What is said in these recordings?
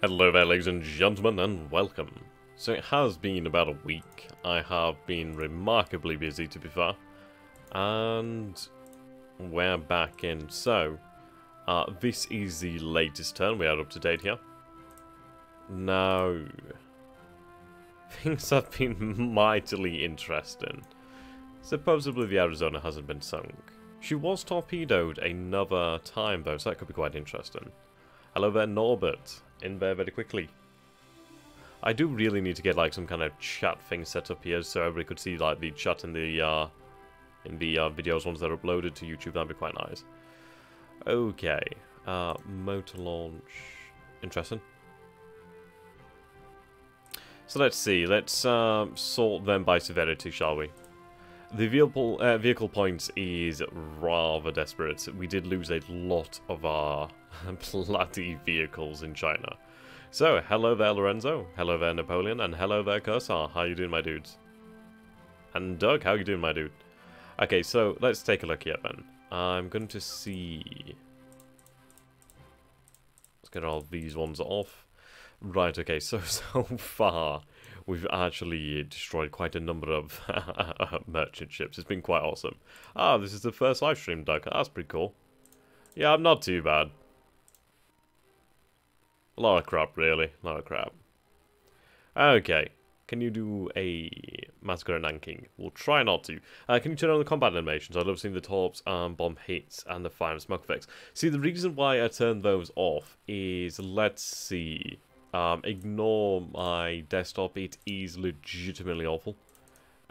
Hello there, ladies and gentlemen, and welcome. So it has been about a week. I have been remarkably busy, to be fair. And we're back in. So, this is the latest turn. We are up to date here. Now, things have been mightily interesting. Supposedly the Arizona hasn't been sunk. She was torpedoed another time, though, so that could be quite interesting. Hello there, Norbert. In there very quickly. I do really need to get like some kind of chat thing set up here so everybody could see like the chat in the videos once they're uploaded to YouTube. That'd be quite nice. Okay, motor launch, interesting. So let's see. Let's sort them by severity, shall we? The vehicle points is rather desperate. We did lose a lot of our bloody vehicles in China. So, hello there, Lorenzo. Hello there, Napoleon. And hello there, Cursor. How you doing, my dudes? And Doug, how you doing, my dude? Okay, so let's take a look here, then. I'm going to see... Let's get all these ones off. Right, okay, so far... We've actually destroyed quite a number of merchant ships. It's been quite awesome. Ah, this is the first live stream, Doug. That's pretty cool. Yeah, I'm not too bad. A lot of crap, really. A lot of crap. Okay. Can you do a massacre at Nanking? We'll try not to. Can you turn on the combat animations? I love seeing the torps and bomb hits and the fire and smoke effects. See, the reason why I turned those off is, let's see... ignore my desktop, it is legitimately awful.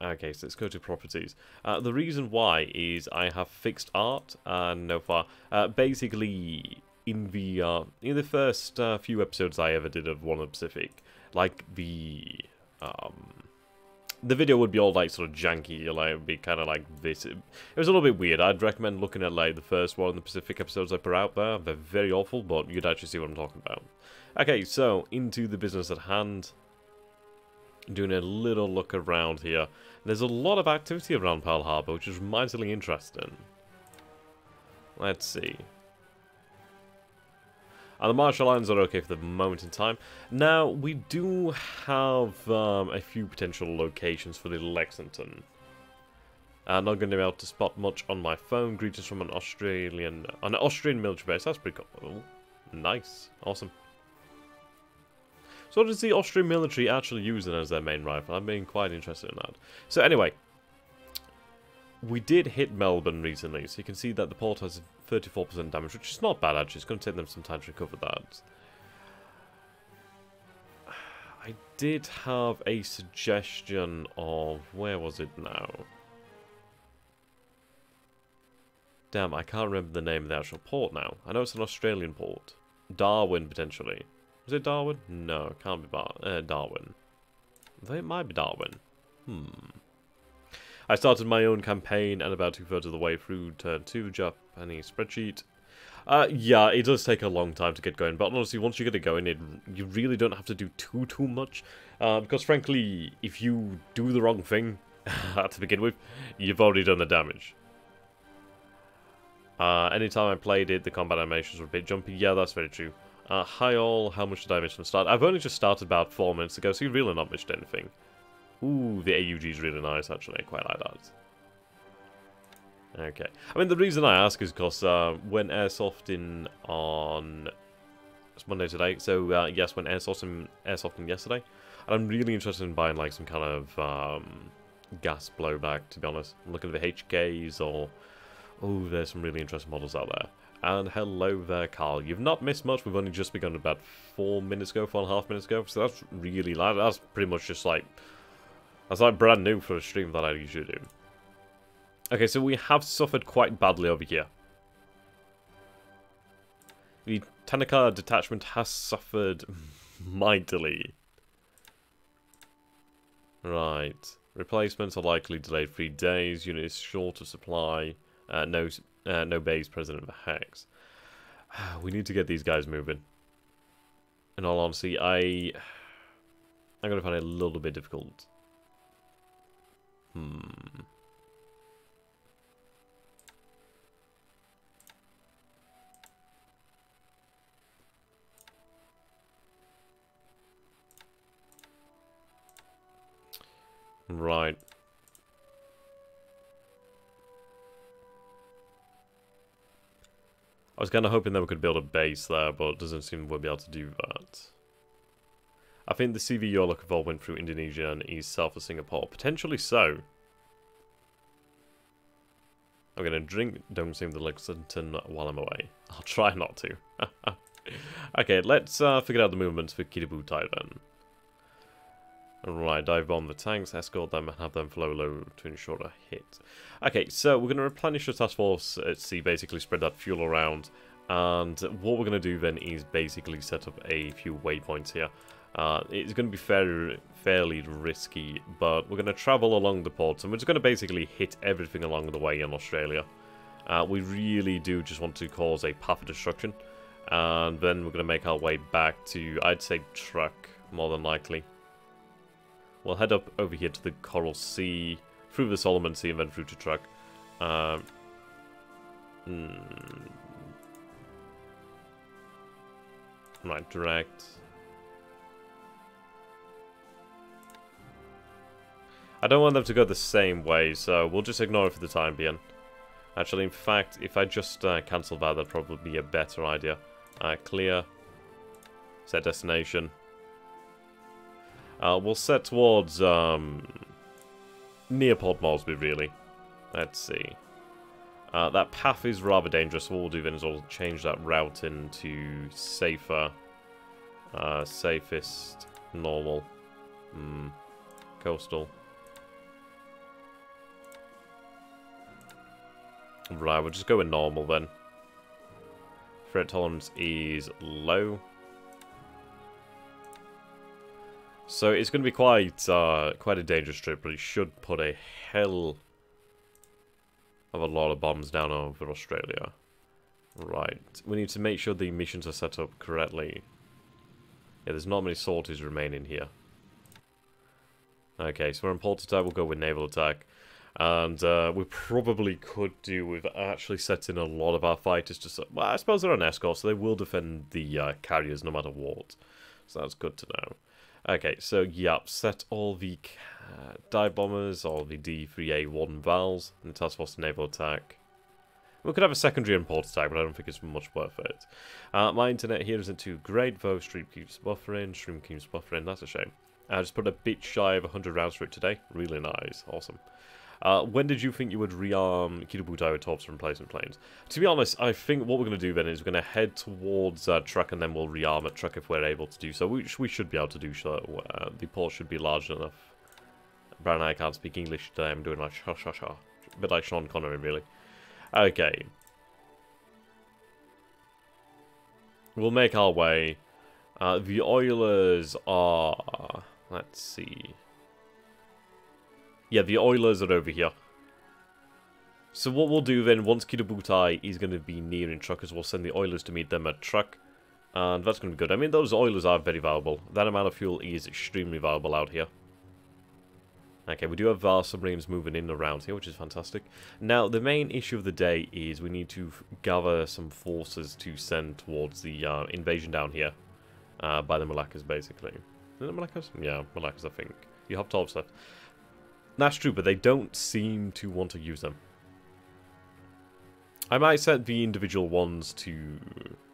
Okay, so let's go to properties. The reason why is I have fixed art and no far. Basically, in the first few episodes I ever did of One of the Pacific, like the video would be all like sort of janky, like it would be kind of like this. It was a little bit weird. I'd recommend looking at like the first One of the Pacific episodes I put out there. They're very awful, but you'd actually see what I'm talking about. Okay, so into the business at hand. Doing a little look around here. There's a lot of activity around Pearl Harbor, which is mightily interesting. Let's see. And the Marshall Islands are okay for the moment in time. Now, we do have a few potential locations for the Lexington. Not going to be able to spot much on my phone. Greetings from an Australian military base. That's pretty cool. Ooh, nice. Awesome. So what does the Austrian military actually use it as their main rifle? I'm being quite interested in that. So anyway, we did hit Melbourne recently, so you can see that the port has 34% damage, which is not bad actually. It's going to take them some time to recover that. I did have a suggestion of... Where was it now? Damn, I can't remember the name of the actual port now. I know it's an Australian port. Darwin, potentially. Was it Darwin? No, it can't be Darwin. Though it might be Darwin. I started my own campaign and about 2/3 of the way through turn 2, Japanese spreadsheet. Yeah, it does take a long time to get going, but honestly, once you get it going, you really don't have to do too much. Because frankly, if you do the wrong thing to begin with, you've already done the damage. Anytime I played it, the combat animations were a bit jumpy. Yeah, that's very true. Hi all, how much did I miss from the start? I've only just started about 4 minutes ago, so you've really not missed anything. Ooh, the AUG is really nice, actually. I quite like that. Okay. I mean, the reason I ask is because when airsofting on... It's Monday today, so yes, when airsofting yesterday. And I'm really interested in buying like some kind of gas blowback, to be honest. I'm looking at the HKs or... Oh, there's some really interesting models out there. And hello there, Carl. You've not missed much. We've only just begun about 4.5 minutes ago. So that's really loud. That's pretty much just like... That's like brand new for a stream that I usually do. Okay, so we have suffered quite badly over here. The Tanaka detachment has suffered mightily. Right. Replacements are likely delayed 3 days. Unit is short of supply. No base present for Hex. We need to get these guys moving. In all honesty, I'm going to find it a little bit difficult. Right. I was kind of hoping that we could build a base there, but it doesn't seem we'll be able to do that. I think the CV you're looking for went through Indonesia and is south of Singapore. Potentially so. I'm going to drink Don't Sing the Lexington while I'm away. I'll try not to. Okay, let's figure out the movements for Kitabutai then. Alright, dive bomb the tanks, escort them, and have them flow low to ensure a hit. Okay, so we're going to replenish the task force at sea, basically spread that fuel around. And what we're going to do then is basically set up a few waypoints here. It's going to be fairly risky, but we're going to travel along the ports, and we're just going to basically hit everything along the way in Australia. We really do just want to cause a path of destruction, and then we're going to make our way back to, I'd say, Truck, more than likely. We'll head up over here to the Coral Sea, through the Solomon Sea, and then through to Truck. Right, direct. I don't want them to go the same way, so we'll just ignore it for the time being. Actually, in fact, if I just cancel that, that'd probably be a better idea. Clear. Set destination. We'll set towards near Port Moresby, really. Let's see. That path is rather dangerous, so what we'll do then is we'll change that route into safer, safest, normal, coastal. Right, we'll just go with normal then. Threat tolerance is low. So it's going to be quite a dangerous trip, but it should put a hell of a lot of bombs down over Australia. Right, we need to make sure the missions are set up correctly. Yeah, there's not many sorties remaining here. Okay, so we're in port attack, we'll go with naval attack. And we probably could do with actually setting a lot of our fighters to... Well, I suppose they're on escort, so they will defend the carriers no matter what. So that's good to know. Okay, so yep, set all the dive bombers, all the D3A1 Vals, and the task force naval attack. We could have a secondary and port attack, but I don't think it's much worth it. My internet here isn't too great, though. Stream keeps buffering, that's a shame. I just put a bit shy of 100 rounds for it today. Really nice, awesome. When did you think you would rearm Kitabutai with torps and replacement planes? To be honest, I think what we're going to do then is we're going to head towards Truck, and then we'll rearm at Truck if we're able to do so, which we should be able to do so. The port should be large enough. Brian and I can't speak English today, I'm doing like a bit like Sean Connery, really. Okay. We'll make our way. The Oilers are... Let's see... Yeah, the Oilers are over here. So what we'll do then, once Kitabutai is going to be near in Truck, is we'll send the Oilers to meet them at Truck. And that's going to be good. I mean, those Oilers are very valuable. That amount of fuel is extremely valuable out here. Okay, we do have our submarines moving in around here, which is fantastic. Now, the main issue of the day is we need to gather some forces to send towards the invasion down here. By the Malaccas, basically. Is it Malaccas? Yeah, Malaccas, I think. You have 12 left. That's true, but they don't seem to want to use them. I might set the individual ones to...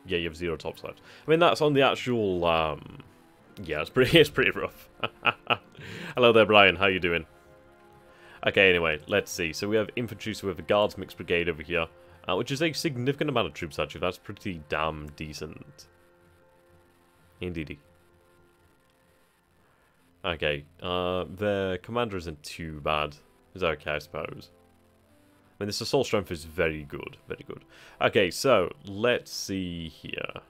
Yeah, you have 0 tops left. I mean, that's on the actual... Yeah, it's pretty rough. Hello there, Brian. How you doing? Okay, anyway, let's see. So we have infantry, so we have the Guards Mixed Brigade over here, which is a significant amount of troops, actually. That's pretty damn decent. Indeedy. Okay, their commander isn't too bad. It's okay, I suppose. I mean, this assault strength is very good, very good. Okay, so, let's see here.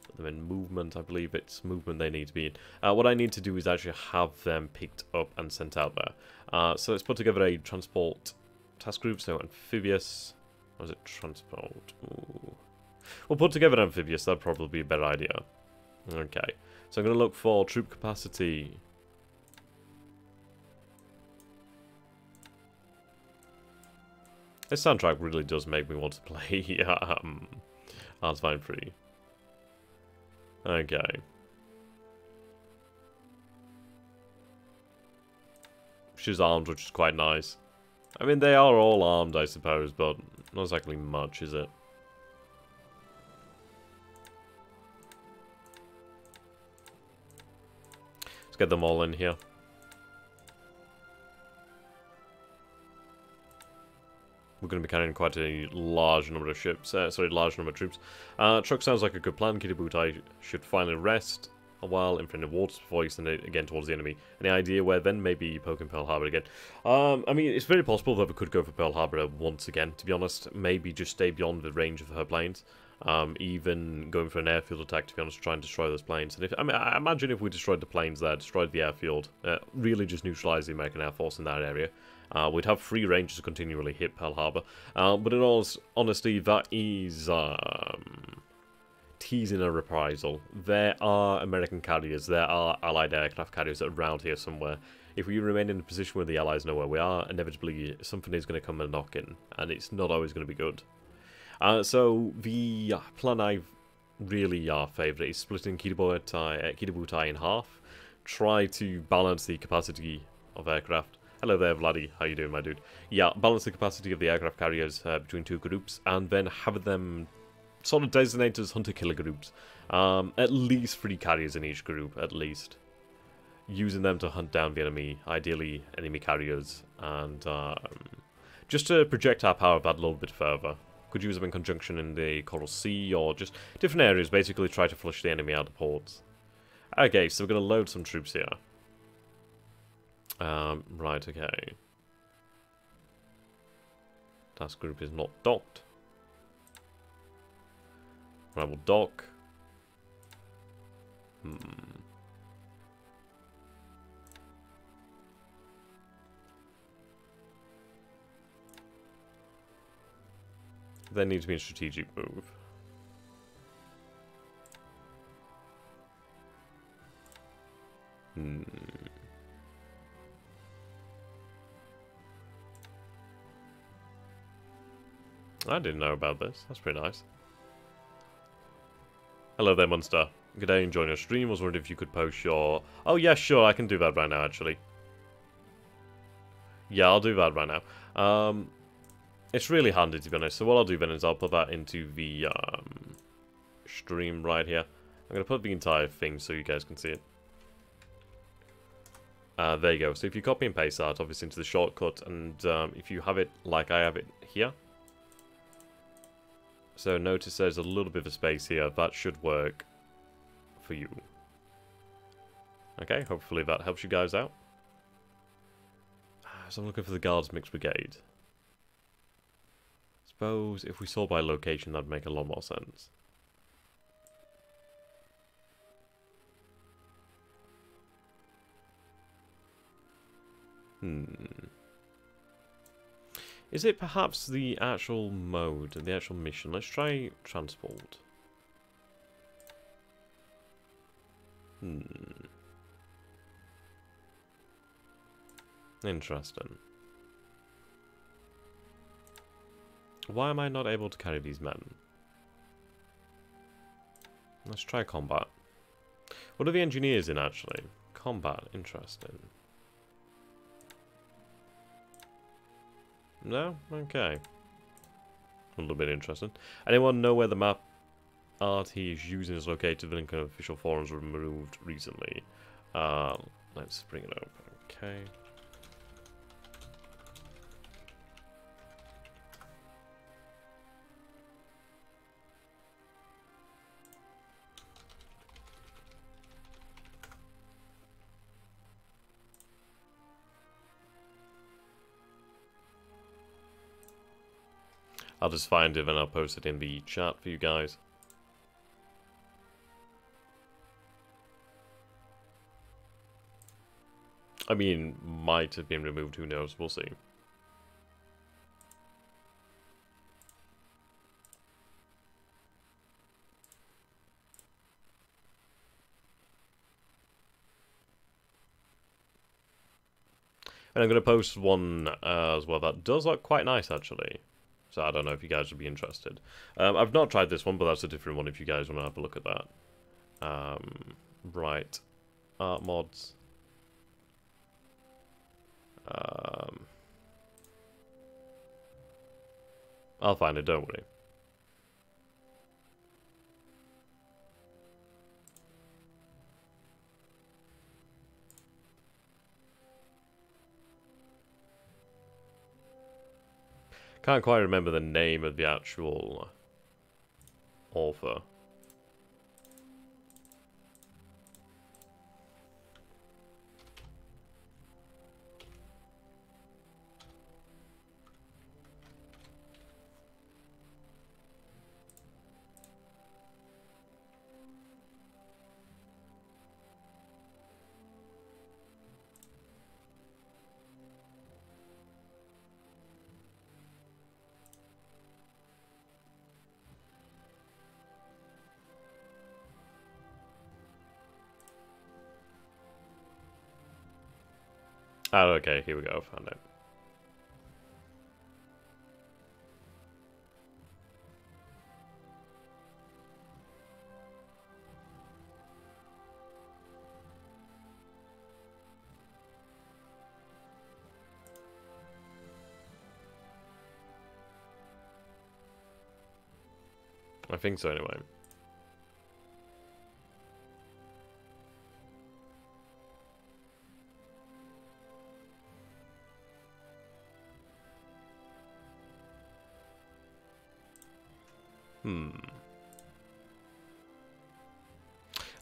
Put them in movement, I believe it's movement they need to be in. What I need to do is actually have them picked up and sent out there. So let's put together a transport task group, so amphibious. Or is it transport? Ooh. We'll put together amphibious, that'd probably be a better idea. Okay. So I'm going to look for troop capacity. This soundtrack really does make me want to play Arts Fine Free. Okay. textures armed, which is quite nice. I mean, they are all armed, I suppose, but not exactly much, is it? Let's get them all in here. We're going to be carrying quite a large number of ships, large number of troops. Truck sounds like a good plan. Kitabutai should finally rest a while in front of waters before you send it again towards the enemy. Any idea where then? Maybe poking Pearl Harbor again. I mean, it's very possible that we could go for Pearl Harbor once again, to be honest. Maybe just stay beyond the range of her planes. Even going for an airfield attack, to be honest, to try and destroy those planes. And if I imagine if we destroyed the planes there, destroyed the airfield, really just neutralize the American Air Force in that area, we'd have free range to continually hit Pearl Harbor. But in all honesty, that is teasing a reprisal. There are American carriers, there are Allied aircraft carriers around here somewhere. If we remain in a position where the Allies know where we are, inevitably something is going to come and knock in, and it's not always going to be good. So the plan I really favourite is splitting Kitabutai in half. Try to balance the capacity of aircraft. Hello there, Vladdy. How you doing, my dude? Yeah, balance the capacity of the aircraft carriers between two groups, and then have them sort of designated as hunter-killer groups. At least 3 carriers in each group, at least. Using them to hunt down the enemy, ideally enemy carriers, and just to project our power that little bit further. Could use them in conjunction in the Coral Sea, or just different areas, basically try to flush the enemy out of ports. Okay, so we're going to load some troops here. Right, okay. Task group is not docked. I will dock. There needs to be a strategic move. I didn't know about this. That's pretty nice. Hello there, Monster. Good day, enjoying your stream. I was wondering if you could post your... Oh, yeah, sure, I can do that right now, actually. Yeah, I'll do that right now. It's really handy, to be honest. So what I'll do then is I'll put that into the stream right here. I'm going to put the entire thing so you guys can see it. There you go. So if you copy and paste that, obviously, into the shortcut, and if you have it like I have it here. So notice there's a little bit of space here. That should work for you. Okay, hopefully that helps you guys out. So I'm looking for the Guards Mixed Brigade. Suppose if we saw by location, that'd make a lot more sense. Is it perhaps the actual mode, the actual mission? Let's try transport. Interesting. Why am I not able to carry these men? Let's try combat. What are the engineers in, actually? Combat, interesting. No? Okay. A little bit interesting. Anyone know where the map art he is using is located? The link on official forums were removed recently. Let's bring it up. Okay. I'll just find it and I'll post it in the chat for you guys. I mean, might have been removed, who knows, we'll see. And I'm going to post one as well that does look quite nice, actually. So I don't know if you guys would be interested. I've not tried this one, but that's a different one if you guys want to have a look at that. Right. Art mods. I'll find it, don't worry. Can't quite remember the name of the actual author. Oh, okay, here we go, found it. I think so, anyway.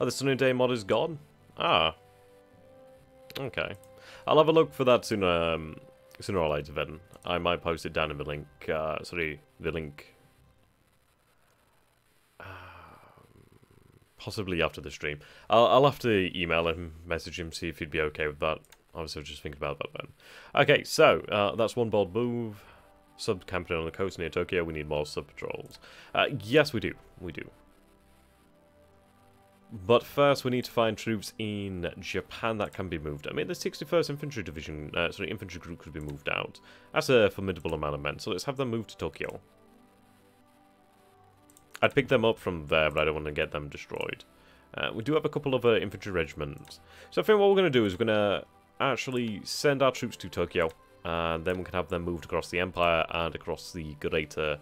Oh, the Sunny Day mod is gone? Ah. Okay. I'll have a look for that sooner or later then. I might post it down in the link, the link... possibly after the stream. I'll have to email him, message him, see if he'd be okay with that. Obviously, just think about that then. Okay, so, that's one bold move. Sub-camping on the coast near Tokyo, we need more sub-patrols. Yes, we do. We do. But first, we need to find troops in Japan that can be moved. I mean, the 61st Infantry Division, Infantry Group could be moved out. That's a formidable amount of men, so let's have them move to Tokyo. I'd pick them up from there, but I don't want to get them destroyed. We do have a couple of infantry regiments. So I think what we're going to do is we're going to actually send our troops to Tokyo. And then we can have them moved across the Empire and across the greater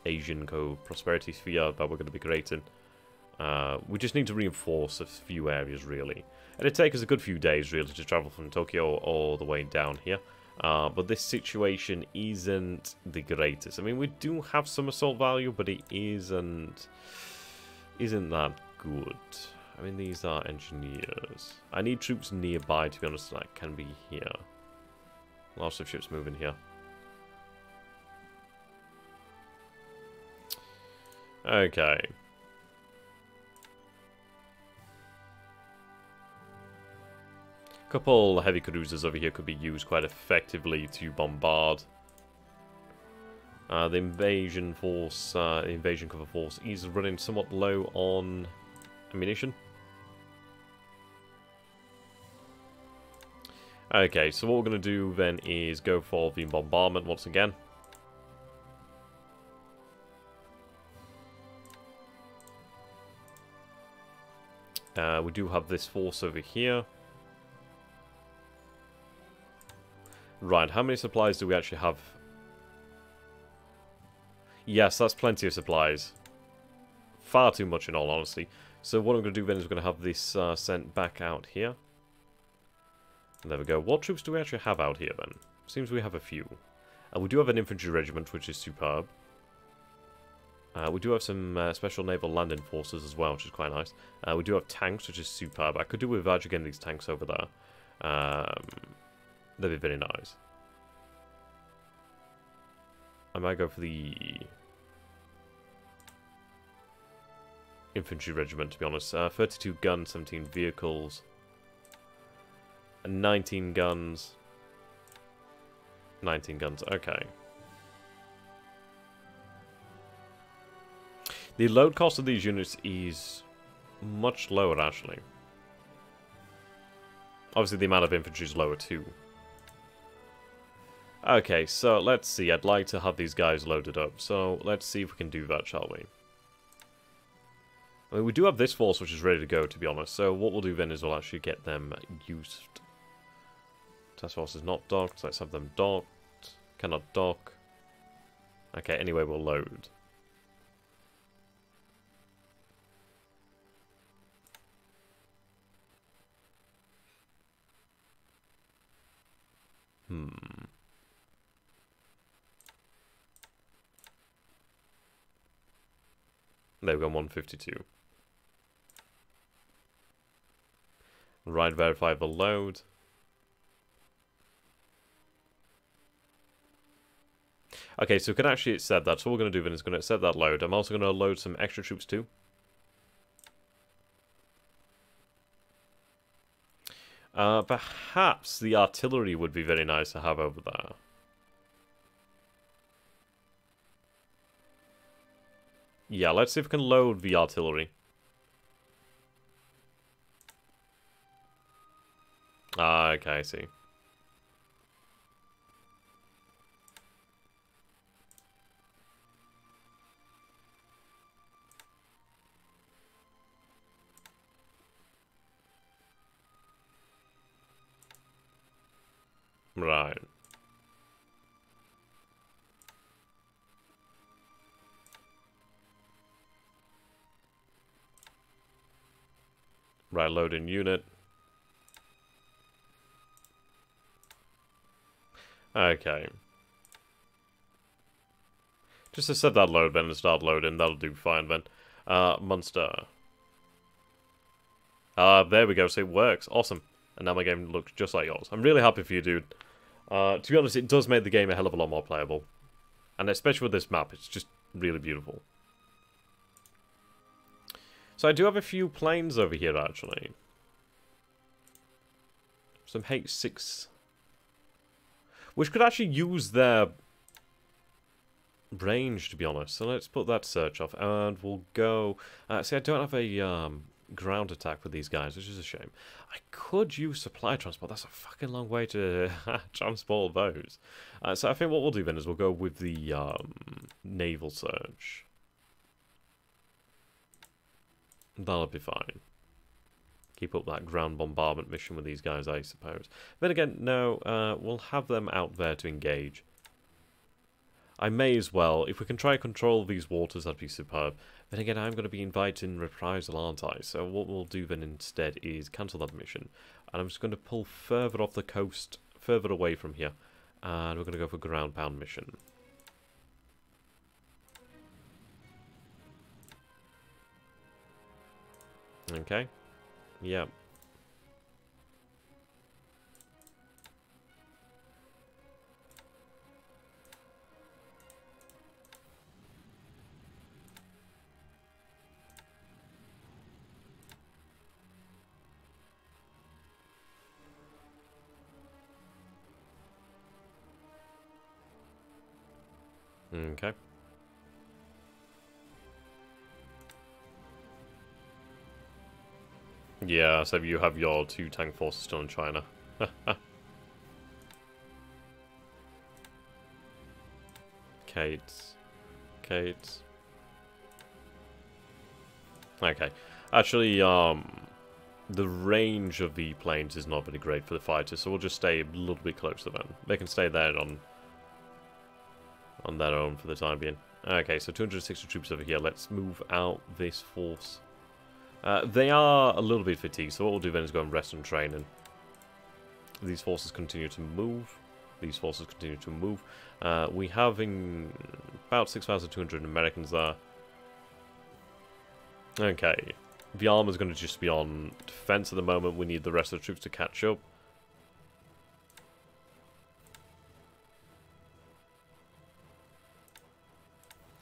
Asian prosperity sphere that we're going to be creating. We just need to reinforce a few areas, really. It'd take us a good few days, really, to travel from Tokyo all the way down here. But this situation isn't the greatest. I mean, we do have some assault value, but it isn't that good. I mean, these are engineers. I need troops nearby, to be honest, that can be here. Lots of ships moving here. Okay. Couple heavy cruisers over here could be used quite effectively to bombard. The invasion force, invasion cover force is running somewhat low on ammunition. Okay, so what we're going to do then is go for the bombardment once again. We do have this force over here. Right, how many supplies do we actually have? Yes, that's plenty of supplies. Far too much in all honesty. So what I'm going to do then is we're going to have this sent back out here. There we go. What troops do we actually have out here then? Seems we have a few. We do have an infantry regiment, which is superb. We do have some special naval landing forces as well, which is quite nice. We do have tanks, which is superb. I could do with getting these tanks over there. That'd be very nice. I might go for the infantry regiment, to be honest. 32 guns, 17 vehicles. 19 guns. 19 guns, okay. The load cost of these units is much lower, actually. Obviously, the amount of infantry is lower, too. Okay, so let's see. I'd like to have these guys loaded up. So let's see if we can do that, shall we? I mean, we do have this force, which is ready to go, to be honest. So what we'll do then is we'll actually get them used Task force is not docked. Let's have them docked. Cannot dock. Okay, anyway, we'll load. There we go, 152. Right, verify the load. Okay, so we can actually accept that. So what we're going to do then is going to accept that load. I'm also going to load some extra troops too. Perhaps the artillery would be very nice to have over there. Yeah, let's see if we can load the artillery. Ah, okay, I see. Right. Right, loading unit. Okay. Just to set that load then and start loading, that'll do fine then. Monster. There we go, so it works. Awesome. And now my game looks just like yours. I'm really happy for you, dude. To be honest, it does make the game a hell of a lot more playable. And especially with this map, it's just really beautiful. So I do have a few planes over here, actually. Some H6. Which could actually use their range, to be honest. So let's put that search off. And we'll go... see, I don't have a ground attack with these guys, which is a shame. I could use supply transport. That's a fucking long way to transport those. So I think what we'll do then is we'll go with the naval search. That'll be fine. Keep up that ground bombardment mission with these guys, I suppose. Then again, no, we'll have them out there to engage. I may as well. If we can try to control these waters, that'd be superb. Then again, I'm going to be inviting reprisal, aren't I? So what we'll do then instead is cancel that mission. And I'm just going to pull further off the coast, further away from here. And we're going to go for ground pound mission. Okay. Yeah. Okay. Yeah, so you have your 2 tank forces still in China. Kate. Okay. Actually, the range of the planes is not very great for the fighters, so we'll just stay a little bit closer then. They can stay there on their own for the time being. Okay, so 260 troops over here. Let's move out this force. They are a little bit fatigued, so what we'll do then is go and rest and train, and these forces continue to move. These forces continue to move. We have about 6,200 Americans there. Okay. The armor's going to just be on defense at the moment. We need the rest of the troops to catch up.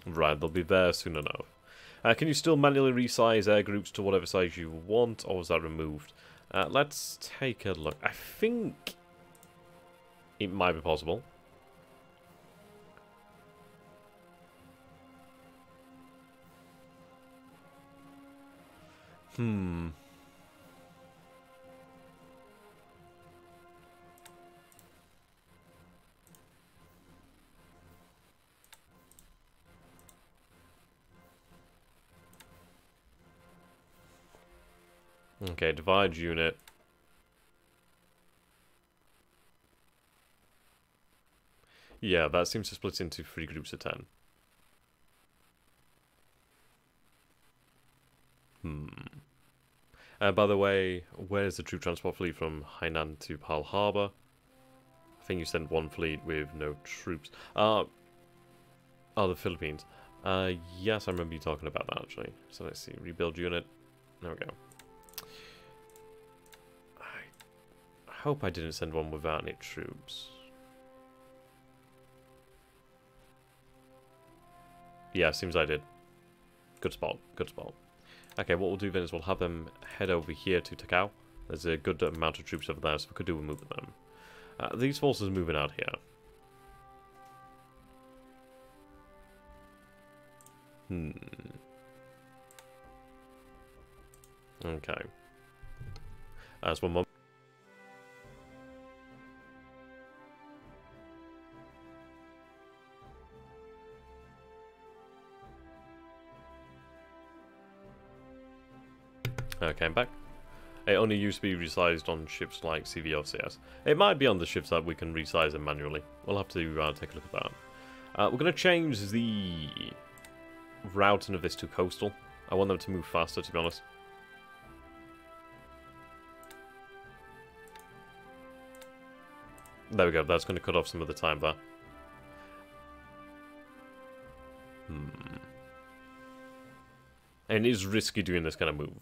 Right, they'll be there soon enough. Can you still manually resize air groups to whatever size you want, or was that removed? Let's take a look. I think it might be possible. Okay, divide unit. Yeah, that seems to split into 3 groups of 10. By the way, where's the troop transport fleet from Hainan to Pearl Harbor? I think you sent 1 fleet with no troops. Oh, the Philippines. Yes, I remember you talking about that, actually. So let's see, rebuild unit. There we go. I hope I didn't send one without any troops. Yeah, seems I did. Good spot, good spot. Okay, what we'll do then is we'll have them head over here to Takao. There's a good amount of troops over there, so we could do a move with them. These forces are moving out here. Okay. That's one more. Okay, I'm back. It only used to be resized on ships like CVOCS. It might be on the ships that we can resize them manually. We'll have to take a look at that. We're going to change the routing of this to coastal. I want them to move faster, to be honest. There we go, that's going to cut off some of the time there. And it is risky doing this kind of move.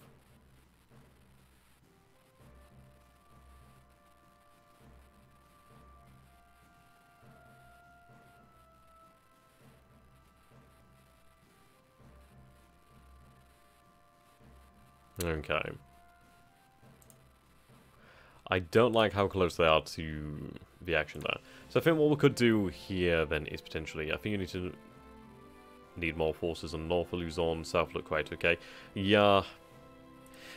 Okay. I don't like how close they are to the action there. So I think what we could do here then is potentially, I think you need more forces on North Luzon, South look quite okay. Yeah.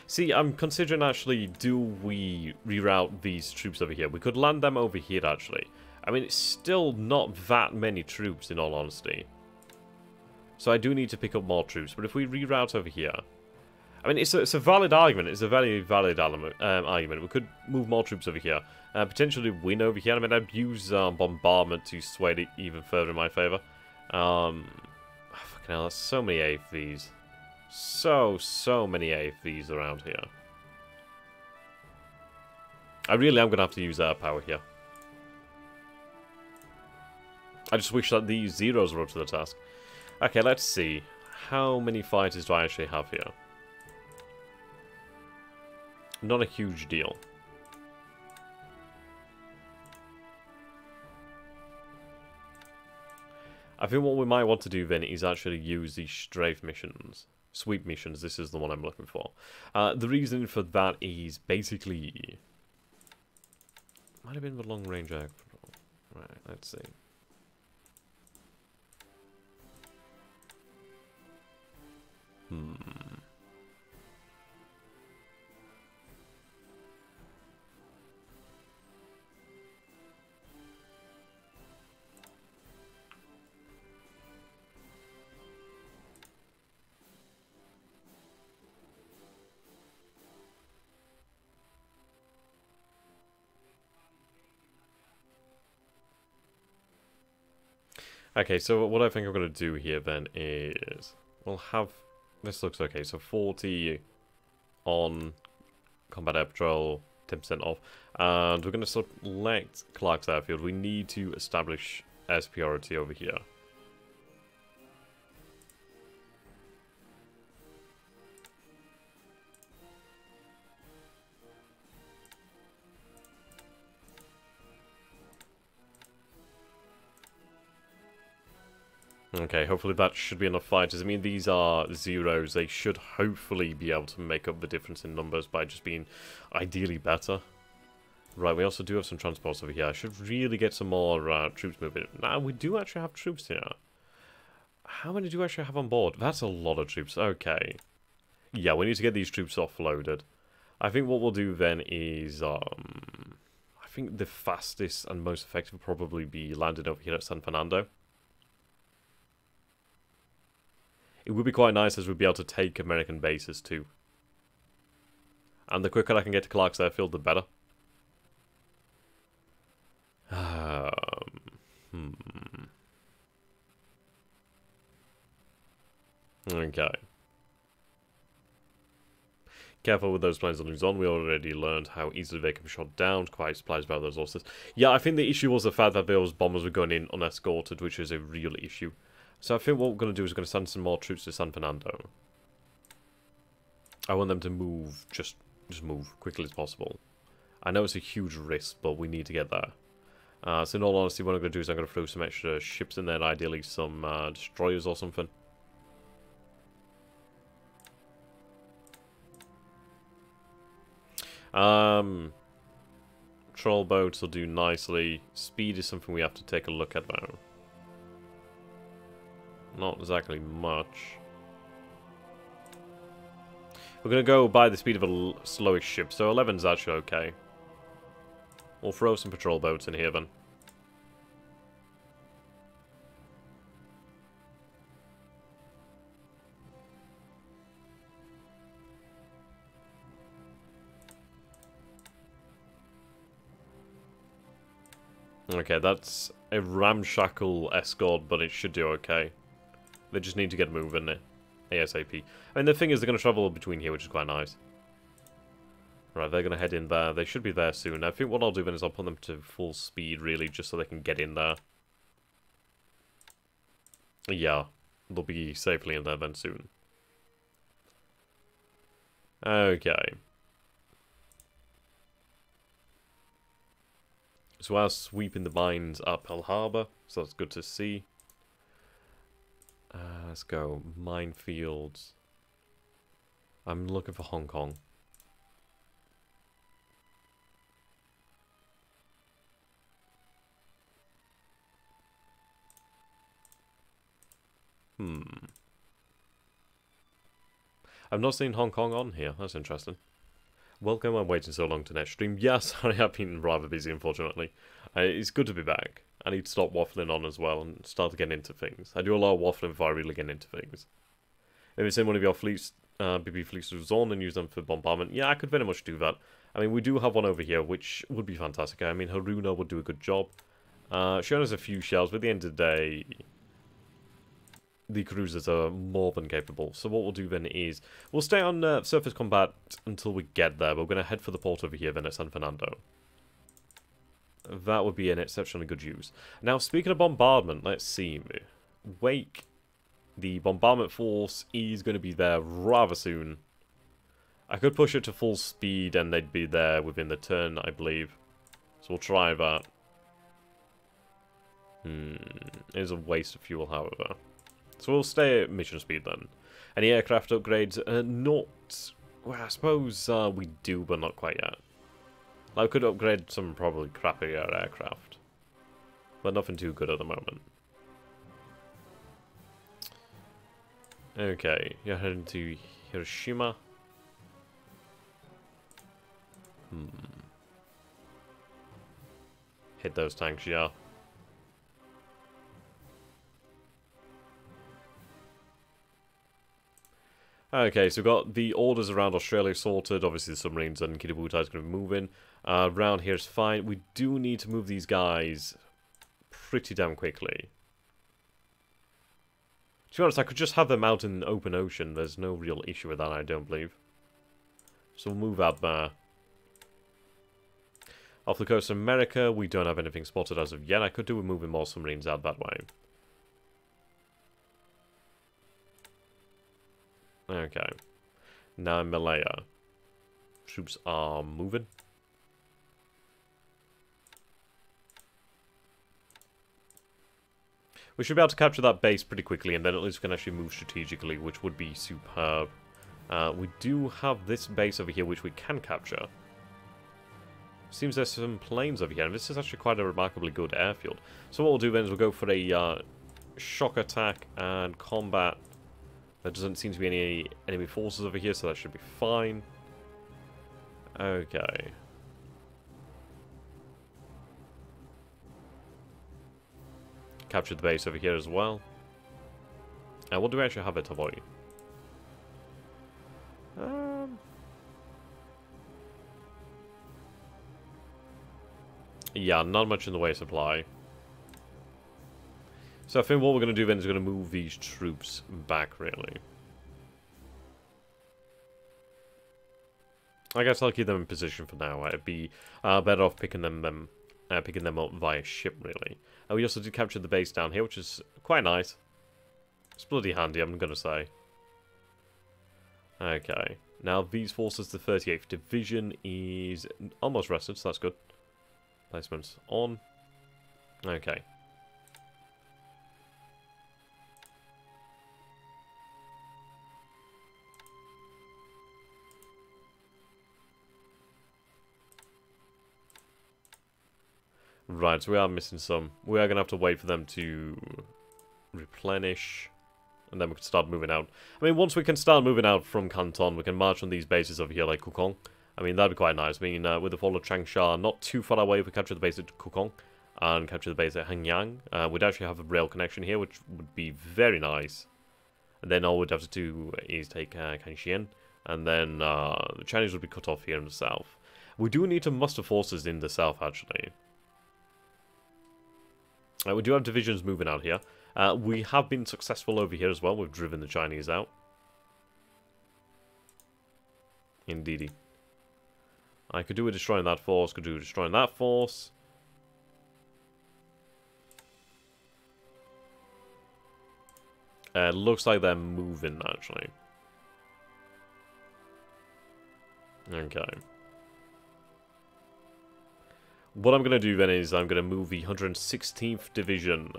See, I'm considering actually, do we reroute these troops over here? We could land them over here actually. I mean, it's still not that many troops in all honesty. So I do need to pick up more troops, but if we reroute over here, I mean, it's a valid argument. It's a very valid argument. We could move more troops over here. Potentially win over here. I mean, I'd use bombardment to sway it even further in my favour. Fucking hell, that's so many AFVs. So many AFVs around here. I really am going to have to use air power here. I just wish that these zeros were up to the task. Okay, let's see. How many fighters do I actually have here? Not a huge deal. I think what we might want to do then is actually use these strafe missions. Sweep missions, this is the one I'm looking for. The reason for that is basically... Might have been the long range air control. Right, let's see. Okay, so what I think I'm going to do here then is... We'll have... This looks okay, so 40 on combat air patrol, 10% off. And we're going to select Clark's Airfield. We need to establish air superiority over here. Okay, hopefully that should be enough fighters. I mean, these are zeros. They should hopefully be able to make up the difference in numbers by just being ideally better. Right, we also do have some transports over here. I should really get some more troops moving. Now, we do actually have troops here. How many do we actually have on board? That's a lot of troops. Okay. Yeah, we need to get these troops offloaded. I think what we'll do then is... I think the fastest and most effective will probably be landed over here at San Fernando. It would be quite nice as we'd be able to take American bases too. And the quicker I can get to Clark's Airfield, the better. Okay. Careful with those planes on Luzon. We already learned how easily they can be shot down, quite surprised by those losses. Yeah, I think the issue was the fact that those bombers were going in unescorted, which is a real issue. So I think what we're going to do is we're going to send some more troops to San Fernando. I want them to move, just move quickly as possible. I know it's a huge risk, but we need to get there. So in all honesty, what I'm going to do is I'm going to throw some extra ships in there, ideally some destroyers or something. Troll boats will do nicely. Speed is something we have to take a look at though. Not exactly much. We're going to go by the speed of a slowish ship, so 11's actually okay. We'll throw some patrol boats in here then. Okay, that's a ramshackle escort, but it should do okay. They just need to get moving ASAP. I mean, the thing is, they're going to travel between here, which is quite nice. Right, they're going to head in there. They should be there soon. I think what I'll do then is I'll put them to full speed, really, just so they can get in there. Yeah, they'll be safely in there then soon. Okay. So we're sweeping the mines up Pearl Harbor, so that's good to see. Let's go. Minefields. I'm looking for Hong Kong. I've not seen Hong Kong on here. That's interesting. Welcome, I'm waiting so long to next stream. Yeah, sorry, I've been rather busy, unfortunately. It's good to be back. I need to stop waffling on as well and start getting into things. I do a lot of waffling before I really get into things. If it's in one of your fleets, BB fleets was on and use them for bombardment, yeah, I could very much do that. I mean, we do have one over here, which would be fantastic. I mean, Haruna would do a good job. Showing us a few shells, but at the end of the day, the cruisers are more than capable. So what we'll do then is, we'll stay on surface combat until we get there. We're going to head for the port over here then at San Fernando. That would be an exceptionally good use. Now, speaking of bombardment, let's see. Wake, the bombardment force is going to be there rather soon. I could push it to full speed and they'd be there within the turn, I believe. So we'll try that. It is a waste of fuel, however. So we'll stay at mission speed then. Any aircraft upgrades? Not... Well, I suppose we do, but not quite yet. I could upgrade some probably crappier aircraft. But nothing too good at the moment. Okay, you're heading to Hiroshima. Hit those tanks, yeah. Okay, so we've got the orders around Australia sorted. Obviously, the submarines and Kitabutai is going to be moving. Around here is fine. We do need to move these guys pretty damn quickly. To be honest, I could just have them out in the open ocean. There's no real issue with that, I don't believe. So we'll move out there. Off the coast of America, we don't have anything spotted as of yet. I could do with moving more submarines out that way. Okay. Now in Malaya. Troops are moving. We should be able to capture that base pretty quickly, and then at least we can actually move strategically, which would be superb. We do have this base over here, which we can capture. Seems there's some planes over here, and this is actually quite a remarkably good airfield. So what we'll do then is we'll go for a shock attack and combat. There doesn't seem to be any enemy forces over here, so that should be fine. Okay. Captured the base over here as well. And what do we actually have at Tavoy? Yeah, not much in the way of supply. So I think what we're going to do then is going to move these troops back, really. I guess I'll keep them in position for now. I'd be better off picking them up via ship, really. We also did capture the base down here, which is quite nice. It's bloody handy, I'm gonna say. Okay. Now, these forces, the 38th Division is almost rested, so that's good. Placements on. Okay. Right, so we are missing some. We are going to have to wait for them to replenish, and then we can start moving out. I mean, once we can start moving out from Canton, we can march on these bases over here like Kukong. I mean, that'd be quite nice. I mean, with the fall of Changsha, not too far away if we capture the base at Kukong and capture the base at Hanyang. We'd actually have a rail connection here, which would be very nice. And then all we'd have to do is take Kanxian, and then the Chinese would be cut off here in the south. We do need to muster forces in the south, actually. We do have divisions moving out here. We have been successful over here as well. We've driven the Chinese out. Indeedy. I could do with destroying that force, could do with destroying that force. Looks like they're moving, actually. Okay. What I'm going to do then is I'm going to move the 116th Division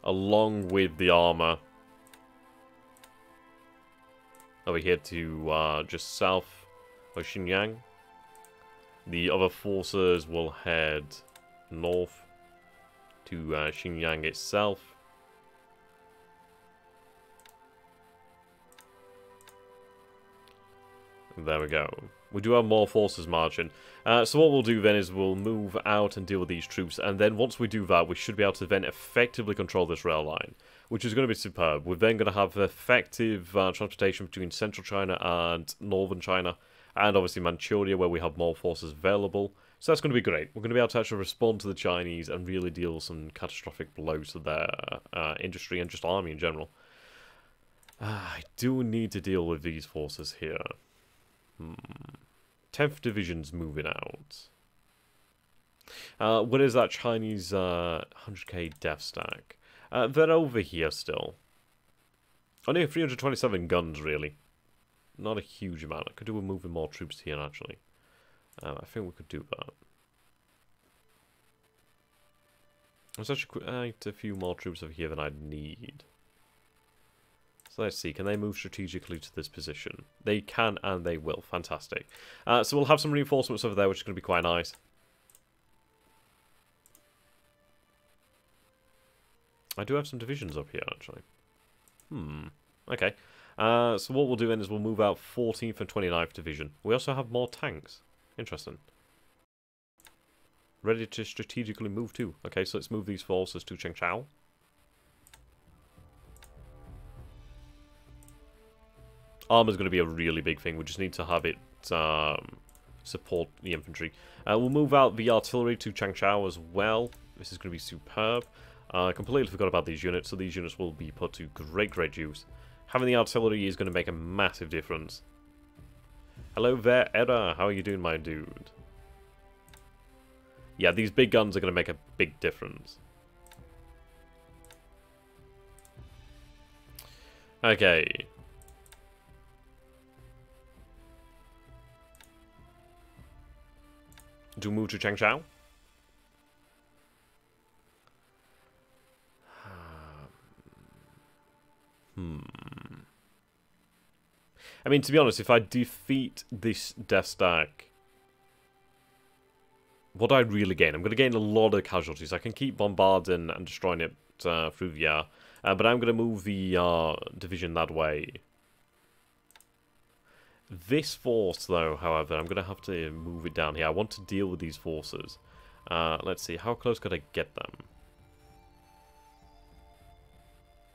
along with the armor over here to just south of Xinjiang. The other forces will head north to Xinjiang itself. There we go. We do have more forces marching. So what we'll do then is we'll move out and deal with these troops, and then once we do that, we should be able to then effectively control this rail line, which is going to be superb. We're then going to have effective transportation between central China and northern China, and obviously Manchuria, where we have more forces available. So that's going to be great. We're going to be able to actually respond to the Chinese and really deal some catastrophic blows to their industry and just army in general. I do need to deal with these forces here. 10th Division's moving out. What is that Chinese 100k death stack? They're over here still. Only 327 guns, really. Not a huge amount. I could do with moving more troops here, actually. I think we could do that. There's actually quite a few more troops over here than I'd need. So let's see, can they move strategically to this position? They can and they will. Fantastic. So we'll have some reinforcements over there, which is going to be quite nice. I do have some divisions up here, actually. Okay. So what we'll do then is we'll move out 14th and 29th Division. We also have more tanks. Interesting. Ready to strategically move too. Okay, so let's move these forces to Chengchao. Armor's going to be a really big thing. We just need to have it support the infantry. We'll move out the artillery to Changchao as well. This is going to be superb. I completely forgot about these units, so these units will be put to great use. Having the artillery is going to make a massive difference. Hello there, Edda. How are you doing, my dude? Yeah, these big guns are going to make a big difference. Okay. Do we move to Changchao? I mean, to be honest, if I defeat this death stack, what do I really gain? I'm going to gain a lot of casualties. I can keep bombarding and destroying it through the air, but I'm going to move the division that way. This force, though, however, I'm going to have to move it down here. I want to deal with these forces. Let's see, how close could I get them?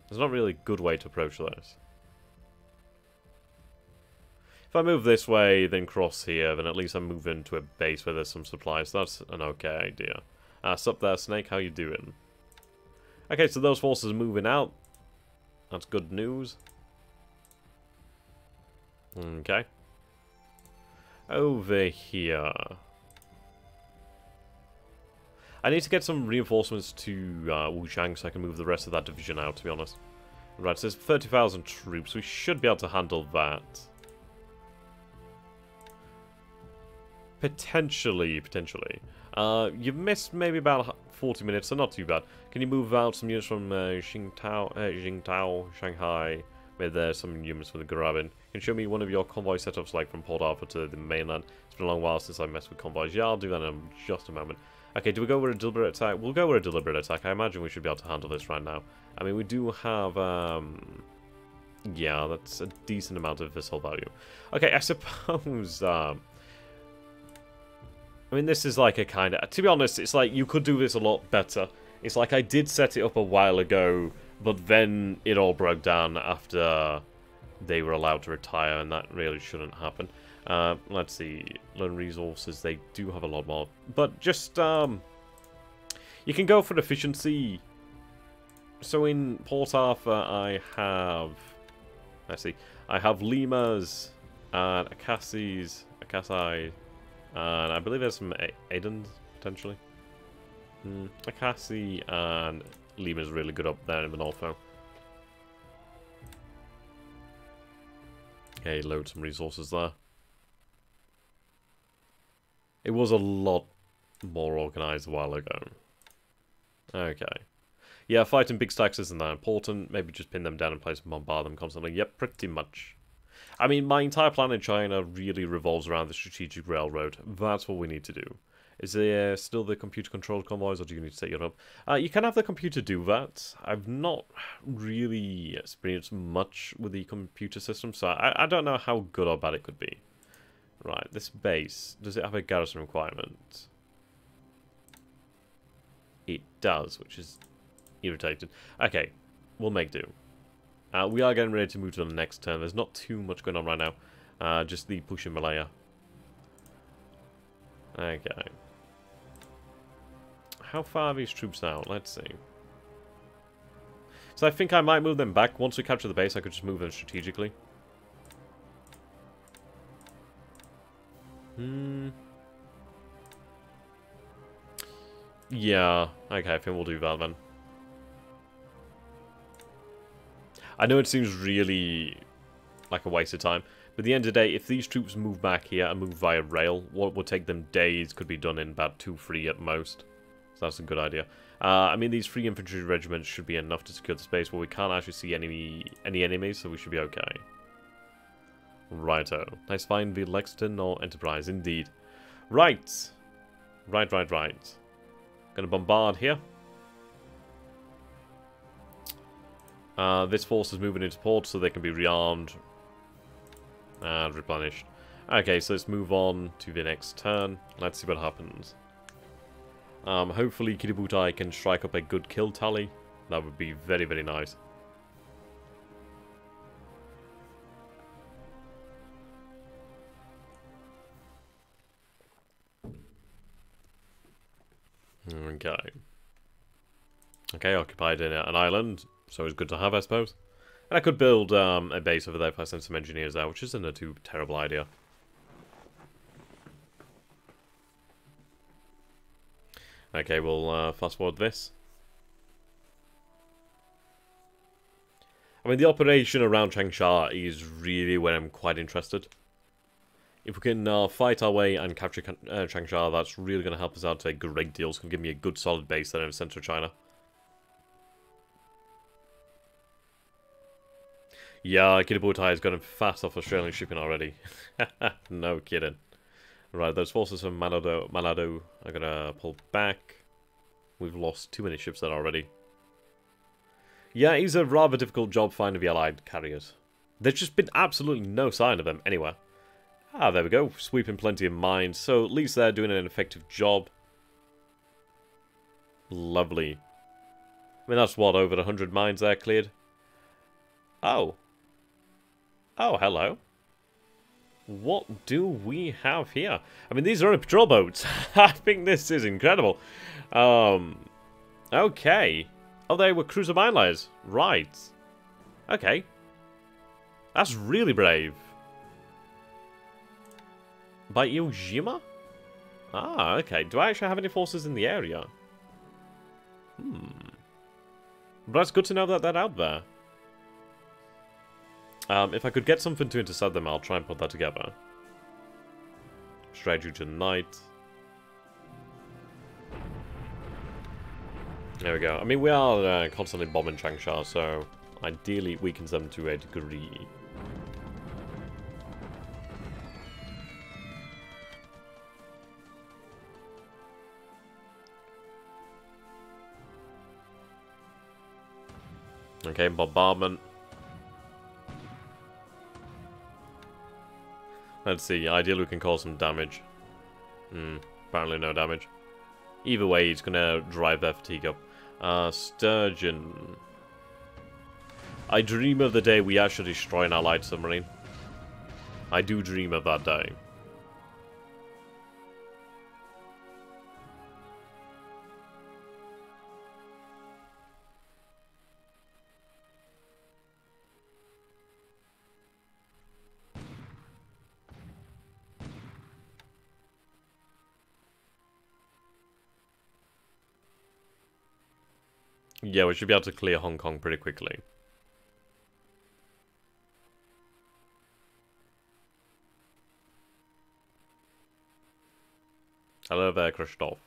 There's not really a good way to approach this. If I move this way, then cross here, then at least I'm moving to a base where there's some supplies. That's an okay idea. Sup there, Snake, how you doing? Okay, so those forces are moving out. That's good news. Okay. Over here. I need to get some reinforcements to Wuchang so I can move the rest of that division out, to be honest. Right, so there's 30,000 troops. We should be able to handle that. Potentially. You've missed maybe about 40 minutes, so not too bad. Can you move out some units from Jingtao, Shanghai, with some units from the Garabin? Can you show me one of your convoy setups, like from Port Arthur to the mainland? It's been a long while since I messed with convoys. Yeah, I'll do that in just a moment. Okay, do we go with a deliberate attack? We'll go with a deliberate attack. I imagine we should be able to handle this right now. I mean, we do have, yeah, that's a decent amount of visceral value. Okay, I suppose, I mean, this is like a kind of... To be honest, it's like you could do this a lot better. It's like I did set it up a while ago, but then it all broke down after they were allowed to retire, and that really shouldn't happen. Let's see. Learn resources, they do have a lot more. But just, you can go for efficiency. So in Port Arthur, I have... Let's see. I have Limas, and Akassis, and I believe there's some Aidens, potentially. Akassi and Lima is really good up there in the north, though. Okay, load some resources there. It was a lot more organised a while ago. Okay. Yeah, fighting big stacks isn't that important. Maybe just pin them down in place and bombard them constantly. Yep, pretty much. I mean, my entire plan in China really revolves around the strategic railroad. That's what we need to do. Is there still the computer-controlled convoys, or do you need to set it up? You can have the computer do that. I've not really experienced much with the computer system, so I don't know how good or bad it could be. Right, this base, does it have a garrison requirement? It does, which is irritating. Okay, we'll make do. We are getting ready to move to the next turn. There's not too much going on right now. Just the push in Malaya. Okay. How far are these troops out? Let's see. So I think I might move them back. Once we capture the base, I could just move them strategically. Yeah. Okay, I think we'll do that then. I know it seems really like a waste of time, but at the end of the day, if these troops move back here and move via rail, what would take them days could be done in about 2-3 at most. So that's a good idea. I mean, these 3 infantry regiments should be enough to secure the space where we can't actually see any enemies, so we should be okay. Righto. Nice find the Lexington or Enterprise, indeed. Right. Right. Gonna bombard here. This force is moving into port so they can be rearmed and replenished. Okay, so let's move on to the next turn. Let's see what happens. Hopefully Kiributai can strike up a good kill tally. That would be very, very nice. Okay, occupied in an island. So it's good to have, I suppose. And I could build a base over there if I send some engineers out, which isn't a too terrible idea. Okay, we'll fast forward this. I mean, the operation around Changsha is really where I'm quite interested. If we can fight our way and capture Changsha, that's really going to help us out a great deal. It's going to give me a good solid base there in the center of China. Yeah, Kiributai has gotten fast off Australian shipping already. No kidding. Right, those forces from Manado are going to pull back. We've lost too many ships there already. Yeah, it's a rather difficult job finding the Allied carriers. There's just been absolutely no sign of them anywhere. Ah, there we go. Sweeping plenty of mines. So at least they're doing an effective job. Lovely. I mean, that's what, over 100 mines there cleared? Oh. Oh, hello. What do we have here? I mean, these are only patrol boats. I think this is incredible. Okay. Oh, they were cruiser mine layers. Right. Okay. That's really brave. By Iwo Jima? Ah, okay. Do I actually have any forces in the area? But it's good to know that they're out there. If I could get something to intercept them, I'll try and put that together. Straight you tonight. There we go. I mean, we are constantly bombing Changsha, so ideally it weakens them to a degree. Okay, bombardment. Let's see. Ideally, we can cause some damage. Apparently, no damage. Either way, it's gonna drive their fatigue up. Sturgeon. I dream of the day we actually destroy an allied submarine. I do dream of that day. Yeah, we should be able to clear Hong Kong pretty quickly. Hello there, Khrushchev.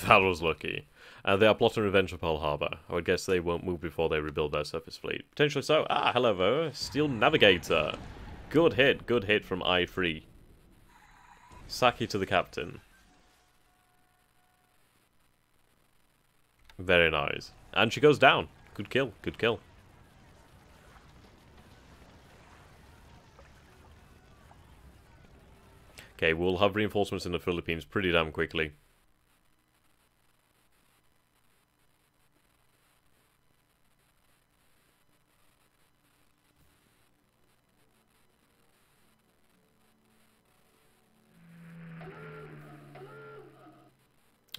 That was lucky. They are plotting revenge for Pearl Harbor. I would guess they won't move before they rebuild their surface fleet. Potentially so. Ah, hello there. Steel Navigator. Good hit from I-3. Saki to the captain. Very nice. And she goes down. Good kill, good kill. Okay, we'll have reinforcements in the Philippines pretty damn quickly.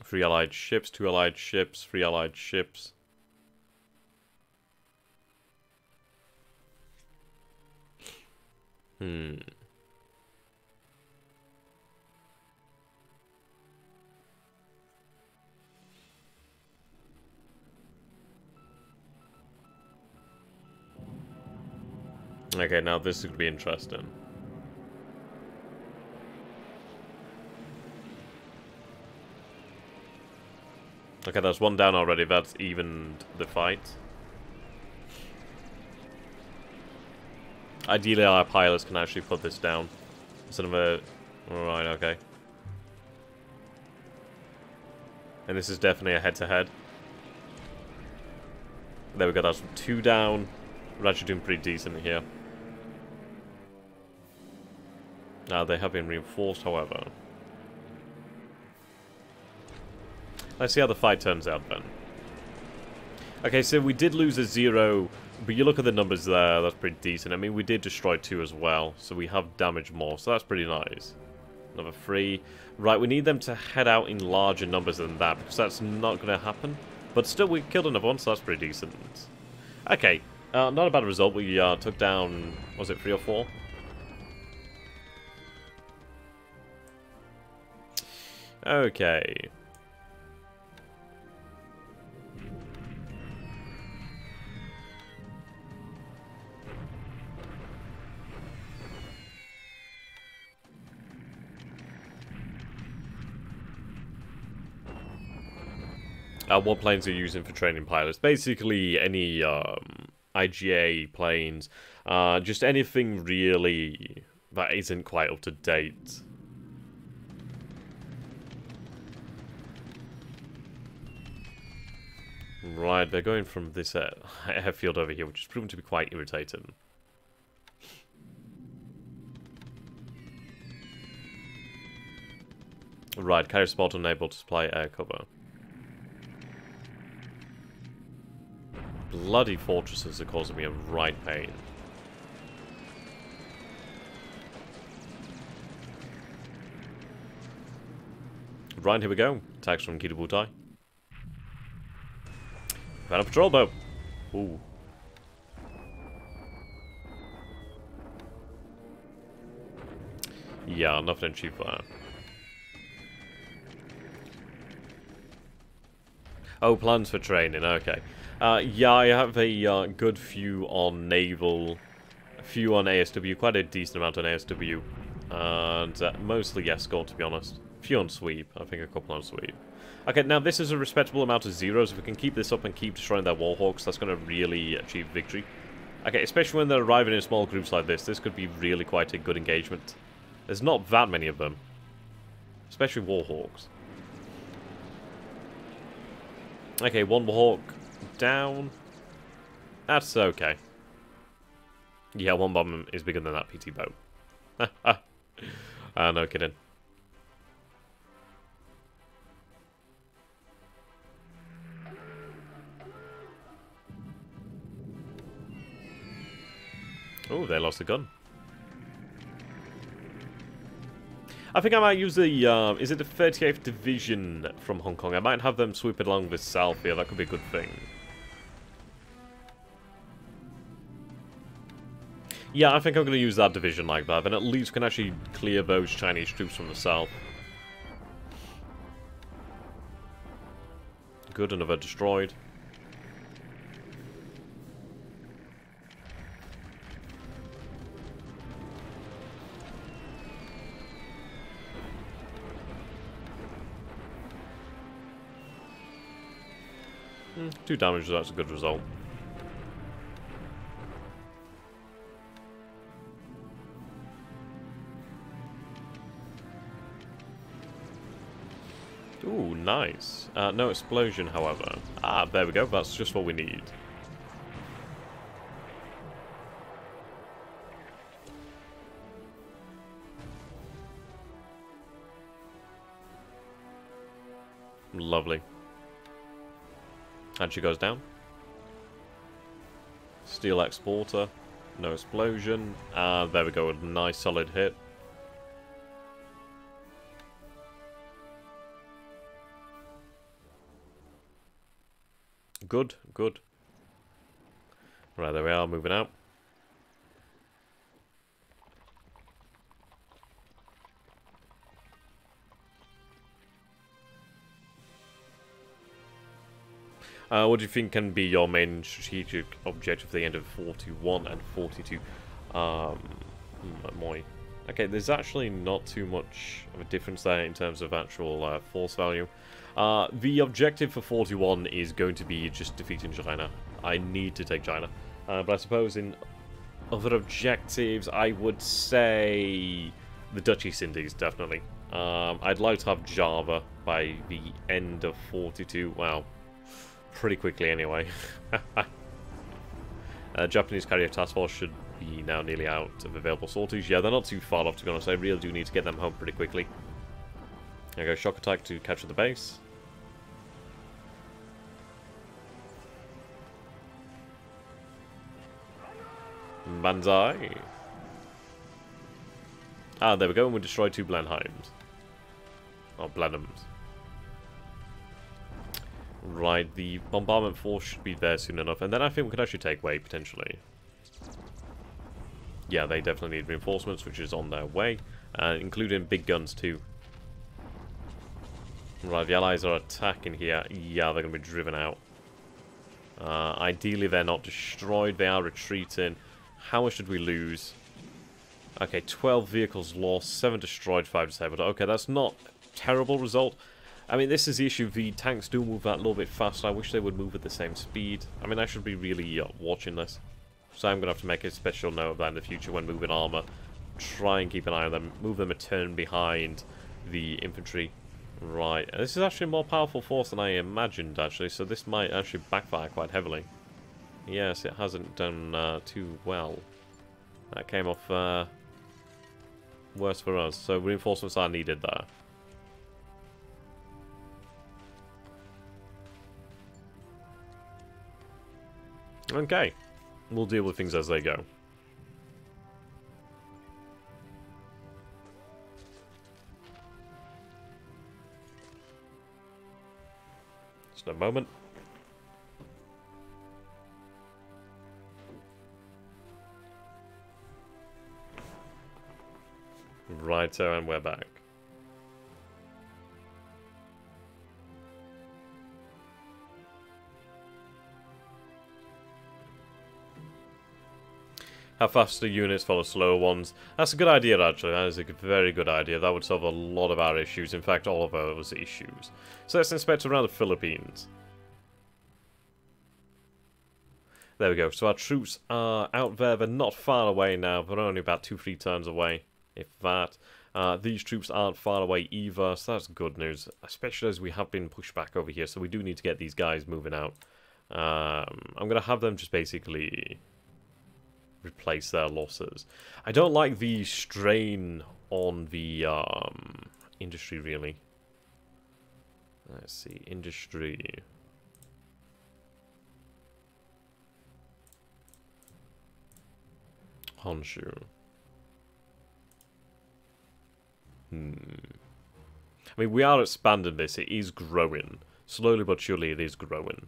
Three allied ships, 2 allied ships, 3 allied ships. Okay, now this could be interesting. Okay, there's one down already. That's evened the fight. Ideally, our pilots can actually put this down. Instead of a... Alright, okay. And this is definitely a head-to-head. There we go, that's 2 down. We're actually doing pretty decent here. They have been reinforced, however. Let's see how the fight turns out then. Okay, so we did lose a 0, but you look at the numbers there, that's pretty decent. I mean, we did destroy 2 as well, so we have damaged more, so that's pretty nice. Another 3. Right, we need them to head out in larger numbers than that, because that's not going to happen. But still, we killed another one, so that's pretty decent. Okay, not a bad result. We took down, was it 3 or 4? Okay. What planes are you using for training pilots? Basically, any IGA planes. Just anything really that isn't quite up to date. Right, they're going from this airfield over here, which has proven to be quite irritating. Right, carrier spot unable to supply air cover. Bloody fortresses are causing me a right pain. Right, here we go. Attacks from Kitabutai. Found a patrol boat. Ooh. Yeah, nothing cheap there. Oh, plans for training, okay. Yeah, I have a good few on naval, a few on ASW, quite a decent amount on ASW, and mostly escort, to be honest. A few on sweep, I think a couple on sweep. Okay, now this is a respectable amount of zeros. If we can keep this up and keep destroying their warhawks, that's going to really achieve victory. Okay, especially when they're arriving in small groups like this could be really quite a good engagement. There's not that many of them, especially warhawks. Okay, one warhawk down. That's okay. Yeah, one bomb is bigger than that PT boat. No kidding. Oh, they lost a gun. I think I might use the, is it the 38th Division from Hong Kong? I might have them sweep it along the south here, that could be a good thing. Yeah, I think I'm going to use that division like that, then at least we can actually clear those Chinese troops from the south. Good, another destroyed. Two damage, that's a good result. Ooh, nice. No explosion, however. Ah, there we go, that's just what we need. Lovely. And she goes down. Steel exporter. No explosion. There we go, a nice solid hit. Good, good. Right, there we are, moving out. What do you think can be your main strategic objective at the end of 41 and 42? Moi. Okay, there's actually not too much of a difference there in terms of actual force value. The objective for 41 is going to be just defeating China. I need to take China. But I suppose in other objectives, I would say the Dutch East Indies, definitely. I'd like to have Java by the end of 42. Wow. Pretty quickly anyway. Japanese carrier task force should be now nearly out of available sorties. Yeah, they're not too far off, to be honest. I really do need to get them home pretty quickly. There we go, shock attack to capture the base. Banzai. Ah, there we go, and we destroyed two Blenheims. Oh, Blenheims. Right, the bombardment force should be there soon enough, and then I think we could actually take Wei, potentially. Yeah, they definitely need reinforcements, which is on their way, including big guns too. Right, the allies are attacking here. Yeah, they're going to be driven out. Ideally, they're not destroyed, they are retreating. How much did we lose? Okay, 12 vehicles lost, 7 destroyed, 5 disabled. Okay, that's not a terrible result. I mean, this is the issue. The tanks do move that little bit faster. I wish they would move at the same speed. I mean, I should be really watching this. So I'm going to have to make a special note of that in the future when moving armor. Try and keep an eye on them. Move them a turn behind the infantry. Right. This is actually a more powerful force than I imagined, actually. So this might actually backfire quite heavily. Yes, it hasn't done too well. That came off worse for us. So reinforcements are needed there. Okay, we'll deal with things as they go. Just a moment. Righto, and we're back. Have faster units follow slower ones. That's a good idea, actually. That is a very good idea. That would solve a lot of our issues. In fact, all of those issues. So let's inspect around the Philippines. There we go. So our troops are out there. They're not far away now. They're only about 2-3 turns away, if that. These troops aren't far away either, so that's good news. Especially as we have been pushed back over here, so we do need to get these guys moving out. I'm going to have them just basically replace their losses. I don't like the strain on the industry, really. Let's see, industry. Honshu. I mean, we are expanding this. It is growing. Slowly but surely it is growing.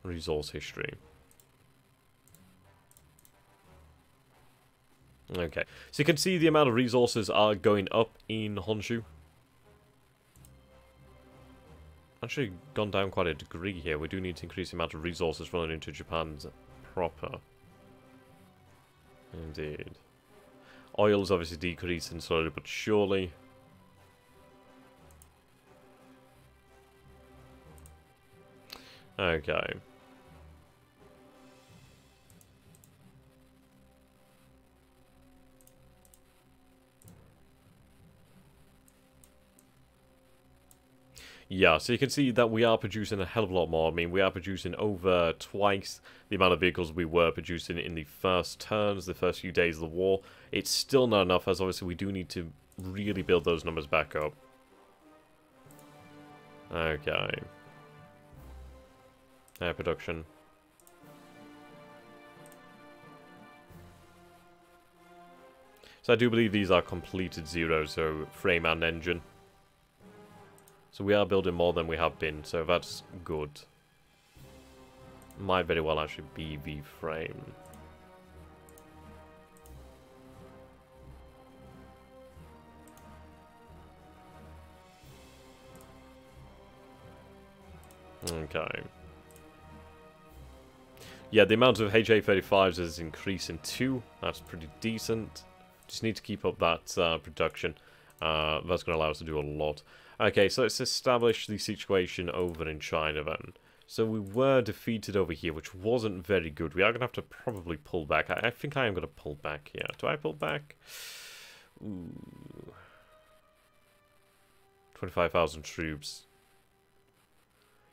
Resource history. Okay. So you can see the amount of resources are going up in Honshu. Actually gone down quite a degree here. We do need to increase the amount of resources running into Japan's proper. Indeed. Oil's obviously decreasing slowly but surely. Okay. Yeah, so you can see that we are producing a hell of a lot more. I mean, we are producing over twice the amount of vehicles we were producing in the first turns, the first few days of the war. It's still not enough, as obviously we do need to really build those numbers back up. Okay. Air production. So I do believe these are completed zeros, so frame and engine. So we are building more than we have been, so that's good. Might very well actually be the frame. Okay. Yeah, the amount of HA-35s is increasing too. That's pretty decent. Just need to keep up that production. That's going to allow us to do a lot. Okay, so let's establish the situation over in China then. So we were defeated over here, which wasn't very good. We are going to have to probably pull back. I think I am going to pull back here. Do I pull back? Ooh. 25,000 troops.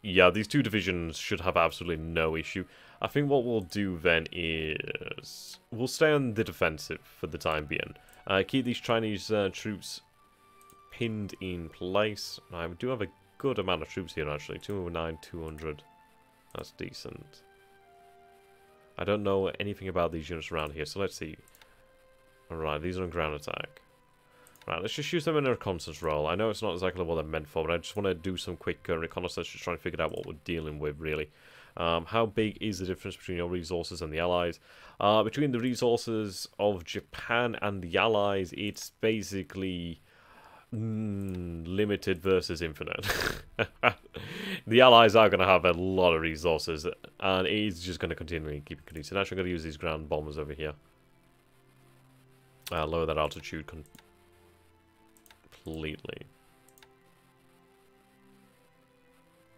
Yeah, these two divisions should have absolutely no issue. I think what we'll do then is we'll stay on the defensive for the time being. Keep these Chinese troops pinned in place. I do have a good amount of troops here, actually. 209, 200. That's decent. I don't know anything about these units around here, so let's see. Alright, these are on ground attack. Right, let's just use them in a reconnaissance role. I know it's not exactly what they're meant for, but I just want to do some quick reconnaissance, just trying to figure out what we're dealing with, really. How big is the difference between your resources and the Allies? Between the resources of Japan and the Allies, it's basically limited versus infinite. The Allies are going to have a lot of resources, and it's just going to continually keep increasing. Actually, I'm going to use these ground bombers over here. Lower that altitude completely.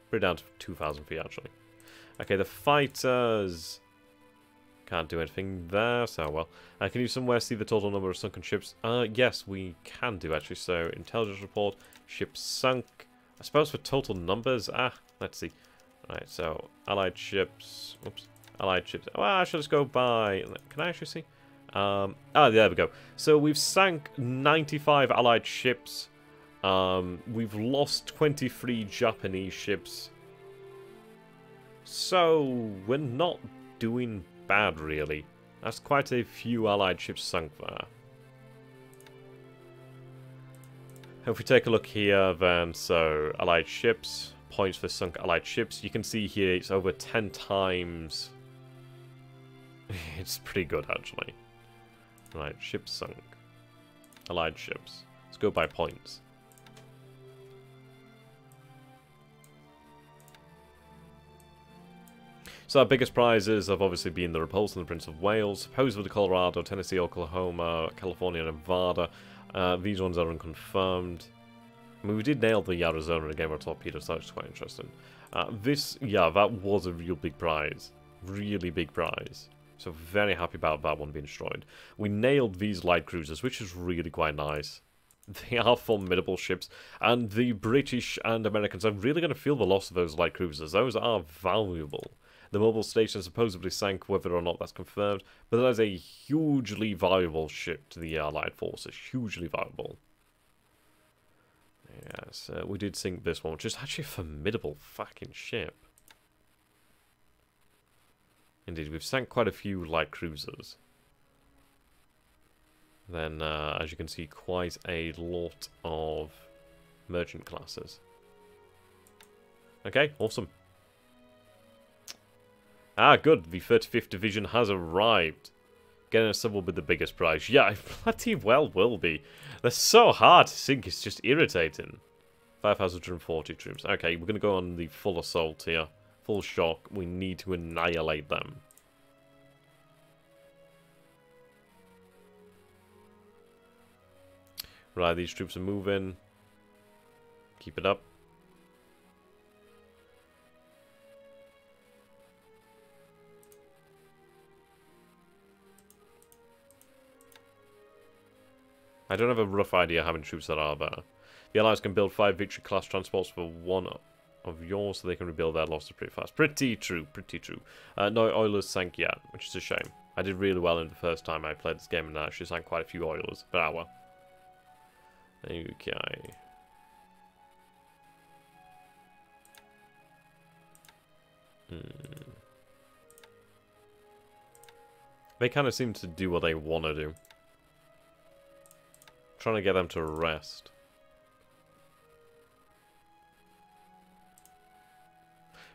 Bring it down to 2,000 feet, actually. Okay, the fighters can't do anything there, so well. Can you somewhere see the total number of sunken ships? Yes, we can do, actually. So, intelligence report, ships sunk. I suppose for total numbers, let's see. Right, so, allied ships, oops, allied ships. Oh, actually, let's go by, can I actually see? There we go. So, we've sank 95 allied ships. We've lost 23 Japanese ships. So, we're not doing bad, really. That's quite a few allied ships sunk there. If we take a look here, then, so, allied ships, points for sunk allied ships, you can see here it's over 10 times It's pretty good, actually. Right, ships sunk. Allied ships. Let's go by points. So our biggest prizes have obviously been the Repulse and the Prince of Wales, Hose of the Colorado, Tennessee, Oklahoma, California, Nevada. These ones are unconfirmed. I mean, we did nail the Arizona again with torpedo, so that's quite interesting. Yeah, that was a real big prize. Really big prize. So very happy about that one being destroyed. We nailed these light cruisers, which is really quite nice. They are formidable ships, and the British and Americans are really going to feel the loss of those light cruisers. Those are valuable. The mobile station supposedly sank, whether or not that's confirmed, but that is a hugely valuable ship to the Allied forces. Hugely valuable. Yes, we did sink this one, which is actually a formidable fucking ship. Indeed, we've sank quite a few light cruisers. Then, as you can see, quite a lot of merchant classes. Okay, awesome. Ah, good. The 35th Division has arrived. Getting assembled with the biggest prize. Yeah, it bloody well will be. They're so hard to sink, it's just irritating. 5,140 troops. Okay, we're going to go on the full assault here. Full shock. We need to annihilate them. Right, these troops are moving. Keep it up. I don't have a rough idea how many troops there are there. The Allies can build 5 Victory-class transports for one of yours, so they can rebuild their losses pretty fast. Pretty true, pretty true. No Oilers sank yet, which is a shame. I did really well in the first time I played this game, and I actually sank quite a few Oilers. But well. Okay. They kind of seem to do what they want to do. Trying to get them to rest.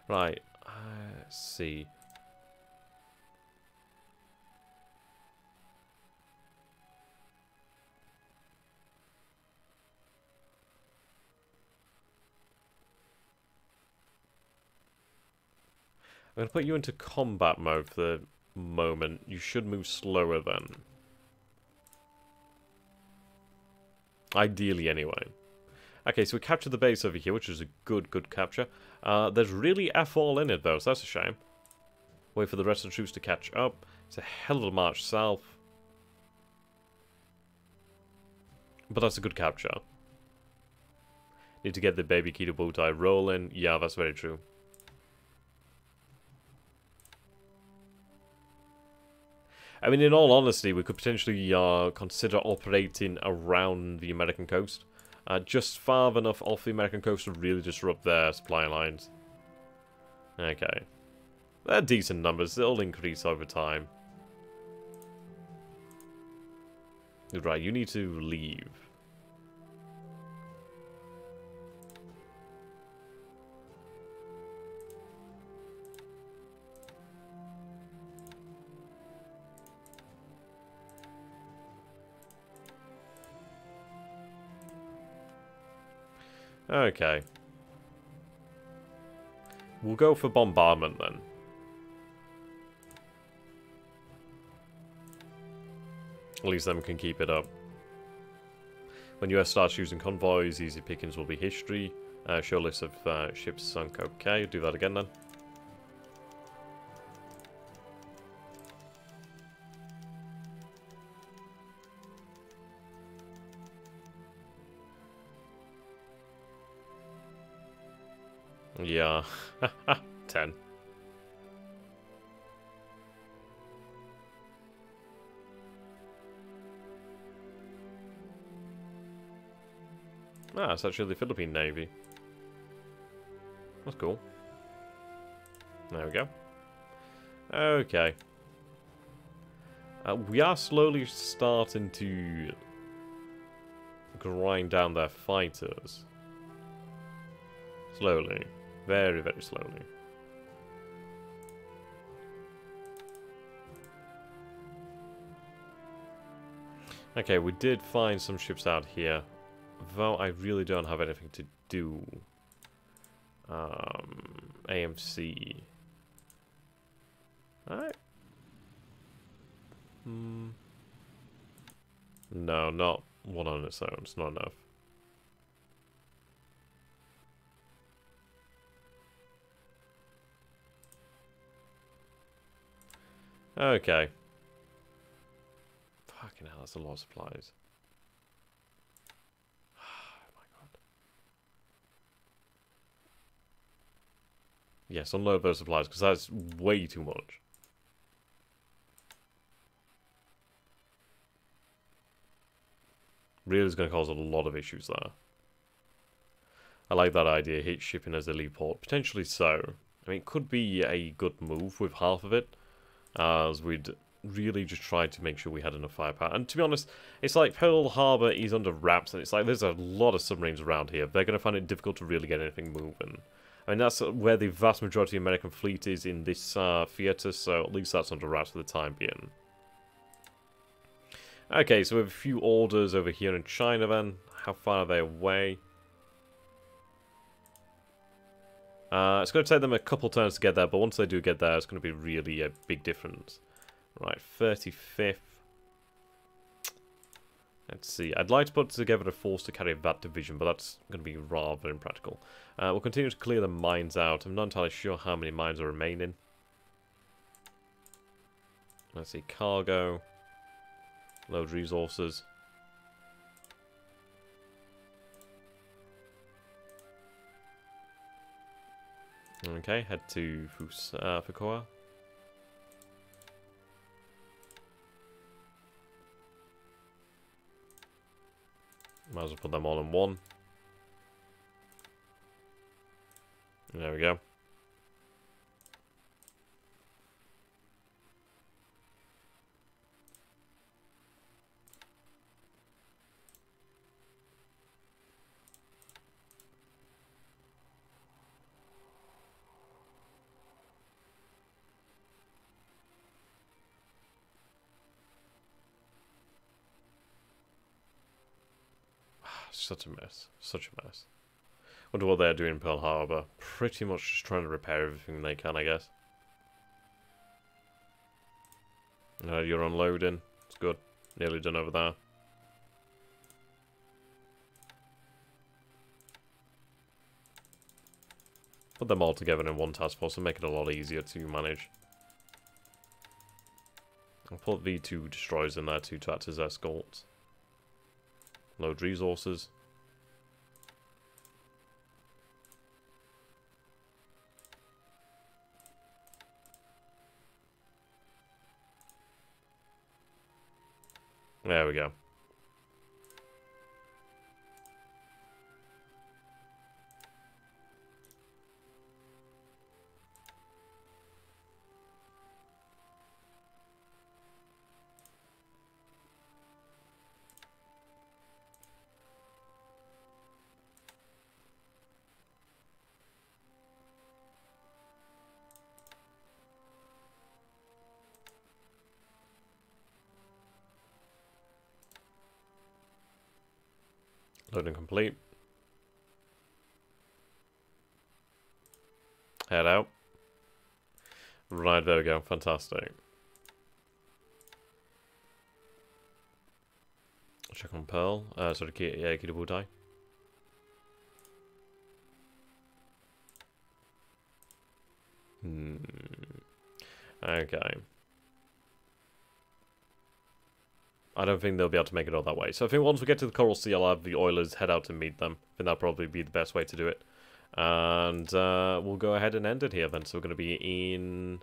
Right, let's see. I'm going to put you into combat mode for the moment. You should move slower then. Ideally, anyway. Okay, so we captured the base over here, which is a good capture. There's really F-all in it, though, so that's a shame. Wait for the rest of the troops to catch up. It's a hell of a march south. But that's a good capture. Need to get the baby Keto bow tie rolling. Yeah, that's very true. I mean, in all honesty, we could potentially consider operating around the American coast. Just far enough off the American coast to really disrupt their supply lines. Okay. They're decent numbers. They'll increase over time. Right, you need to leave. Okay. We'll go for bombardment then. At least them can keep it up. When US starts using convoys, easy pickings will be history. Show list of ships sunk. Okay, do that again then. Yeah. 10. Ah, it's actually the Philippine Navy. That's cool. There we go. Okay. We are slowly starting to grind down their fighters. Slowly. Very, very slowly. Okay, we did find some ships out here, though I really don't have anything to do. AMC. Alright. No, not one on its own. It's not enough. Okay. Fucking hell, that's a lot of supplies. Oh my god. Yes, unload those supplies, because that's way too much. Really is going to cause a lot of issues there. I like that idea, hit shipping as a lead port. Potentially so. I mean, it could be a good move with half of it, as we'd really just tried to make sure we had enough firepower. And to be honest, it's like Pearl Harbor is under wraps, and it's like there's a lot of submarines around here. They're going to find it difficult to really get anything moving. I mean, that's where the vast majority of the American fleet is in this theatre, so at least that's under wraps for the time being. Okay, so we have a few orders over here in China then. How far are they away? It's going to take them a couple turns to get there, but once they do get there, it's going to be really a big difference. Right, 35th. Let's see. I'd like to put together a force to carry that division, but that's going to be rather impractical. We'll continue to clear the mines out. I'm not entirely sure how many mines are remaining. Let's see. Cargo. Load resources. Okay, head to Fukuoka. Might as well put them all in one. There we go. Such a mess. Such a mess. Wonder what they're doing in Pearl Harbor. Pretty much just trying to repair everything they can, I guess. You're unloading. It's good. Nearly done over there. Put them all together in one task force and make it a lot easier to manage. I'll put V2 destroyers in there too to act as escorts. Load resources. There we go. Loading complete. Head out. Right, there we go. Fantastic. Check on Pearl. Sorry, yeah, Kidabudai. Okay. I don't think they'll be able to make it all that way. So I think once we get to the Coral Sea, I'll have the Oilers head out to meet them. I think that'll probably be the best way to do it. And we'll go ahead and end it here then. So we're going to be in...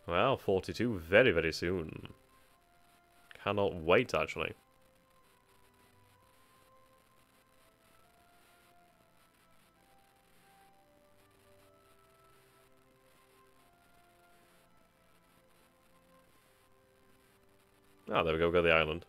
well, 42 very, very soon. Cannot wait, actually. Ah, there we go, the island.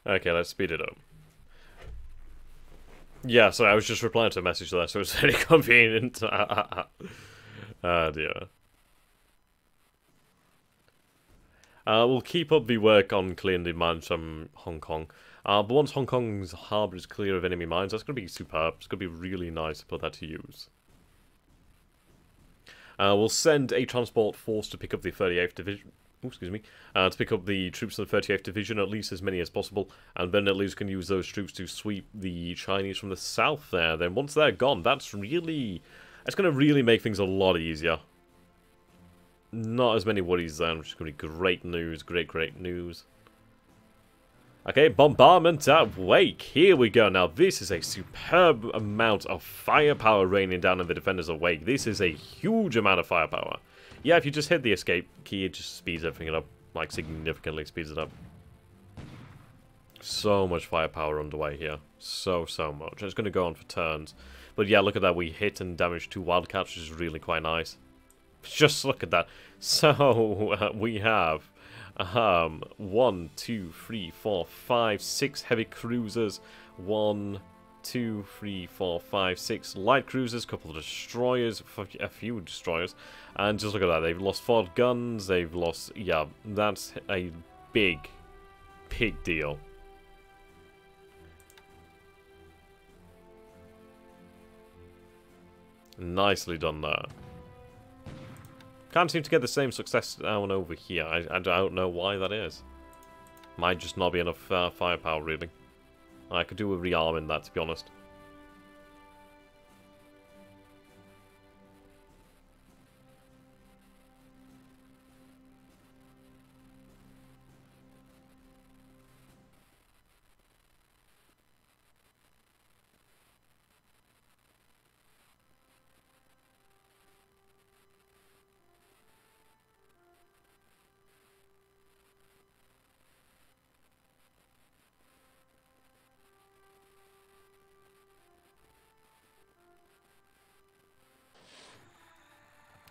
Okay, let's speed it up. Yeah, sorry, I was just replying to a message there, so it's very convenient. Ah, dear. We'll keep up the work on clearing the mines from Hong Kong. But once Hong Kong's harbour is clear of enemy mines, that's going to be superb. It's going to be really nice to put that to use. We'll send a transport force to pick up the 38th Division. Oh, excuse me. To pick up the troops of the 38th Division, at least as many as possible. And then at least can use those troops to sweep the Chinese from the south there. Then once they're gone, that's really... It's going to really make things a lot easier. Not as many worries then, which is going to be great news. Great news. Okay, bombardment at Wake. Here we go. Now, this is a superb amount of firepower raining down on the defenders of Wake. This is a huge amount of firepower. Yeah, if you just hit the escape key, it just speeds everything up. Like, significantly speeds it up. So much firepower underway here. So much. It's going to go on for turns. But yeah, look at that. We hit and damaged 2 Wildcats, which is really quite nice. Just look at that. So, we have... 1, 2, 3, 4, 5, 6 heavy cruisers, 1, 2, 3, 4, 5, 6 light cruisers, a couple of destroyers, a few destroyers, and just look at that, they've lost 4 guns, they've lost, yeah, that's a big deal. Nicely done there. Can't seem to get the same success down over here. I don't know why that is. Might just not be enough firepower, really. I could do with rearming that, to be honest.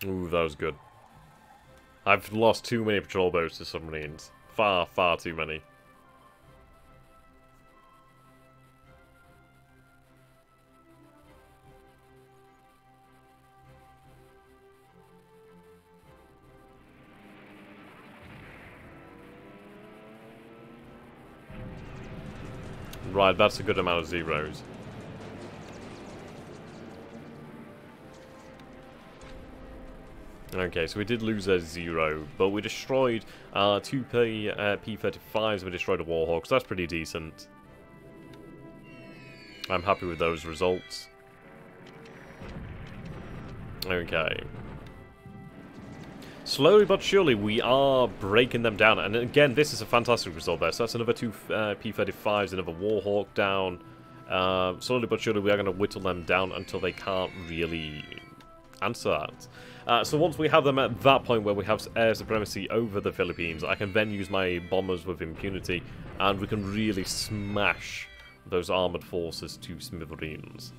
Ooh, that was good. I've lost too many patrol boats to submarines. Far too many. Right, that's a good amount of zeros. Okay, so we did lose a 0, but we destroyed 2 P-35s, we destroyed a Warhawk, so that's pretty decent. I'm happy with those results. Okay. Slowly but surely, we are breaking them down, and again, this is a fantastic result there. So that's another 2 P-35s, another Warhawk down. Slowly but surely, we are going to whittle them down until they can't really answer that. So once we have them at that point where we have air supremacy over the Philippines, I can then use my bombers with impunity, and we can really smash those armoured forces to smithereens.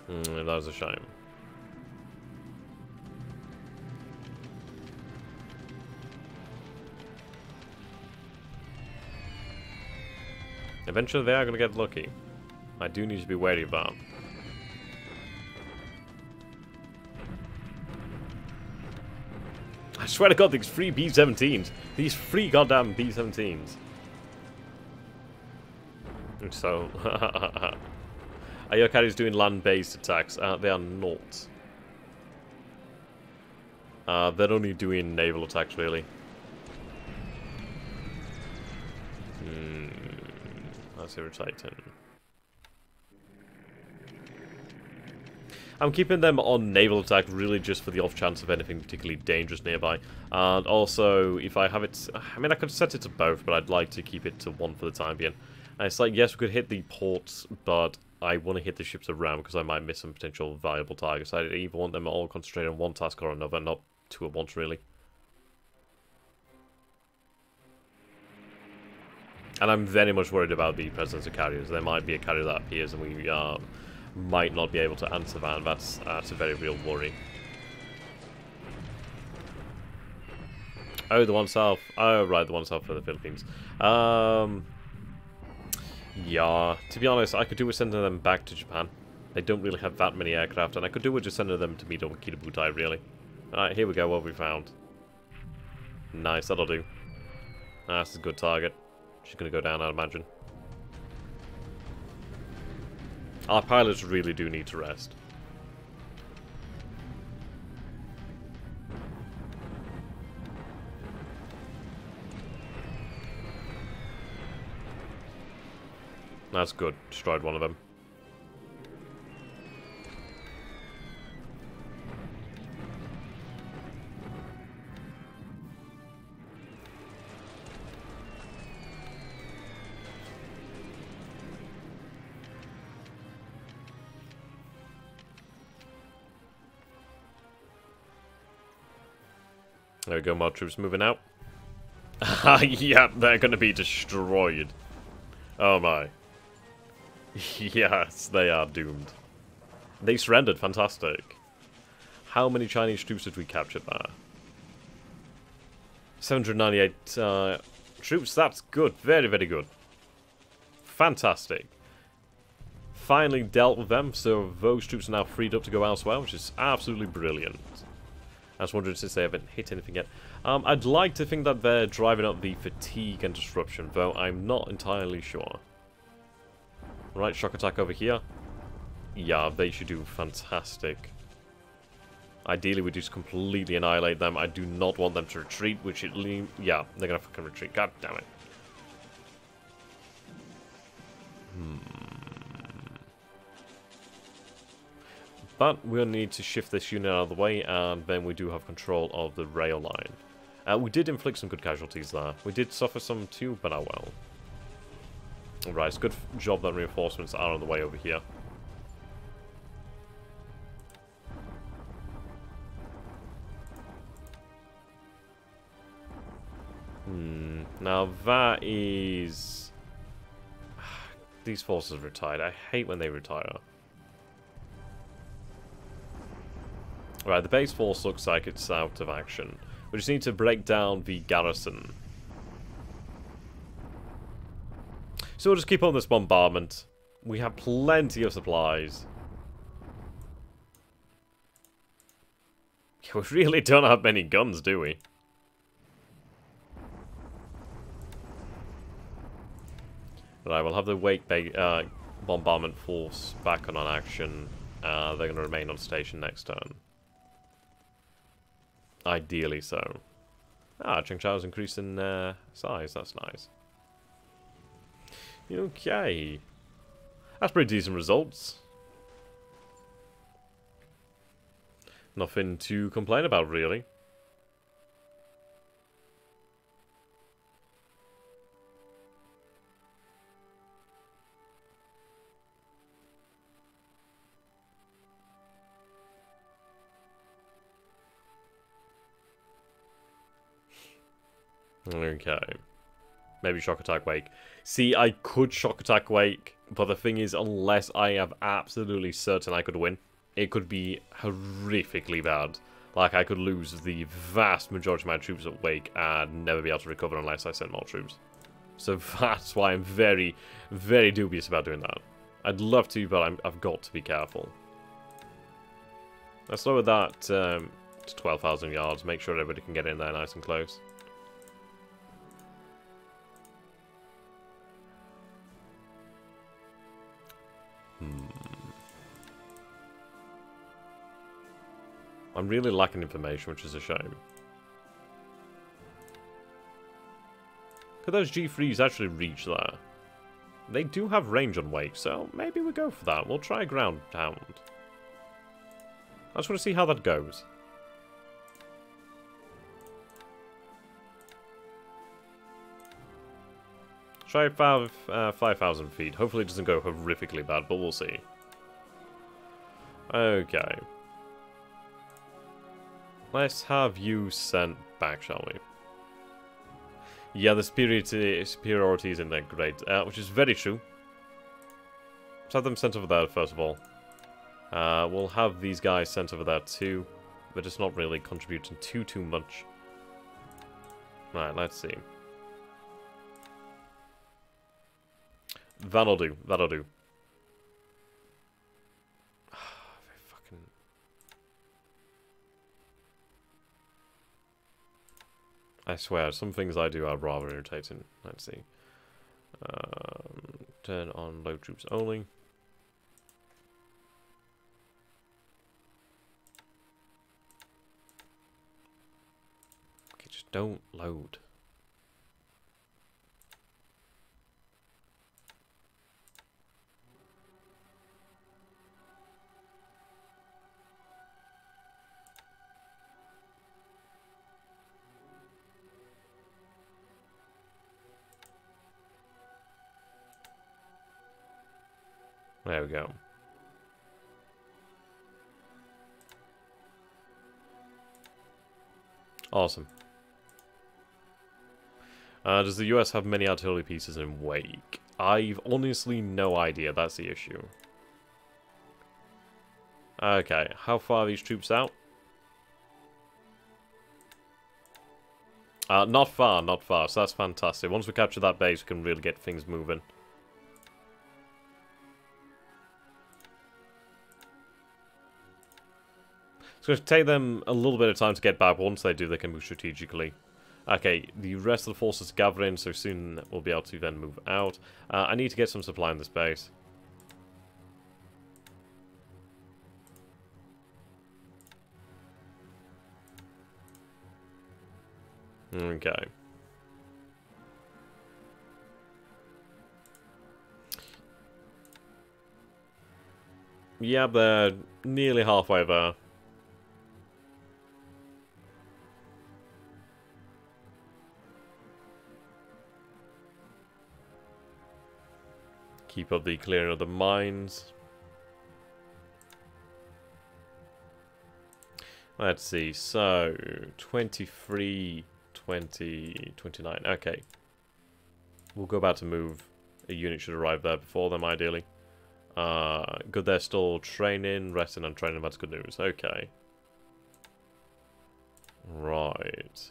That was a shame. Eventually they are going to get lucky. I do need to be wary of that. I swear to God, these free B-17s. These free goddamn B-17s. So... Are your carriers doing land-based attacks? They are not. They're only doing naval attacks, really. That's irritating. I'm keeping them on naval attack really just for the off chance of anything particularly dangerous nearby. And also, if I have it... I mean, I could set it to both, but I'd like to keep it to one for the time being. And it's like, yes, we could hit the ports, but I want to hit the ships around because I might miss some potential viable targets. I either want them all concentrated on one task or another, not two at once, really. And I'm very much worried about the presence of carriers. There might be a carrier that appears and we might not be able to answer that. That's a very real worry. Oh, the one south. Oh, right, the one south for the Philippines. Yeah, to be honest, I could do with sending them back to Japan. They don't really have that many aircraft, and I could do with just sending them to meet up with Kitabutai, really. Alright, here we go, what we found. Nice, that'll do. That's a good target. She's going to go down, I'd imagine. Our pilots really do need to rest. That's good. Destroyed one of them. There we go, more troops moving out. Yeah, they're going to be destroyed. Oh my. Yes, they are doomed. They surrendered, fantastic. How many Chinese troops did we capture there? 798 troops, that's good. Very, very good. Fantastic. Finally dealt with them, so those troops are now freed up to go elsewhere, which is absolutely brilliant. I was wondering since they haven't hit anything yet. I'd like to think that they're driving up the fatigue and disruption, though I'm not entirely sure. Right, shock attack over here. Yeah, they should do fantastic. Ideally, we just completely annihilate them. I do not want them to retreat, which it yeah, they're gonna fucking retreat. God damn it. But we'll need to shift this unit out of the way, and then we do have control of the rail line. We did inflict some good casualties there. We did suffer some too, but oh well. Right, it's a good job that reinforcements are on the way over here. Now that is... These forces have retired. I hate when they retire. Right, the base force looks like it's out of action. We just need to break down the garrison. So we'll just keep on this bombardment. We have plenty of supplies. We really don't have many guns, do we? Right, we'll have the Wake bombardment force back on action. They're going to remain on station next turn. Ideally so. Chengchao's increased in size, that's nice. Okay. That's pretty decent results. Nothing to complain about, really. Okay. Maybe shock attack Wake. See, I could shock attack Wake, but the thing is, unless I am absolutely certain I could win, it could be horrifically bad. Like, I could lose the vast majority of my troops at Wake and never be able to recover unless I send more troops. So that's why I'm very, very dubious about doing that. I'd love to, but I've got to be careful. Let's lower that to 12,000 yards, make sure everybody can get in there nice and close. I'm really lacking information, which is a shame. Could those G3s actually reach there? They do have range on Wake, so maybe we go for that. We'll try a ground hound. I just want to see how that goes. Try 5,000 feet. Hopefully it doesn't go horrifically bad, but we'll see. Okay. Let's have you sent back, shall we? Yeah, the superiority isn't that great, which is very true. Let's have them sent over there, first of all. We'll have these guys sent over there too. They're just not really contributing too much. Right, let's see. That'll do, that'll do. Fucking... I swear, some things I do are rather irritating. Let's see. Turn on low troops only. Okay, just don't load. There we go. Awesome. Does the US have many artillery pieces in Wake? I've honestly no idea, that's the issue. Okay, how far are these troops out? Not far, not far, so that's fantastic. Once we capture that base, we can really get things moving. It's going to take them a little bit of time to get back. Once they do, they can move strategically. Okay, the rest of the forces are gathering, so soon we'll be able to then move out. I need to get some supply in this base. Okay. Yeah, they're nearly halfway there. Keep up the clearing of the mines. Let's see, so 23, 20, 29, okay. We'll go about to move. A unit should arrive there before them, ideally. Good, they're still training, resting and training, that's good news, okay. Right.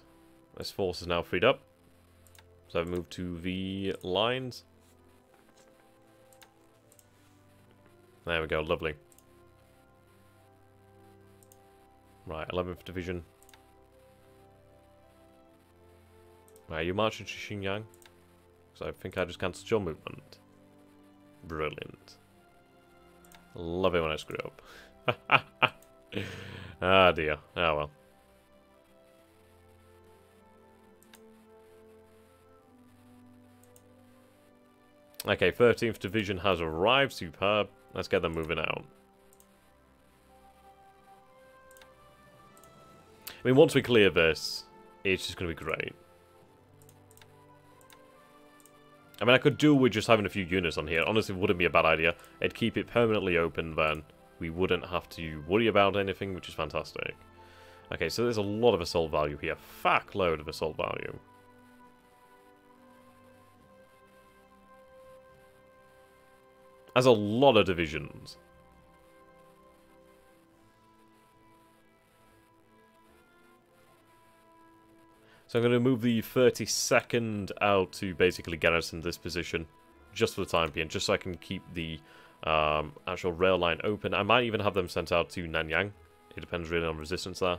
This force is now freed up. So I've moved to the lines. There we go, lovely. Right, 11th Division. Right, you marching to Xinjiang? So I think I just cancelled your movement. Brilliant. Love it when I screw up. Ah dear. Oh well. Okay, 13th Division has arrived. Superb. Let's get them moving out. I mean, once we clear this, it's just going to be great. I mean, I could do with just having a few units on here. Honestly, it wouldn't be a bad idea. It'd keep it permanently open then. We wouldn't have to worry about anything, which is fantastic. Okay, so there's a lot of assault value here. Fuck load of assault value. That's a lot of divisions. So I'm going to move the 32nd out to basically garrison this position, just for the time being, just so I can keep the actual rail line open. I might even have them sent out to Nanyang. It depends really on resistance there.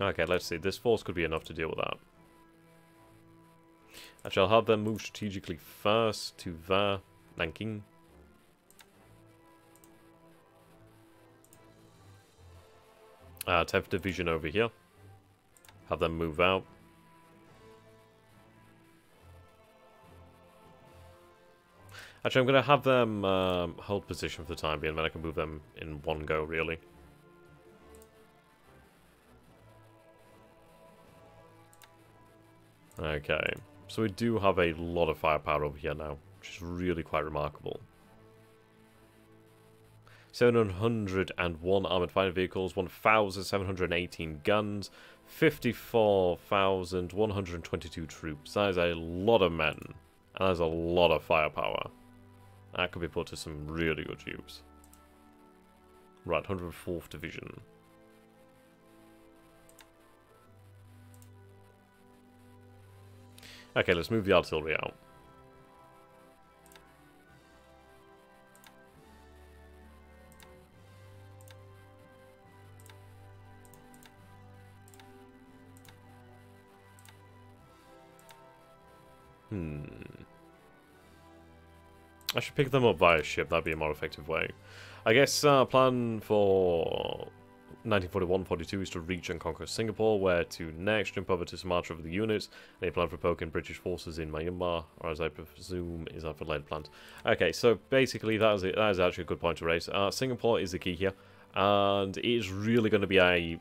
Okay, let's see. This force could be enough to deal with that. I shall have them move strategically first to there, Nanking. 10th Division over here. Have them move out. Actually, I'm going to have them hold position for the time being, then I can move them in one go, really. Okay, so we do have a lot of firepower over here now, which is really quite remarkable. 701 armoured fighting vehicles, 1,718 guns, 54,122 troops. That is a lot of men, and that is a lot of firepower. That could be put to some really good use. Right, 104th Division. Okay, let's move the artillery out. I should pick them up via ship, that'd be a more effective way. I guess plan for 1941-42 is to reach and conquer Singapore, where to next jump over to Sumatra with the units, and a plan for poking British forces in Myanmar, or as I presume is our later plans. Okay, so basically that is it. That is actually a good point to raise. Singapore is the key here, and it is really going to be a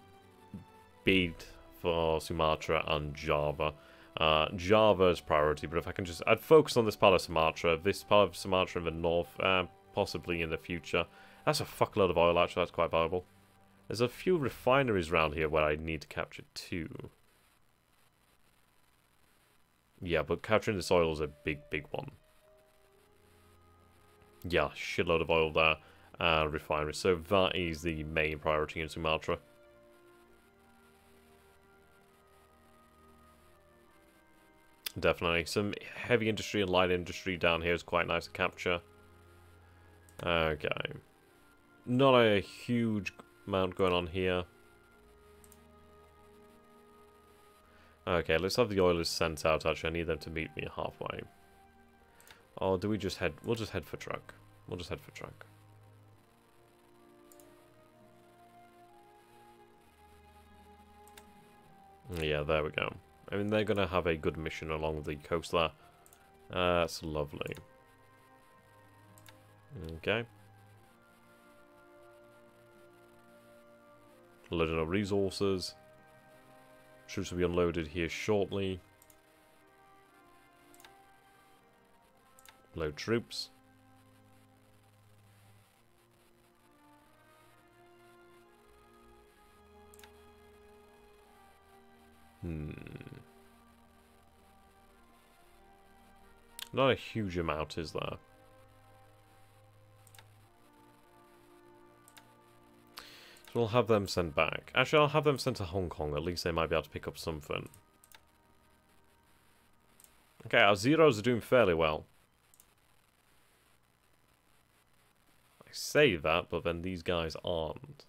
bid for Sumatra and Java. Java's priority, but if I can just... I'd focus on this part of Sumatra, in the north, possibly in the future. That's a fuckload of oil, actually, that's quite valuable. There's a few refineries around here where I need to capture too. Yeah, but capturing this oil is a big, big one. Yeah, shitload of oil there, refineries. So that is the main priority in Sumatra. Definitely. Some heavy industry and light industry down here is quite nice to capture. Okay. Not a huge amount going on here. Okay, let's have the oilers sent out. Actually, I need them to meet me halfway. Or do we just head... We'll just head for truck. We'll just head for truck. Yeah, there we go. I mean, they're going to have a good mission along the coast there. That's lovely. Okay. Loading up resources. Troops will be unloaded here shortly. Load troops. Not a huge amount, is there? So we'll have them sent back. Actually, I'll have them sent to Hong Kong. At least they might be able to pick up something. Okay, our Zeros are doing fairly well. I say that, but then these guys aren't.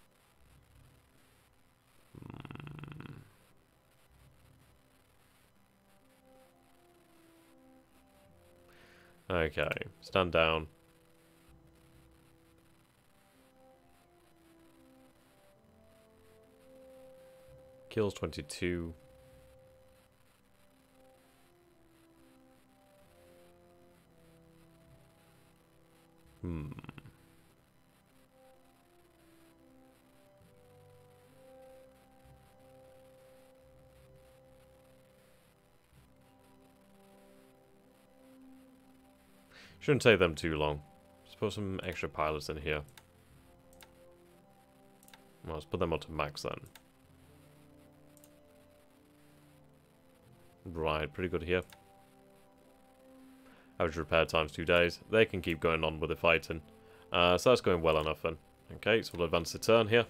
Okay, stand down. Kills 22. Shouldn't take them too long. Let's put some extra pilots in here. Well, let's put them on to max then. Right, pretty good here. Average repair time's 2 days. They can keep going on with the fighting. So that's going well enough then. Okay, so we'll advance the turn here.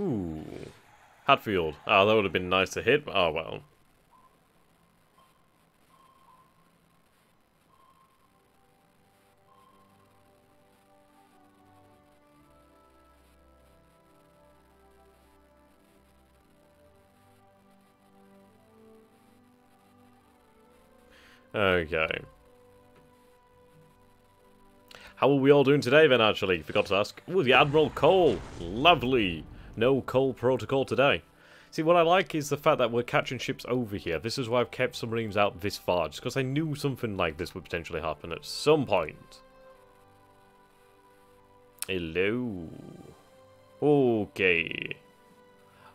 Ooh. Hatfield. Oh, that would have been nice to hit. Oh, well. Okay. How are we all doing today then, actually? Forgot to ask. Ooh, the Admiral Cole. Lovely. No Cole protocol today. See, what I like is the fact that we're catching ships over here. This is why I've kept submarines out this far, just because I knew something like this would potentially happen at some point. Hello. Okay.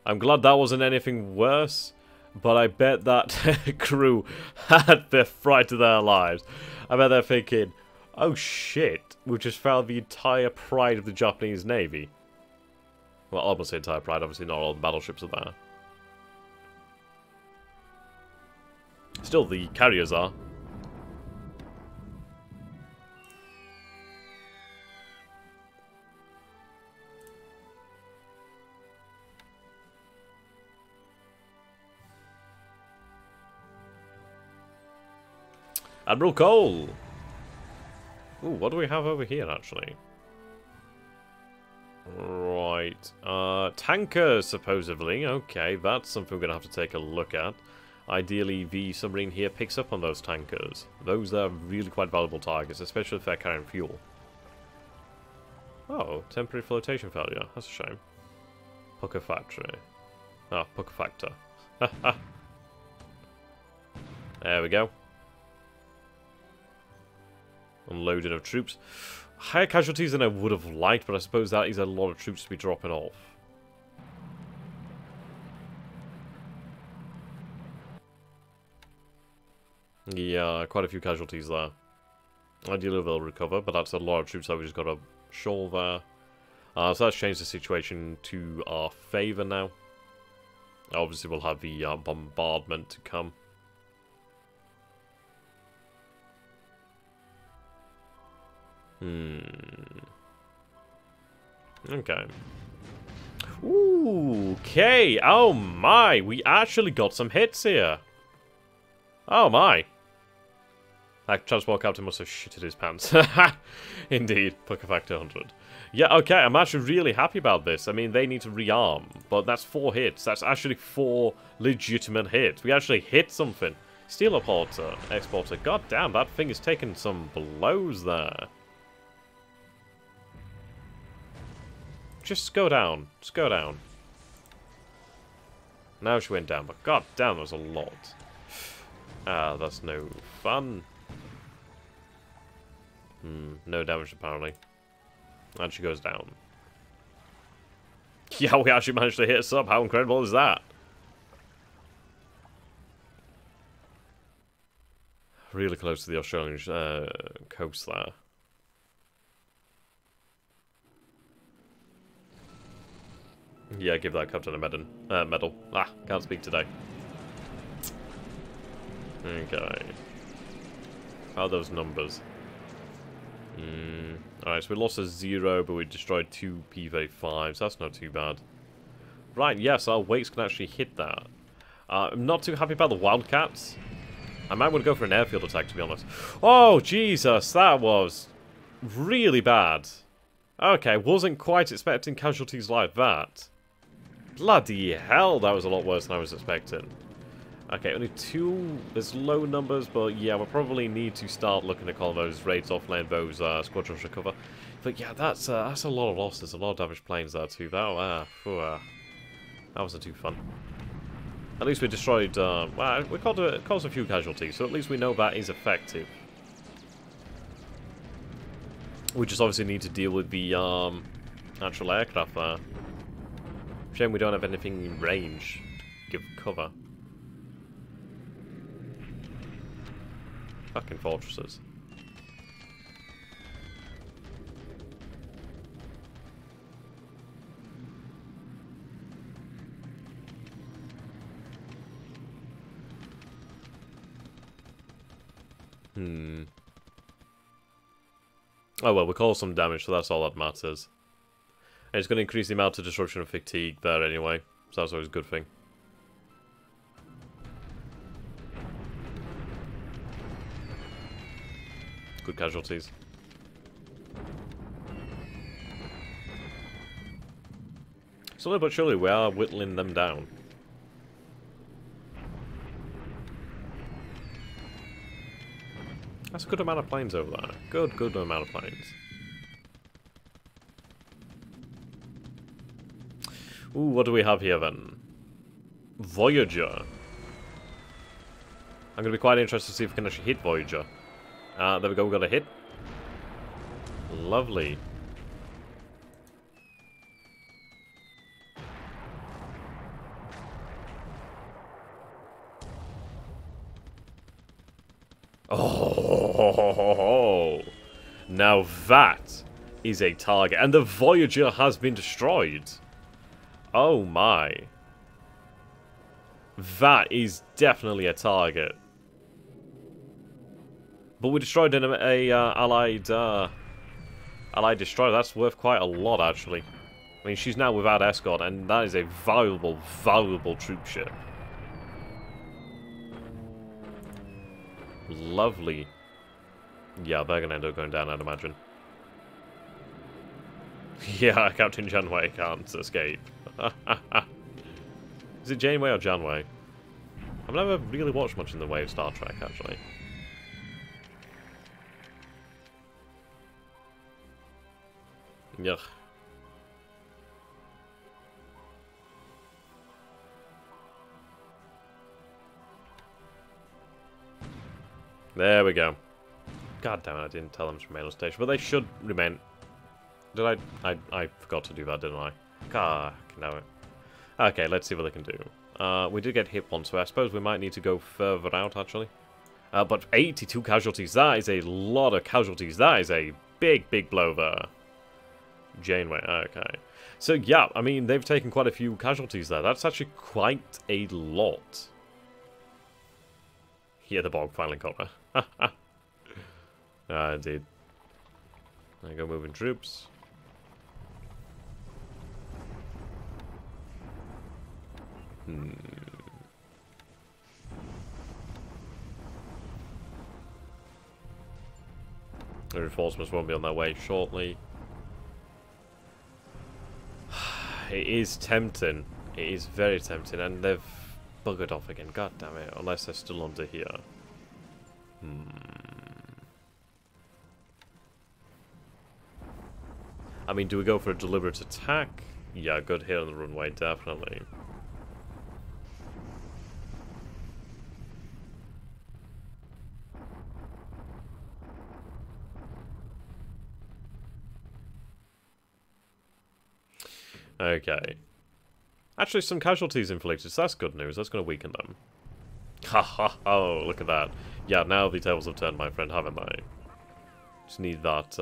I'm glad that wasn't anything worse, but I bet that crew had the fright of their lives. I bet they're thinking, oh shit, we've just found the entire pride of the Japanese Navy. Well, almost the entire pride, obviously not all the battleships are there. Still, the carriers are. Admiral Cole! Ooh, what do we have over here, actually? Right. Tankers, supposedly. Okay, that's something we're going to have to take a look at. Ideally, the submarine here picks up on those tankers. Those are really quite valuable targets, especially if they're carrying fuel. Oh, temporary flotation failure. That's a shame. Pucker factory. Ah, pucker factor. There we go. Unloading of troops. Higher casualties than I would have liked, but I suppose that is a lot of troops to be dropping off. Yeah, quite a few casualties there. Ideally they'll recover, but that's a lot of troops that we just got to shoal there. So that's changed the situation to our favour now. Obviously we'll have the bombardment to come. Okay. Ooh, okay. Oh my, we actually got some hits here. Oh my. That transport captain must have shitted his pants. Indeed, pucker factor 100. Yeah, okay, I'm actually really happy about this. I mean, they need to rearm, but that's 4 hits. That's actually 4 legitimate hits. We actually hit something. Steel importer, exporter. God damn, that thing is taking some blows there. Just go down. Just go down. Now she went down, but god damn, that was a lot. Ah, that's no fun. No damage apparently. And she goes down. Yeah, we actually managed to hit us up. How incredible is that? Really close to the Australian coast there. Yeah, give that captain a medal. Ah, can't speak today. Okay. How are those numbers? Alright, so we lost a 0, but we destroyed 2 P-35s. That's not too bad. Right, yes, our weights can actually hit that. I'm not too happy about the Wildcats. I might want to go for an airfield attack, to be honest. Oh, Jesus, that was really bad. Okay, wasn't quite expecting casualties like that. Bloody hell, that was a lot worse than I was expecting. Okay, only 2, there's low numbers, but yeah, we'll probably need to start looking at calling those raids offline, those squadrons recover. But yeah, that's a lot of losses, a lot of damaged planes there too. That wasn't too fun. At least we destroyed, well, we caused a few casualties, so at least we know that is effective. We just obviously need to deal with the actual aircraft there. Shame we don't have anything in range to give cover. Fucking fortresses. Oh well, we caused some damage, so that's all that matters. And it's going to increase the amount of destruction and fatigue there anyway. So that's always a good thing. Good casualties. Slowly but surely we are whittling them down. That's a good amount of planes over there. Good amount of planes. Ooh, what do we have here then? Voyager. I'm going to be quite interested to see if we can actually hit Voyager. There we go, we got a hit. Lovely. Oh, now that is a target. And the Voyager has been destroyed. Oh my. That is definitely a target. But we destroyed a allied destroyer. That's worth quite a lot, actually. I mean, she's now without escort, and that is a valuable troop ship. Lovely. Yeah, they're going to end up going down, I'd imagine. Yeah, Captain Janeway can't escape. Is it Janeway or Janway? I've never really watched much in the way of Star Trek, actually. Yuck. There we go. God damn it, I didn't tell them to remain on station, but they should remain. Did I forgot to do that, didn't I? Ah, no. Okay, let's see what they can do. We did get hit once, so I suppose we might need to go further out, actually. But 82 casualties, that is a lot of casualties. That is a big blow there. Janeway, okay. So, yeah, I mean, they've taken quite a few casualties there. That's actually quite a lot. Yeah, the bog finally got her. Indeed. There you go, moving troops. The reinforcements won't be on their way shortly. It is tempting. It is very tempting, and they've buggered off again. God damn it! Unless they're still under here. I mean, do we go for a deliberate attack? Yeah, good hit on the runway, definitely. Okay. Actually, some casualties inflicted, so that's good news. That's going to weaken them. Ha ha! Oh, look at that. Yeah, now the tables have turned, my friend, haven't they? Just need that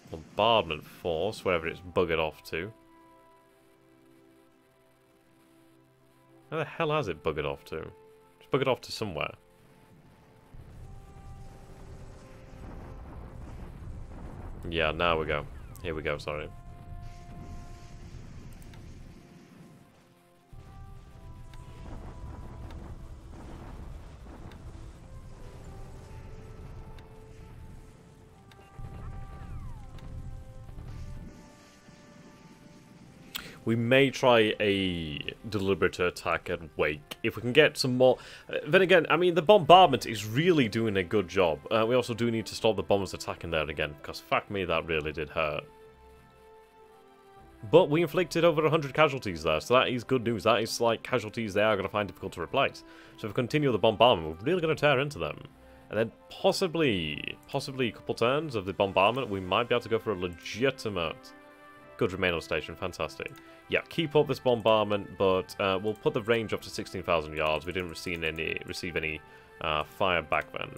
bombardment force, wherever it's buggered off to. Where the hell has it buggered off to? It's buggered off to somewhere. Yeah, now we go. Here we go, sorry. We may try a deliberate attack at Wake. If we can get some more... then again, I mean, the bombardment is really doing a good job. We also do need to stop the bombers attacking there again, because fuck me, that really did hurt. But we inflicted over 100 casualties there, so that is good news. That is like casualties they are going to find difficult to replace. So if we continue the bombardment, we're really going to tear into them. And then possibly a couple turns of the bombardment, we might be able to go for a legitimate... Good remain on station, fantastic. Yeah, keep up this bombardment, but we'll put the range up to 16,000 yards. We didn't receive any fire back then.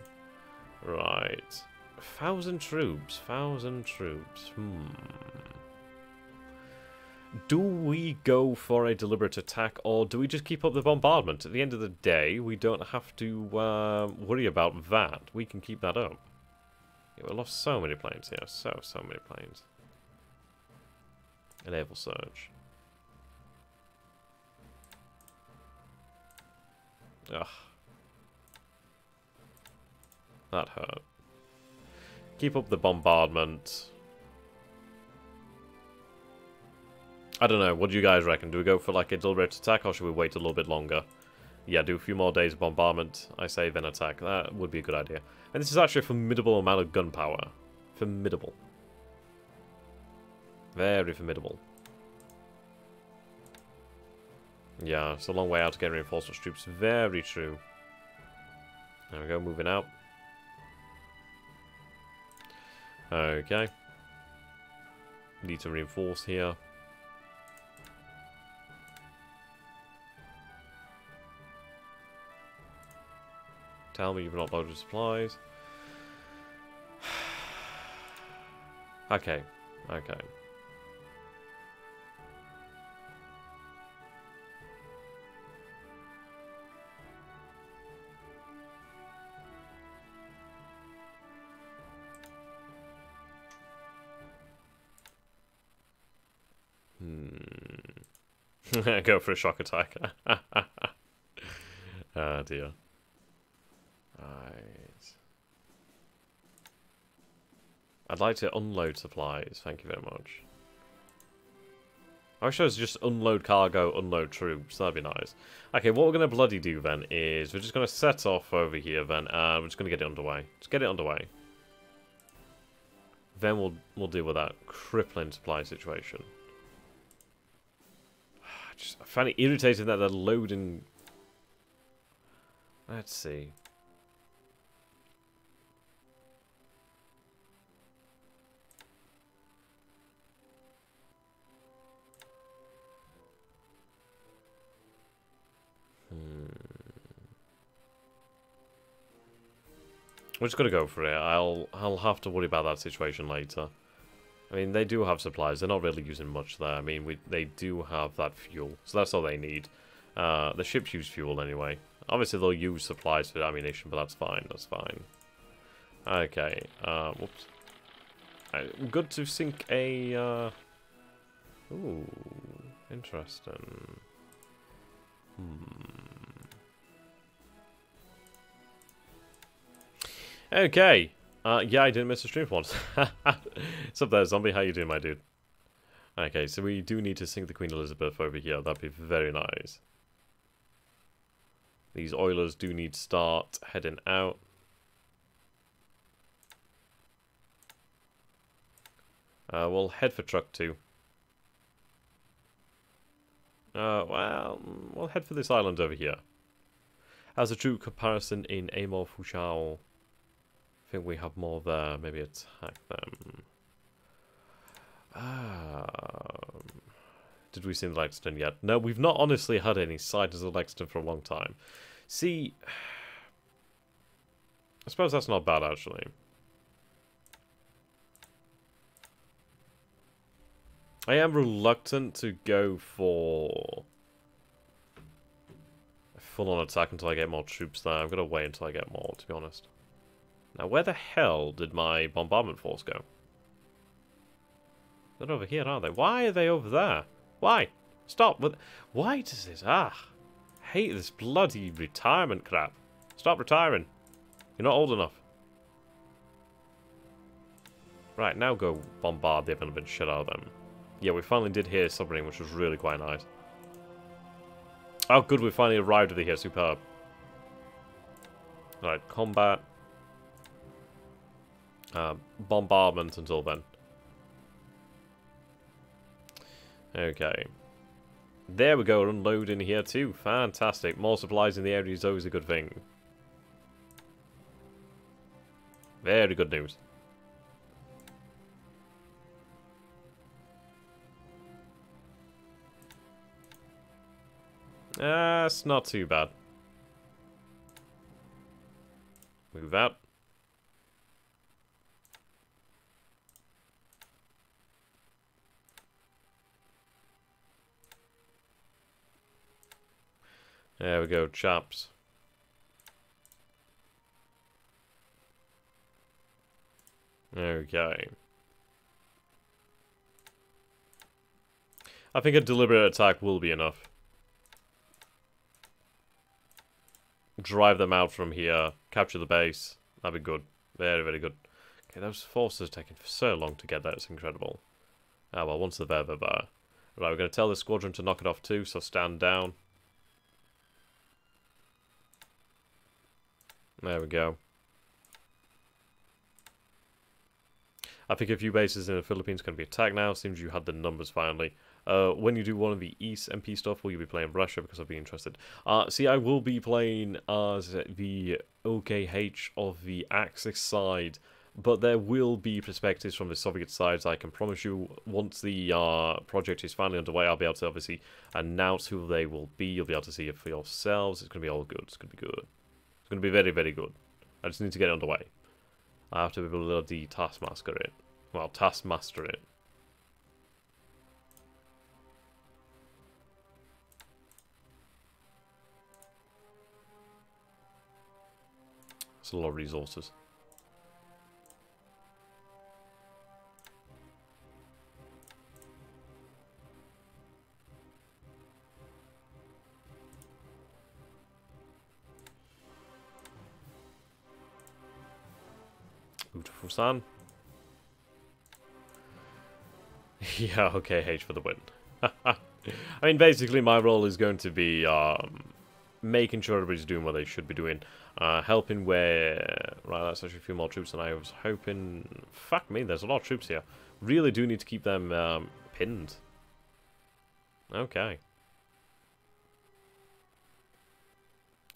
Right. 1,000 troops. 1,000 troops. Do we go for a deliberate attack, or do we just keep up the bombardment? At the end of the day, we don't have to worry about that. We can keep that up. Yeah, we lost so many planes here. So many planes. Enable search. Ugh. That hurt. Keep up the bombardment. I don't know, what do you guys reckon? Do we go for like a deliberate attack or should we wait a little bit longer? Yeah, do a few more days of bombardment, I say, then attack. That would be a good idea. And this is actually a formidable amount of gunpowder. Formidable. Very formidable. Yeah, it's a long way out to get reinforcements troops. Very true. There we go, moving out. Okay. Need to reinforce here. Tell me you've not loaded supplies. Okay. Okay. Go for a shock attack. Oh dear. Right. I'd like to unload supplies, thank you very much. I wish I was just unload cargo, unload troops, that'd be nice. Okay, what we're going to bloody do then is we're just going to set off over here then, and we're just going to get it underway. Just get it underway. Then we'll deal with that crippling supply situation. I find it irritating that they're loading... Let's see. We're just gonna go for it. I'll have to worry about that situation later. I mean, they do have supplies. They're not really using much there. I mean, they do have that fuel, so that's all they need. The ships use fuel anyway. Obviously, they'll use supplies for ammunition, but that's fine. That's fine. Okay. Whoops. Good to sink a. Ooh, interesting. Okay. Yeah, I didn't miss a stream for once. What's up there, zombie? How you doing, my dude? Okay, so we do need to sink the Queen Elizabeth over here. That'd be very nice. These oilers do need to start heading out. We'll head for truck 2. Well, we'll head for this island over here. As a true comparison in Amor Fuchao, I think we have more there. Maybe attack them. Did we see Lexington yet? No, we've not honestly had any sightings of Lexington for a long time. See, I suppose that's not bad, actually. I am reluctant to go for a full-on attack until I get more troops there. I'm going to wait until I get more, to be honest. Now, where the hell did my bombardment force go? They're over here, aren't they? Why are they over there? Why? Stop. Why does this... I hate this bloody retirement crap. Stop retiring. You're not old enough. Right, now go bombard the been shit out of them. Yeah, we finally did hear a submarine, which was really quite nice. Oh, good, we finally arrived over here. Superb. Alright, combat. Bombardment until then. Okay. There we go, unloading here too. Fantastic. More supplies in the area is always a good thing. Very good news. It's not too bad. Move out. There we go, chaps. Okay. I think a deliberate attack will be enough. Drive them out from here. Capture the base. That'd be good. Very, very good. Okay, those forces are taking so long to get there. It's incredible. Ah, well, once they're there, they're there. Right, we're going to tell this squadron to knock it off too, so stand down. There we go. I think a few bases in the Philippines can be attacked now. Seems you had the numbers finally. When you do one of the East MP stuff, will you be playing Russia? Because I'd be interested. See, I will be playing as the OKH of the Axis side, but there will be perspectives from the Soviet sides. I can promise you, once the project is finally underway, I'll be able to obviously announce who they will be. You'll be able to see it for yourselves. It's going to be all good. It's going to be good. It's going to be very, very good. I just need to get it underway. I have to be able to taskmaster it. Well, taskmaster it. It's a lot of resources. Beautiful sun. Yeah, okay, H for the win. I mean, basically, my role is going to be making sure everybody's doing what they should be doing. Helping where... Right, that's actually a few more troops than I was hoping. Fuck me, there's a lot of troops here. Really do need to keep them pinned. Okay.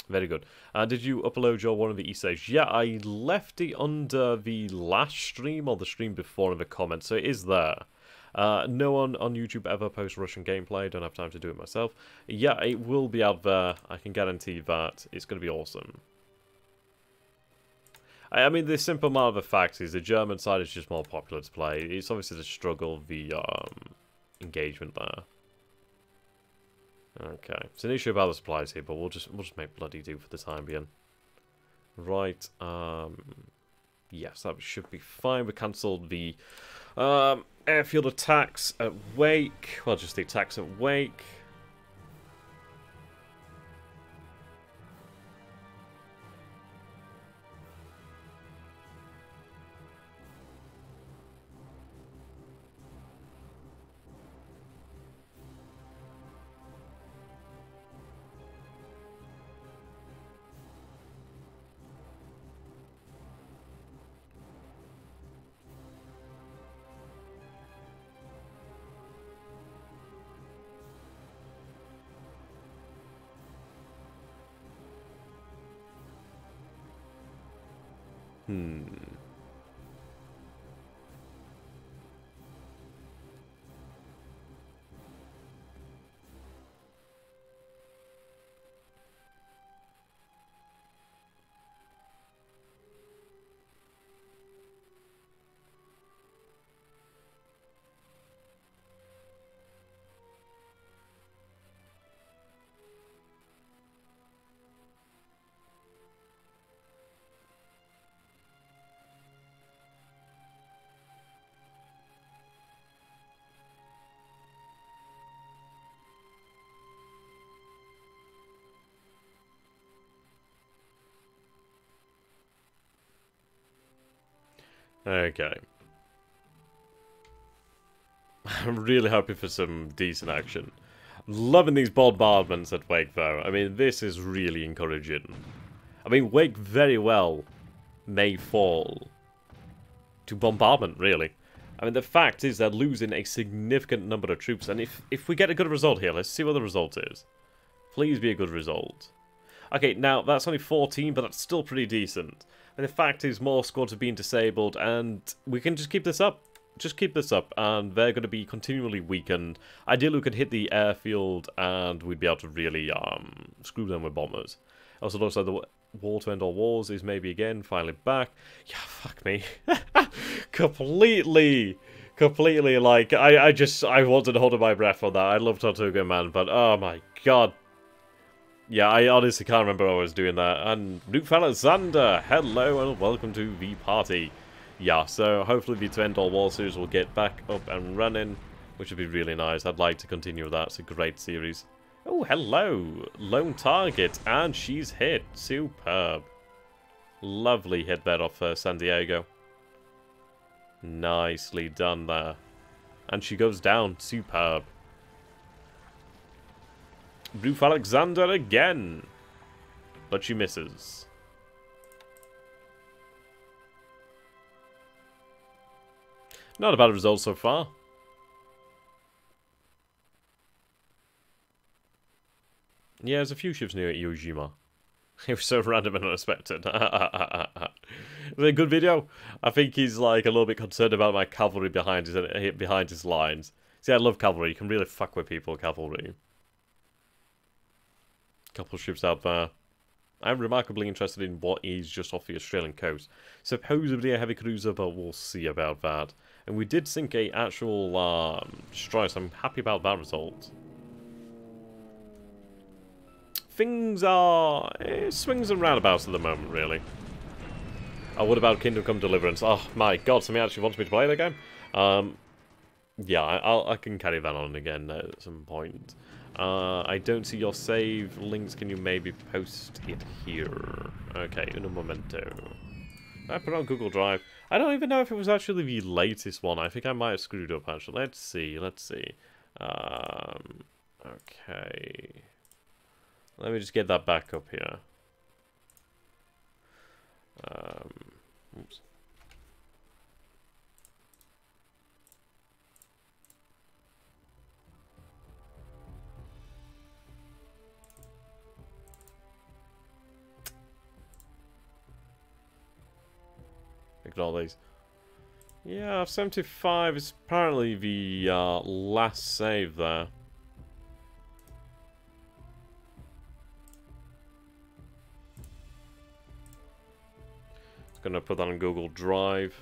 Very good. Did you upload your one of the East Age? Yeah, I left it under the last stream or the stream before in the comments, so it is there. No one on YouTube ever posts Russian gameplay. I don't have time to do it myself. Yeah, it will be out there. I can guarantee that. It's going to be awesome. I mean, the simple matter of the fact is the German side is just more popular to play. It's obviously the struggle of the engagement there. Okay, it's an issue about the supplies here, but we'll just make bloody do for the time being. Right, yes, that should be fine. We cancelled the airfield attacks at Wake. Well, just the attacks at Wake. Okay. I'm really hoping for some decent action. Loving these bombardments at Wake, though. I mean, this is really encouraging. I mean, Wake very well may fall to bombardment, really. I mean, the fact is they're losing a significant number of troops, and if we get a good result here, let's see what the result is. Please be a good result. Okay, now, that's only 14, but that's still pretty decent. And the fact is, more squads are being disabled, and we can just keep this up. Just keep this up, and they're going to be continually weakened. Ideally, we could hit the airfield, and we'd be able to really screw them with bombers. Also, looks like the War to End All Wars is maybe again finally back. Yeah, fuck me. Completely, like, I wanted to hold my breath on that. I love Tortuga, man, but oh my god. Yeah, I honestly can't remember I was doing that. And new fella Xander, hello and welcome to the party. Yeah, so hopefully the To End All War series will get back up and running. which would be really nice. I'd like to continue with that. It's a great series. Oh, hello! Lone target, and she's hit. Superb. Lovely hit there off San Diego. Nicely done there. And she goes down. Superb. Roof Alexander again. But she misses. Not a bad result so far. Yeah, there's a few ships near Iwo Jima. It was so random and unexpected. It was a good video. I think he's like a little bit concerned about my cavalry behind his lines. See, I love cavalry. You can really fuck with people, cavalry. Couple ships out there. I'm remarkably interested in what is just off the Australian coast. Supposedly a heavy cruiser, but we'll see about that. And we did sink a actual destroyer, so I'm happy about that result. Things are swings and roundabouts at the moment, really. Oh, what about Kingdom Come Deliverance? Oh my god, somebody actually wants me to play the game. Yeah, I can carry that on again at some point. I don't see your save links. Can you maybe post it here? Okay, in a momento. I put it on Google Drive. I don't even know if it was actually the latest one. I think I might have screwed up, actually. Let's see. Okay. Let me just get that back up here. Oops. Ignore these. Yeah, 75 is apparently the last save there. Gonna put that on Google Drive.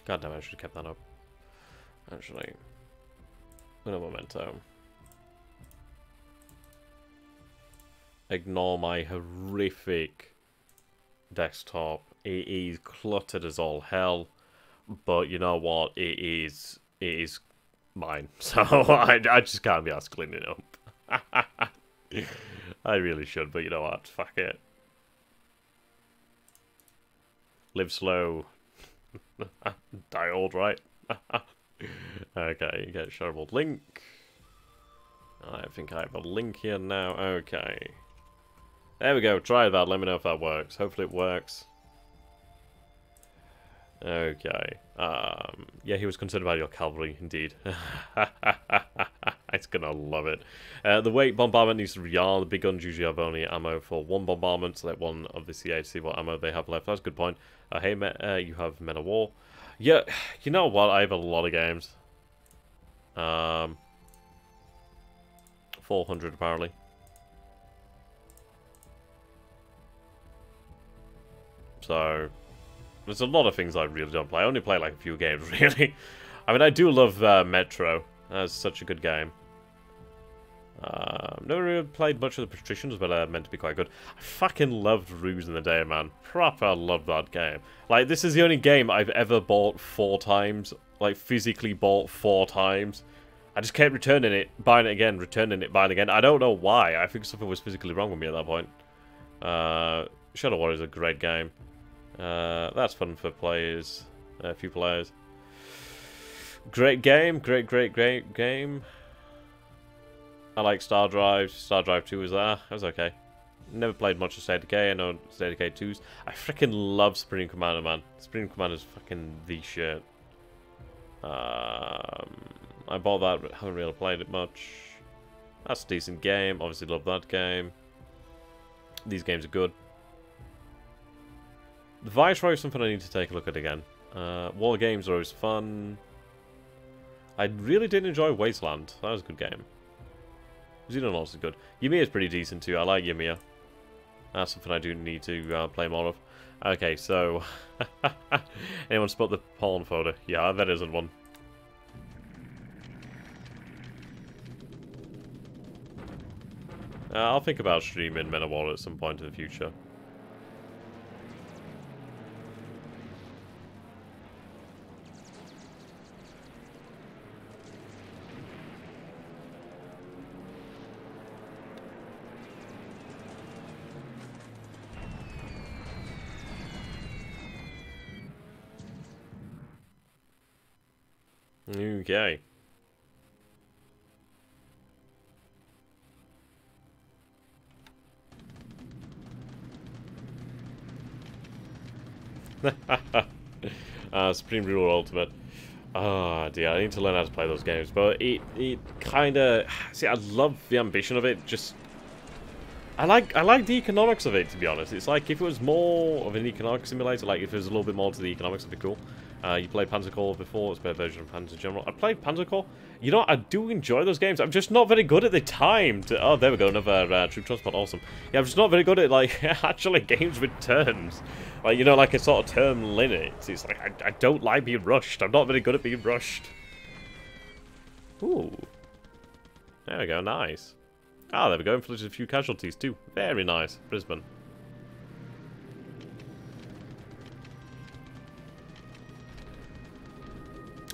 God damn it, I should have kept that up. Actually. In a momento. Ignore my horrific desktop. It is cluttered as all hell. But you know what? It is mine. So I just can't be asked to clean it up. I really should, but you know what? Fuck it. Live slow. Die old, right? Okay, get shareable link. I think I have a link here now. Okay. There we go. Try that. Let me know if that works. Hopefully it works. Okay. Yeah, he was concerned about your cavalry, indeed. It's gonna love it. The weight bombardment needs to rearm. The big guns usually have only ammo for one bombardment. Select one of the CA to see what ammo they have left. That's a good point. Hey, you have Men of War. Yeah, you know what? I have a lot of games. 400 apparently. So there's a lot of things I really don't play. I only play like a few games, really. I mean, I do love Metro. That's such a good game. Never really played much of the Patricians, but meant to be quite good. I fucking loved Ruse in the Day, man. Proper love that game. Like, this is the only game I've ever bought 4 times. Like, physically bought 4 times. I just kept returning it, buying it again, returning it, buying it again. I don't know why. I think something was physically wrong with me at that point. Shadow War is a great game. That's fun for players. A few players. Great game. Great game. I like Star Drive. Star Drive 2 was there. That was okay. Never played much of State of Decay. I know State of Decay 2's. I freaking love Supreme Commander, man. Supreme Commander's fucking the shit. I bought that, but haven't really played it much. That's a decent game. Obviously love that game. These games are good. The Viceroy is something I need to take a look at again. War games are always fun. I really did enjoy Wasteland. That was a good game. Xenonauts is good. Ymir is pretty decent too. I like Ymir. That's something I do need to play more of. Okay, so... anyone spot the porn photo? Yeah, that isn't one. I'll think about streaming Men of War at some point in the future. Okay. Supreme Ruler Ultimate. Ah, dear, I need to learn how to play those games, but it kind of... See, I love the ambition of it, just... I like the economics of it, to be honest. It's like, if it was more of an economic simulator, like if there was a little bit more to the economics, it'd be cool. You played Panzer Corps before, it's a better version of Panzer General. I played Panzer Corps. You know, I do enjoy those games. I'm just not very good at the time to... Oh, there we go, another troop transport, awesome. Yeah, I'm just not very good at, like, actually games with turns. Like, you know, like a sort of term limit. It's like, I don't like being rushed. I'm not very good at being rushed. Ooh. There we go, nice. Ah, there we go, inflicted a few casualties too. Very nice. Brisbane.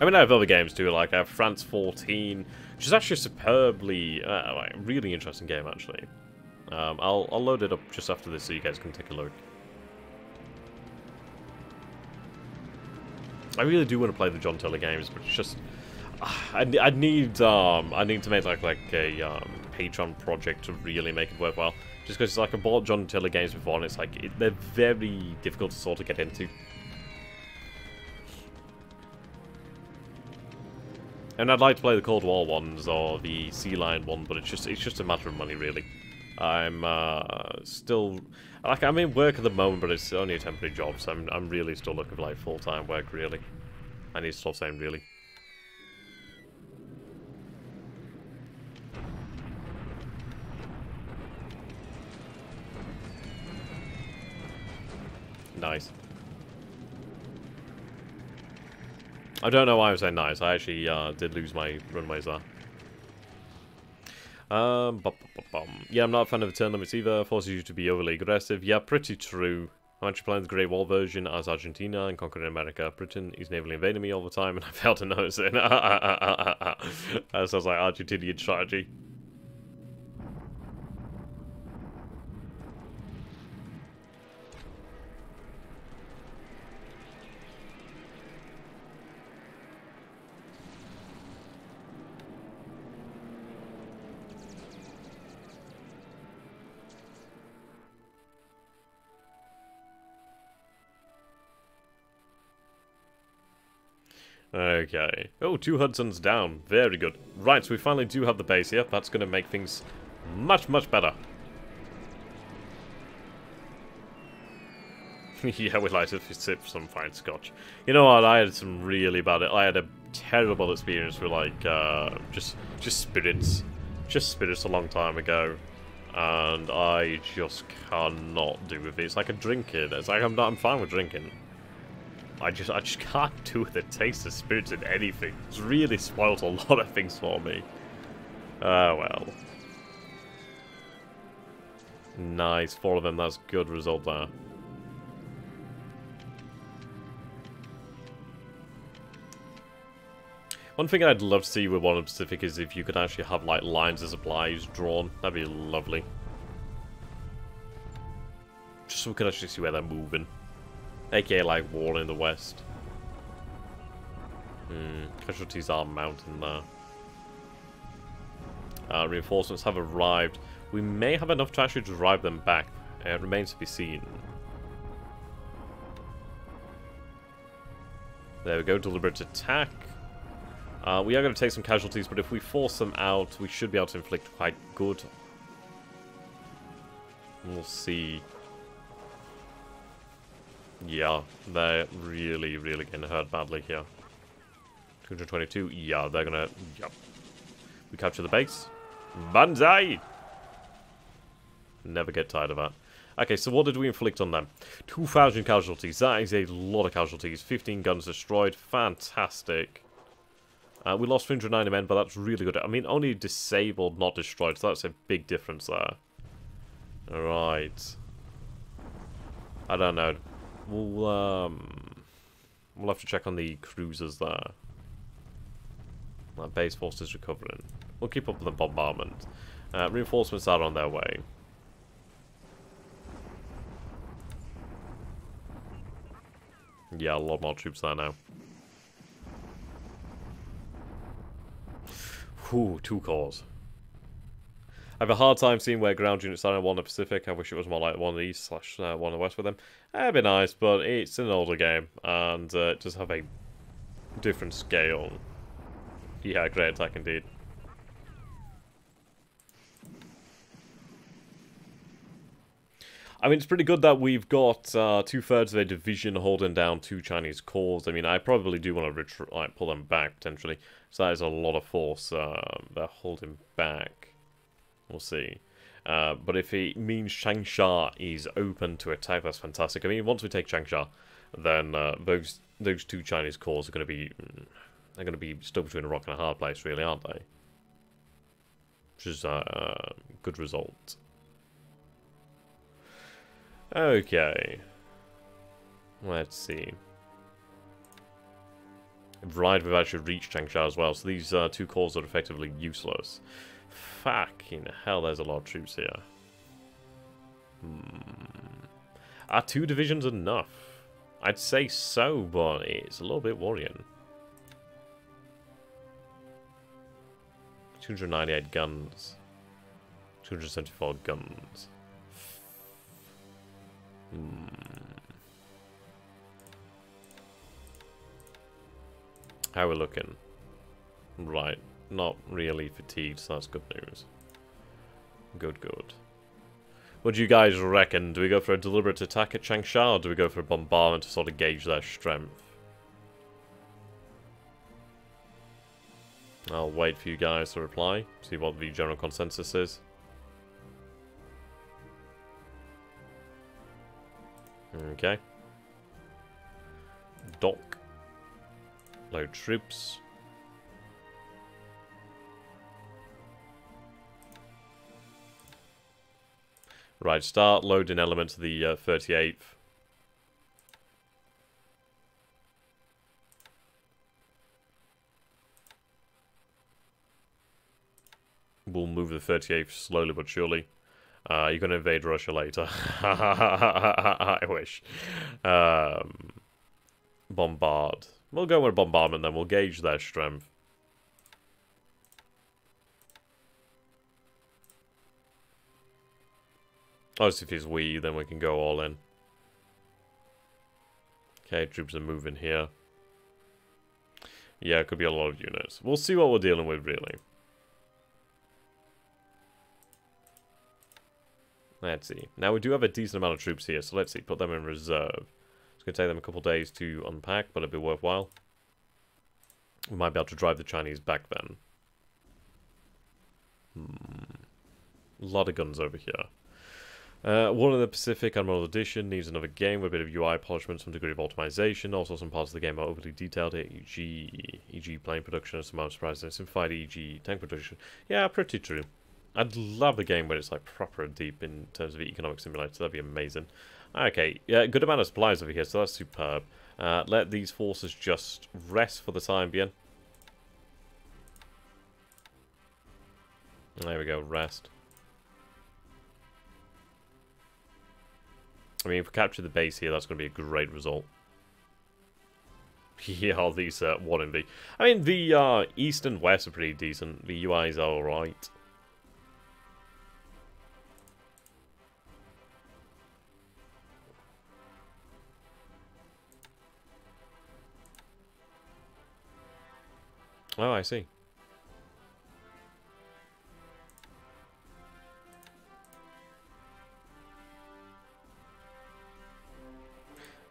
I mean, I have other games too, like I have France 14, which is actually a superbly, like, really interesting game, actually. I'll load it up just after this so you guys can take a look. I really do want to play the John Tiller games, but it's just... I need to make like a Patreon project to really make it worthwhile. Just because like I bought John Tiller games before, and it's like they're very difficult to sort of get into. And I'd like to play the Cold War ones or the Sea Lion one, but it's just a matter of money, really. I'm still like I'm in work at the moment, but it's only a temporary job, so I'm really still looking for like full-time work. Really, I need to stop saying really. Nice. I don't know why I was saying nice. I actually did lose my runways there. Yeah, I'm not a fan of the turn limits either. Forces you to be overly aggressive. Yeah, pretty true. I'm actually playing the Great Wall version as Argentina and conquering America. Britain is navally invading me all the time, and I failed to notice it. That sounds like Argentinian strategy. Okay. Oh, 2 Hudsons down. Very good. Right, so we finally do have the base here. That's going to make things much, much better. Yeah, we like to sip some fine scotch. You know what? I had some really bad... I had a terrible experience with, like, just spirits. Just spirits a long time ago. And I just cannot do with it. It's like a drinking. It's like I'm fine with drinking. I just can't do the taste of spirits in anything. It's really spoiled a lot of things for me. Ah, well. Nice, 4 of them, that's good result there. One thing I'd love to see with One Pacific is if you could actually have like lines of supplies drawn. That'd be lovely. Just so we could actually see where they're moving. AKA like war in the west. Casualties are mounting there. Reinforcements have arrived. We may have enough to actually drive them back. It remains to be seen. There we go, deliberate attack. We are going to take some casualties, but if we force them out, we should be able to inflict quite good. We'll see. Yeah, they're really, really getting hurt badly here. 222, yeah, they're gonna... Yep. We capture the base. Banzai! Never get tired of that. Okay, so what did we inflict on them? 2,000 casualties. That is a lot of casualties. 15 guns destroyed. Fantastic. We lost 390 men, but that's really good. I mean, only disabled, not destroyed, so that's a big difference there. Alright. I don't know. We'll have to check on the cruisers there. That base force is recovering. We'll keep up with the bombardment. Reinforcements are on their way. Yeah, a lot more troops there now. Ooh, 2 cores. I have a hard time seeing where ground units are in one in the Pacific. I wish it was more like one in the East slash one in the West with them. That'd be nice, but it's an older game, and just have a different scale. Yeah, great attack indeed. I mean, it's pretty good that we've got 2/3 of a division holding down 2 Chinese cores. I mean, I probably do want to pull them back, potentially. So that is a lot of force they're holding back. We'll see. But if it means Changsha is open to attack, that's fantastic. I mean, once we take Changsha, then those 2 Chinese cores are going to be... They're going to be stuck between a rock and a hard place, really, aren't they? Which is a good result. Okay. Let's see. Right, we've actually reached Changsha as well, so these 2 cores are effectively useless. Fucking hell, there's a lot of troops here. Are 2 divisions enough? I'd say so, but it's a little bit worrying. 298 guns. 274 guns. How are we looking? Right. Not really fatigued, so that's good news. Good, good. What do you guys reckon? Do we go for a deliberate attack at Changsha, or do we go for a bombardment to sort of gauge their strength? I'll wait for you guys to reply, see what the general consensus is. Okay. Dock. Load troops. Right, start loading elements of the 38th. We'll move the 38th slowly but surely. You're going to invade Russia later. I wish. Bombard. We'll go with bombardment then. We'll gauge their strength. Obviously, if it's we, then we can go all in. Okay, troops are moving here. Yeah, it could be a lot of units. We'll see what we're dealing with, really. Let's see. Now, we do have a decent amount of troops here, so let's see. Put them in reserve. It's going to take them a couple days to unpack, but it'll be worthwhile. We might be able to drive the Chinese back then. A lot of guns over here. One in the Pacific, Admirals Edition, needs another game with a bit of UI polishment, some degree of optimization. Also, some parts of the game are overly detailed, e.g. plane production, and some surprising and simplified, e.g. tank production. Yeah, pretty true. I'd love a game where it's like proper and deep in terms of economic simulator. That'd be amazing. Okay, yeah, good amount of supplies over here, so that's superb. Let these forces just rest for the time being. There we go, rest. I mean, if we capture the base here, that's going to be a great result. Yeah, all these 1 and B. I mean, the East and West are pretty decent. The UIs are alright. Oh, I see.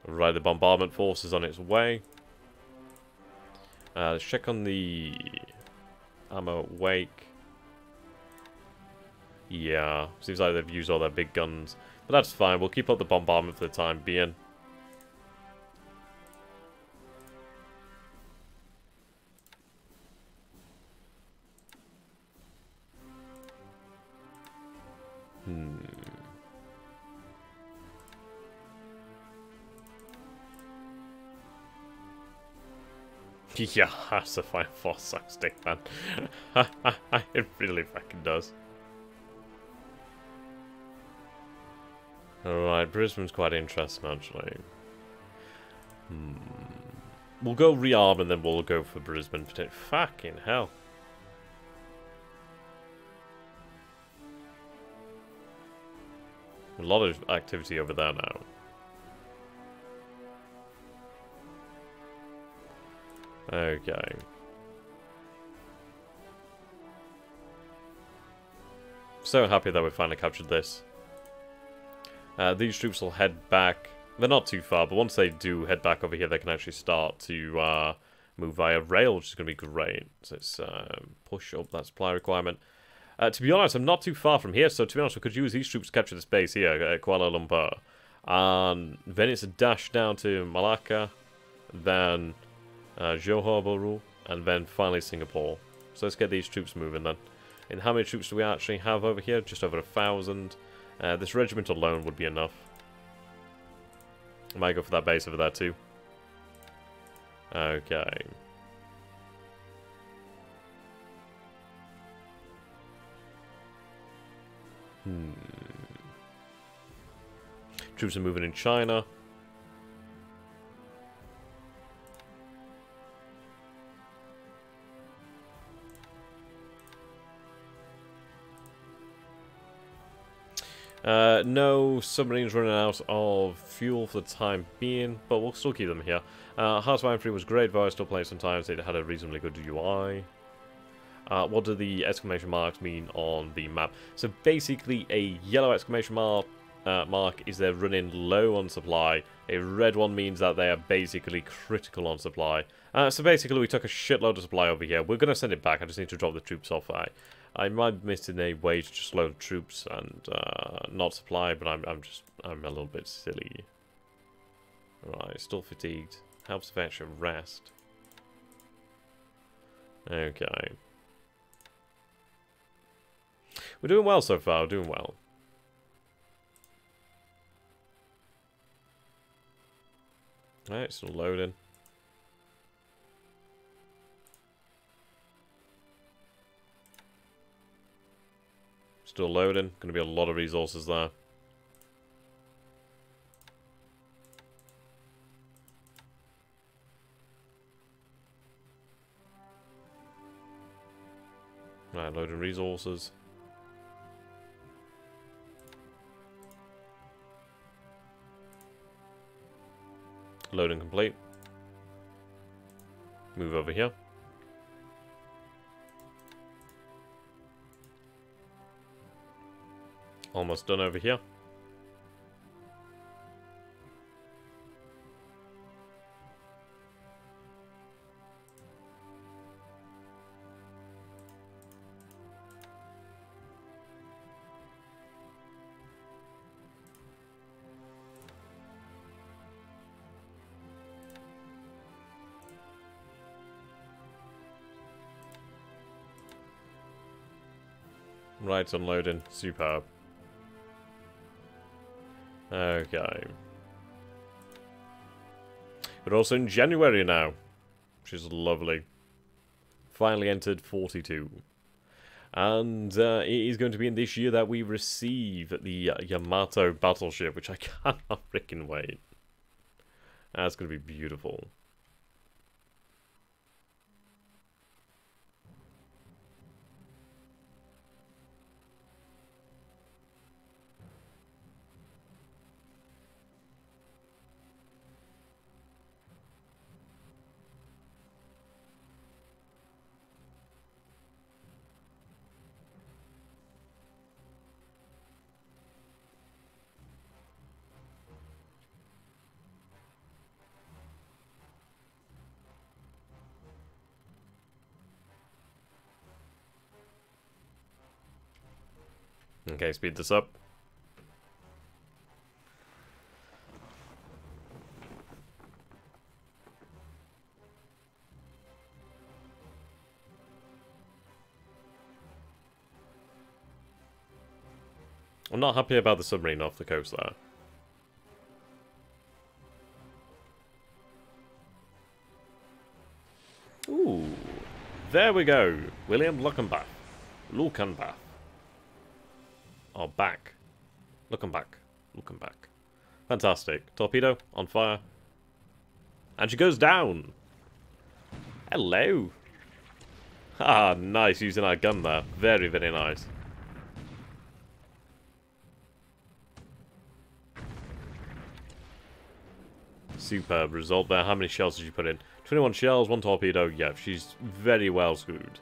Right, the bombardment force is on its way. Let's check on the ammo wake. Yeah, seems like they've used all their big guns. But that's fine, we'll keep up the bombardment for the time being. Yeah, that's a fine force suck stick, man. It really fucking does. Alright, Brisbane's quite interesting, actually. We'll go rearm and then we'll go for Brisbane. Fucking hell. A lot of activity over there now. Okay. So happy that we finally captured this. These troops will head back. They're not too far, but once they do head back over here, they can actually start to move via rail, which is going to be great. So let's push up that supply requirement. To be honest, I'm not too far from here, so to be honest, we could use these troops to capture this base here at Kuala Lumpur. And then it's a dash down to Malacca, then Johor Bahru, and then finally Singapore. So let's get these troops moving then. And how many troops do we actually have over here? Just over 1,000. This regiment alone would be enough. I might go for that base over there too. Okay. Troops are moving in China. No submarines running out of fuel for the time being, but we'll still keep them here. Hearts of Iron 3 was great, though I still play sometimes. It had a reasonably good UI. What do the exclamation marks mean on the map? So basically, a yellow exclamation mark is they're running low on supply. A red one means that they are basically critical on supply. So basically, we took a shitload of supply over here. We're going to send it back. I just need to drop the troops off. I might miss in a way to just load troops and not supply, but I'm a little bit silly. Right, still fatigued. Helps if I actually rest. Okay. We're doing well so far, we're doing well. Alright, still loading. Still loading. Going to be a lot of resources there. Right, loading resources. Loading complete. Move over here. Almost done over here. Right, unloading. Superb. Okay. We're also in January now, which is lovely. Finally entered 42. And it is going to be in this year that we receive the Yamato battleship, which I cannot freaking wait. That's going to be beautiful. Okay, speed this up. I'm not happy about the submarine off the coast there. Ooh, there we go. William Luckenbach. Luckenbach. Oh, back. Luckenbach. Luckenbach. Fantastic. Torpedo on fire. And she goes down. Hello. Ah, nice using our gun there. Very, very nice. Superb result there. How many shells did you put in? 21 shells, 1 torpedo. Yeah, she's very well screwed.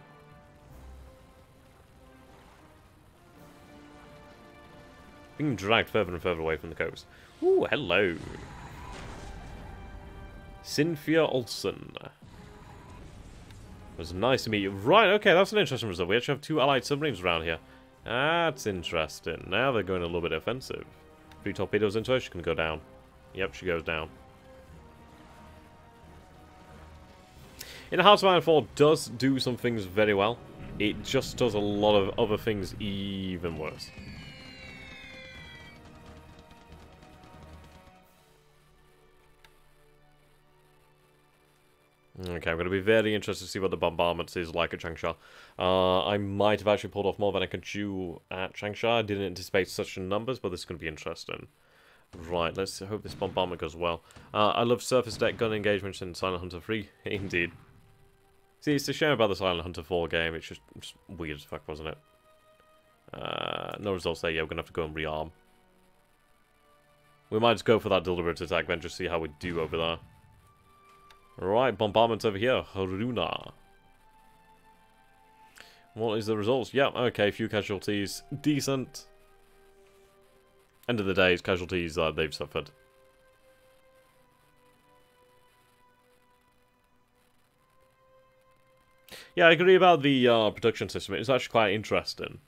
Being dragged further and further away from the coast. Ooh, hello. Cynthia Olsen. It was nice to meet you. Right, okay, that's an interesting result. We actually have 2 allied submarines around here. That's interesting. Now they're going a little bit offensive. 3 torpedoes into her, she can go down. Yep, she goes down. In Hearts of Iron 4 does do some things very well. It just does a lot of other things even worse. Okay, I'm going to be very interested to see what the bombardment is like at Changsha. I might have actually pulled off more than I could chew at Changsha. I didn't anticipate such numbers, but this is going to be interesting. Right, let's hope this bombardment goes well. I love surface deck gun engagements in Silent Hunter 3. Indeed. See, it's a shame about the Silent Hunter 4 game. It's just weird as fuck, wasn't it? No results there. Yeah, we're going to have to go and rearm. We might just go for that deliberate attack then, just see how we do over there. Right, bombardment over here. Haruna. What is the results? Yeah, okay, few casualties. Decent. End of the day, it's casualties they've suffered. Yeah, I agree about the production system. It's actually quite interesting.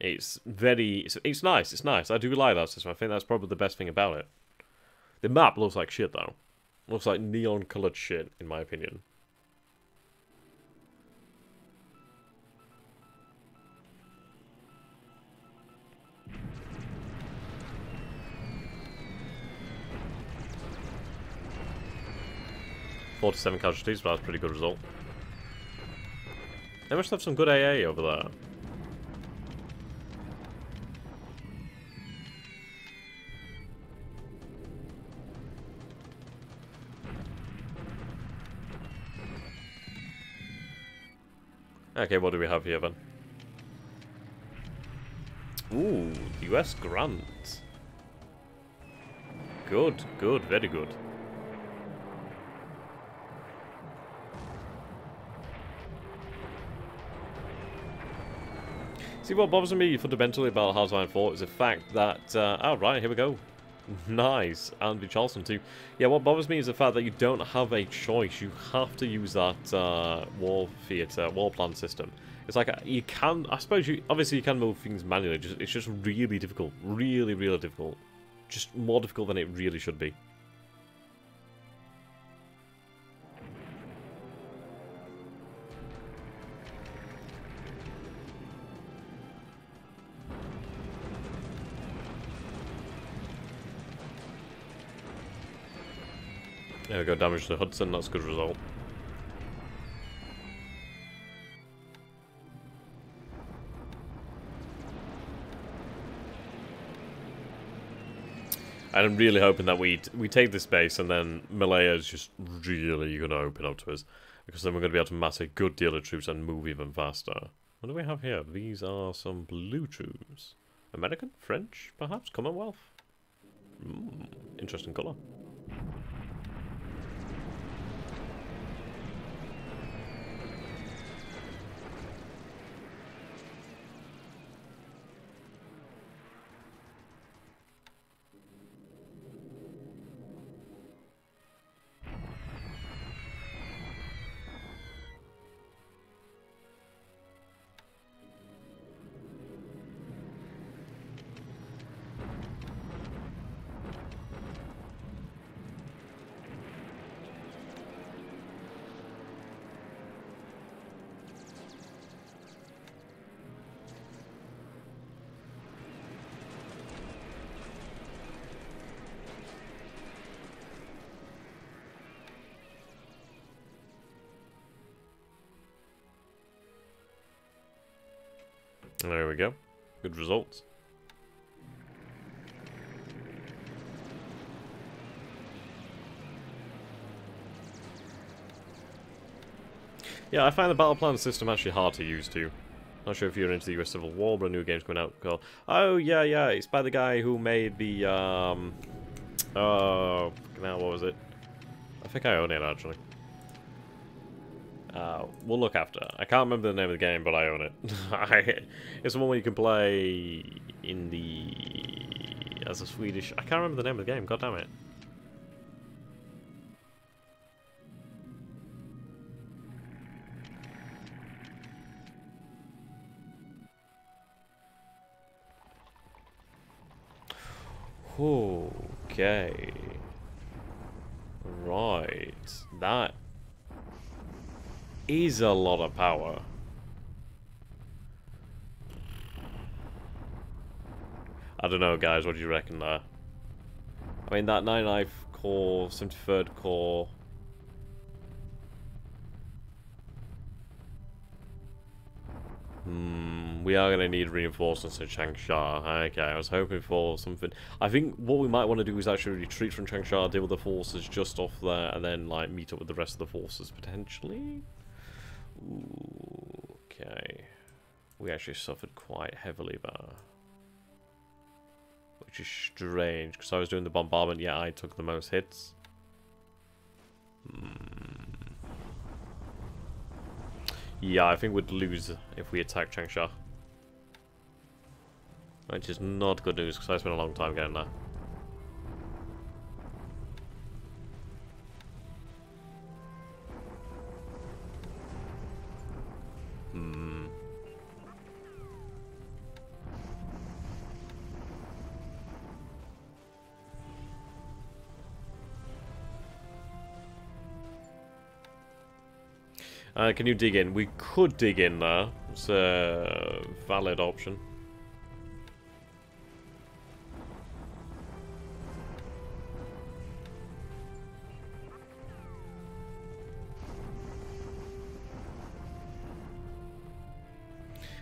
It's very... It's nice, it's nice. I do like that system. I think that's probably the best thing about it. The map looks like shit, though. Looks like neon-coloured shit, in my opinion. "47 casualties, but that's a pretty good result. They must have some good AA over there. Okay, what do we have here then? Ooh, US grant. Good, good, very good. See, what bothers me fundamentally about Hearts of Iron 4 is the fact that... oh, right, here we go. Nice. Andy Charleston, too. Yeah, what bothers me is the fact that you don't have a choice. You have to use that war theatre, war plan system. It's like, you can... I suppose you... Obviously, you can move things manually. It's just really difficult. Really, really difficult. Just more difficult than it really should be. There we go, damage to Hudson, that's a good result. And I'm really hoping that we take this base and then Malaya is just really going to open up to us. Because then we're going to be able to mass a good deal of troops and move even faster. What do we have here? These are some blue troops. American? French? Perhaps? Commonwealth? Interesting colour. There we go. Good results. Yeah, I find the battle plan system actually hard to use too. Not sure if you're into the US Civil War, but a new game's coming out called... Oh, yeah, it's by the guy who made the, oh, now what was it? I think I own it, actually. We'll look after. I can't remember the name of the game, but I own it. It's the one where you can play in the... as a Swedish... I can't remember the name of the game, god damn it. Okay. Right. That is a lot of power. I don't know, guys. What do you reckon there? I mean, that 99th core, 73rd core... we are going to need reinforcements in Changsha. Okay, I was hoping for something. I think what we might want to do is actually retreat from Changsha, deal with the forces just off there, and then like meet up with the rest of the forces potentially. Ooh, okay. We actually suffered quite heavily there. Which is strange, because I was doing the bombardment, yeah, I took the most hits. Yeah, I think we'd lose if we attack Changsha. Which is not good news, because I spent a long time getting there. Can you dig in? We could dig in there. It's a valid option.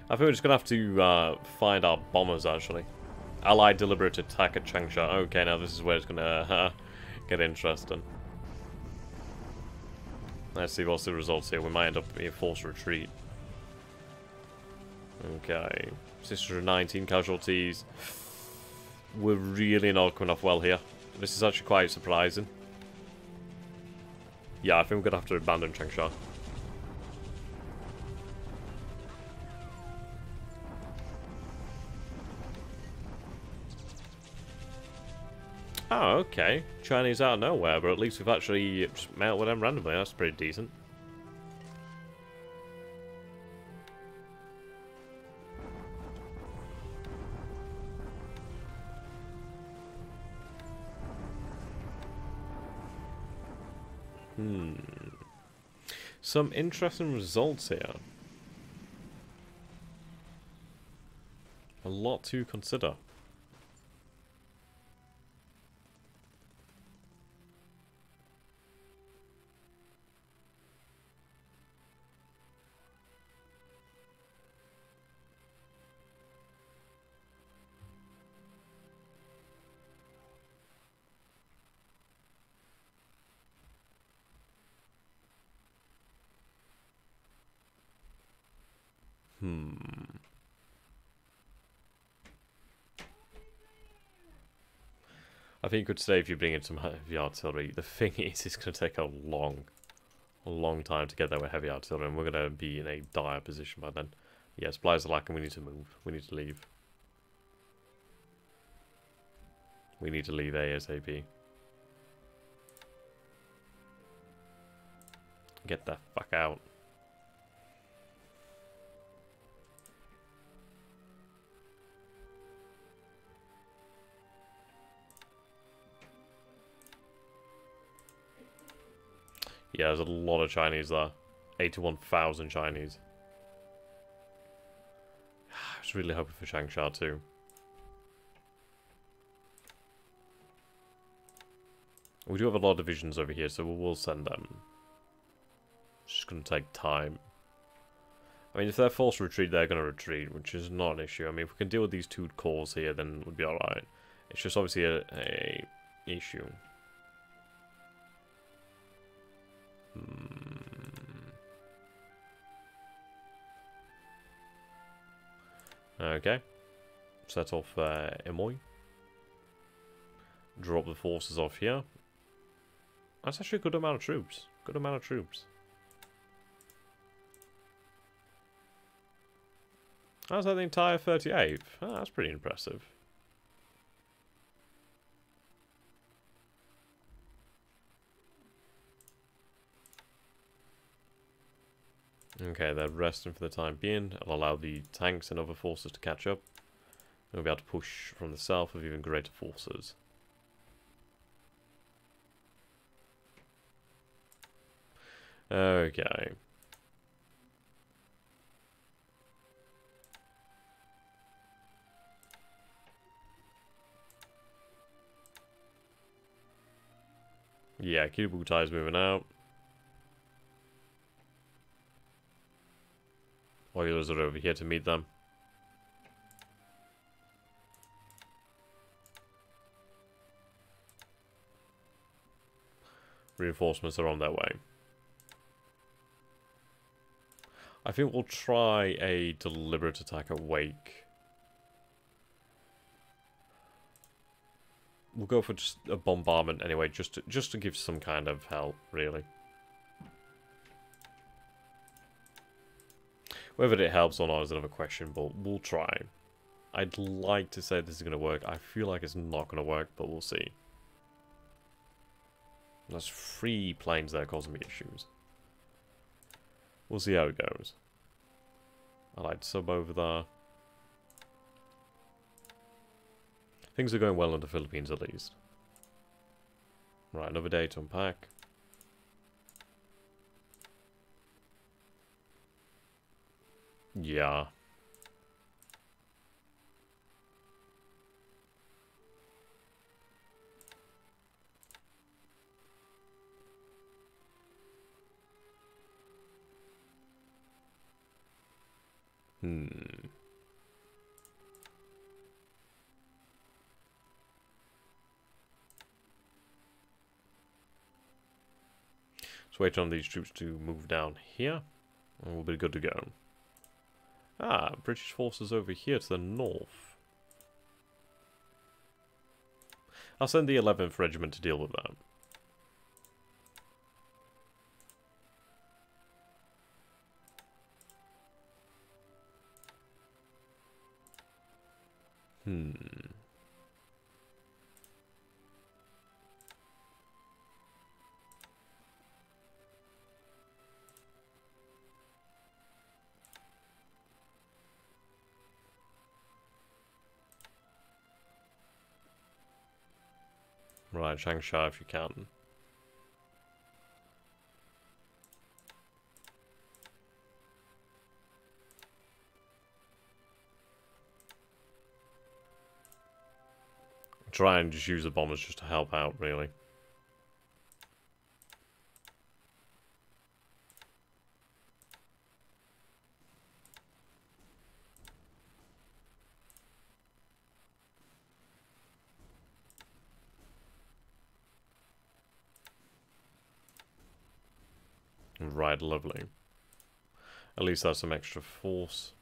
I think we're just going to have to find our bombers, actually. Allied deliberate attack at Changsha. Okay, now this is where it's going to get interesting. Let's see what's the results here. We might end up being forced retreat. Okay. 619 casualties. We're really not coming off well here. This is actually quite surprising. Yeah, I think we're going to have to abandon Changsha. Oh, okay. Chinese out of nowhere, but at least we've actually just met with them randomly. That's pretty decent. Some interesting results here. A lot to consider. I think you could say if you bring in some heavy artillery. The thing is, it's going to take a long time to get there with heavy artillery, and we're going to be in a dire position by then. Yeah, supplies are lacking. We need to move. We need to leave. We need to leave ASAP. Get the fuck out. Yeah, there's a lot of Chinese there. 81,000 Chinese. I was really hoping for Changsha too. We do have a lot of divisions over here, so we will send them. It's just going to take time. I mean, if they're forced to retreat, they're going to retreat, which is not an issue. I mean, if we can deal with these two cores here, then we'll be alright. It's just obviously a issue. Okay. Set off Emoy. Drop the forces off here. That's actually a good amount of troops. Good amount of troops. How's that the entire 38th? Oh, that's pretty impressive. Okay, they're resting for the time being. I'll allow the tanks and other forces to catch up. We'll be able to push from the south with even greater forces. Okay. Yeah, Kiributai's moving out. Oilers are over here to meet them. Reinforcements are on their way. I think we'll try a deliberate attack at Wake. We'll go for just a bombardment anyway, just to give some kind of help, really. Whether it helps or not is another question, but we'll try. I'd like to say this is going to work. I feel like it's not going to work, but we'll see. There's 3 planes there causing me issues. We'll see how it goes. Allied sub over there. Things are going well in the Philippines at least. Right, another day to unpack. Yeah. Let's wait on these troops to move down here, and we'll be good to go. Ah, British forces over here to the north. I'll send the 11th Regiment to deal with that. Right, Changsha if you can. Try and just use the bombers just to help out, really. Right, lovely. At least that's some extra force.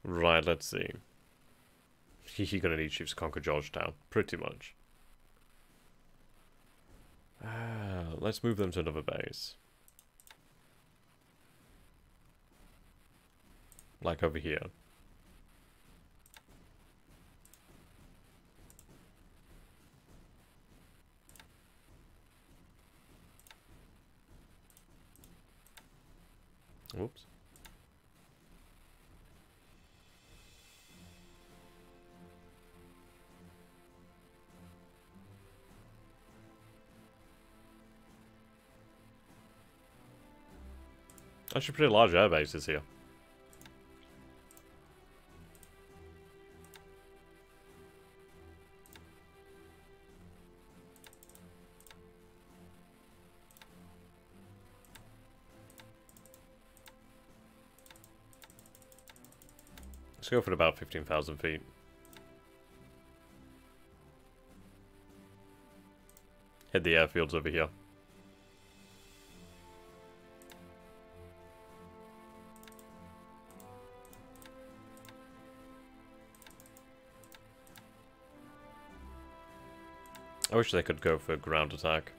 Right, let's see. You're gonna need troops to conquer Georgetown, pretty much. Let's move them to another base. Like over here. Whoops. Actually, pretty large air bases here. Let's go for about 15,000 feet. Hit the airfields over here. I wish they could go for a ground attack.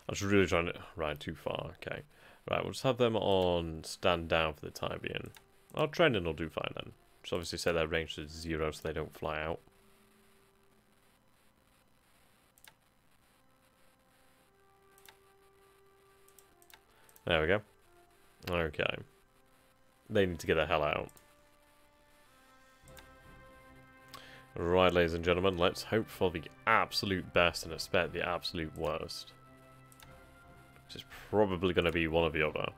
I was really trying to... Right, too far. Okay. Right, we'll just have them on stand down for the time being. Our training will do fine then. Just obviously set their range to 0 so they don't fly out. There we go. Okay. They need to get the hell out. Right, ladies and gentlemen, let's hope for the absolute best and expect the absolute worst. Which is probably going to be one or the other.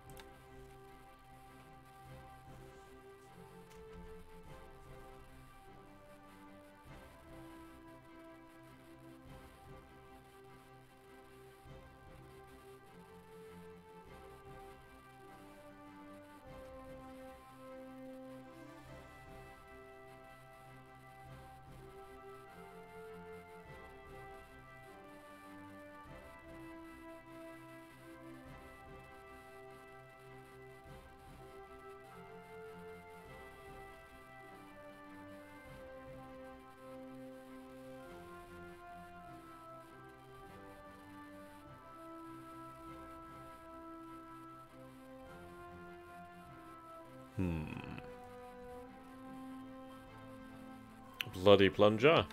Bloody plunger.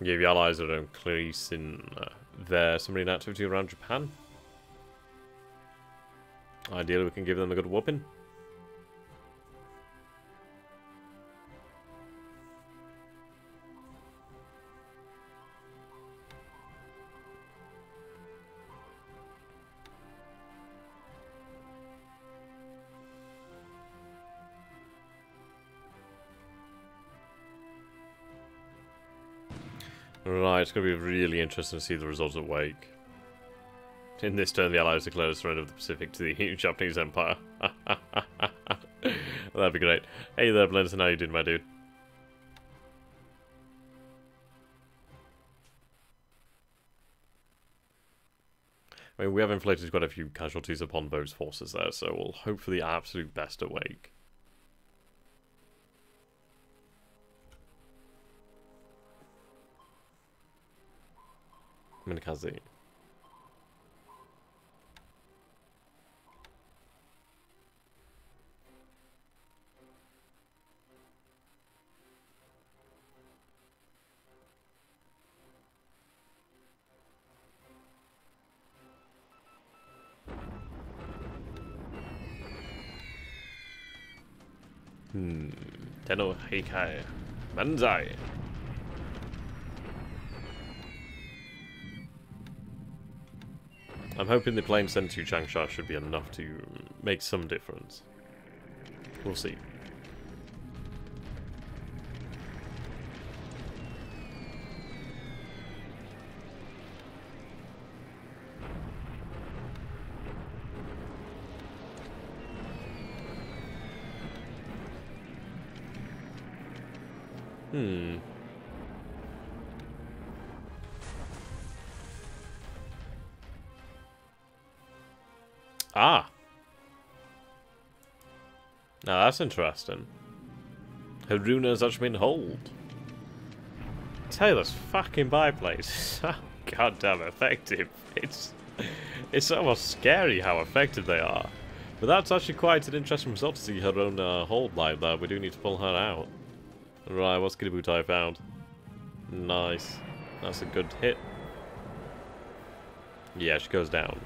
Yeah, the allies are increasing their submarine activity around Japan. Ideally, we can give them a good whooping. Right, it's going to be really interesting to see the results at Wake. In this turn, the Allies declare the surrender of the Pacific to the Japanese Empire. That'd be great. Hey there, Blenton, how you doing, my dude? I mean, we have inflicted quite a few casualties upon those forces there, so we'll hope for the absolute best at Wake. Minakaze. Tenno Heikai. Manzai. I'm hoping the plane sent to Changsha should be enough to make some difference. We'll see. Ah. Now that's interesting. Haruna's actually been holed. Tell you, those fucking biplanes is so goddamn effective. It's almost scary how effective they are. But that's actually quite an interesting result to see Haruna hold like that. We do need to pull her out. Right, what's Kiributai found? Nice. That's a good hit. Yeah, she goes down.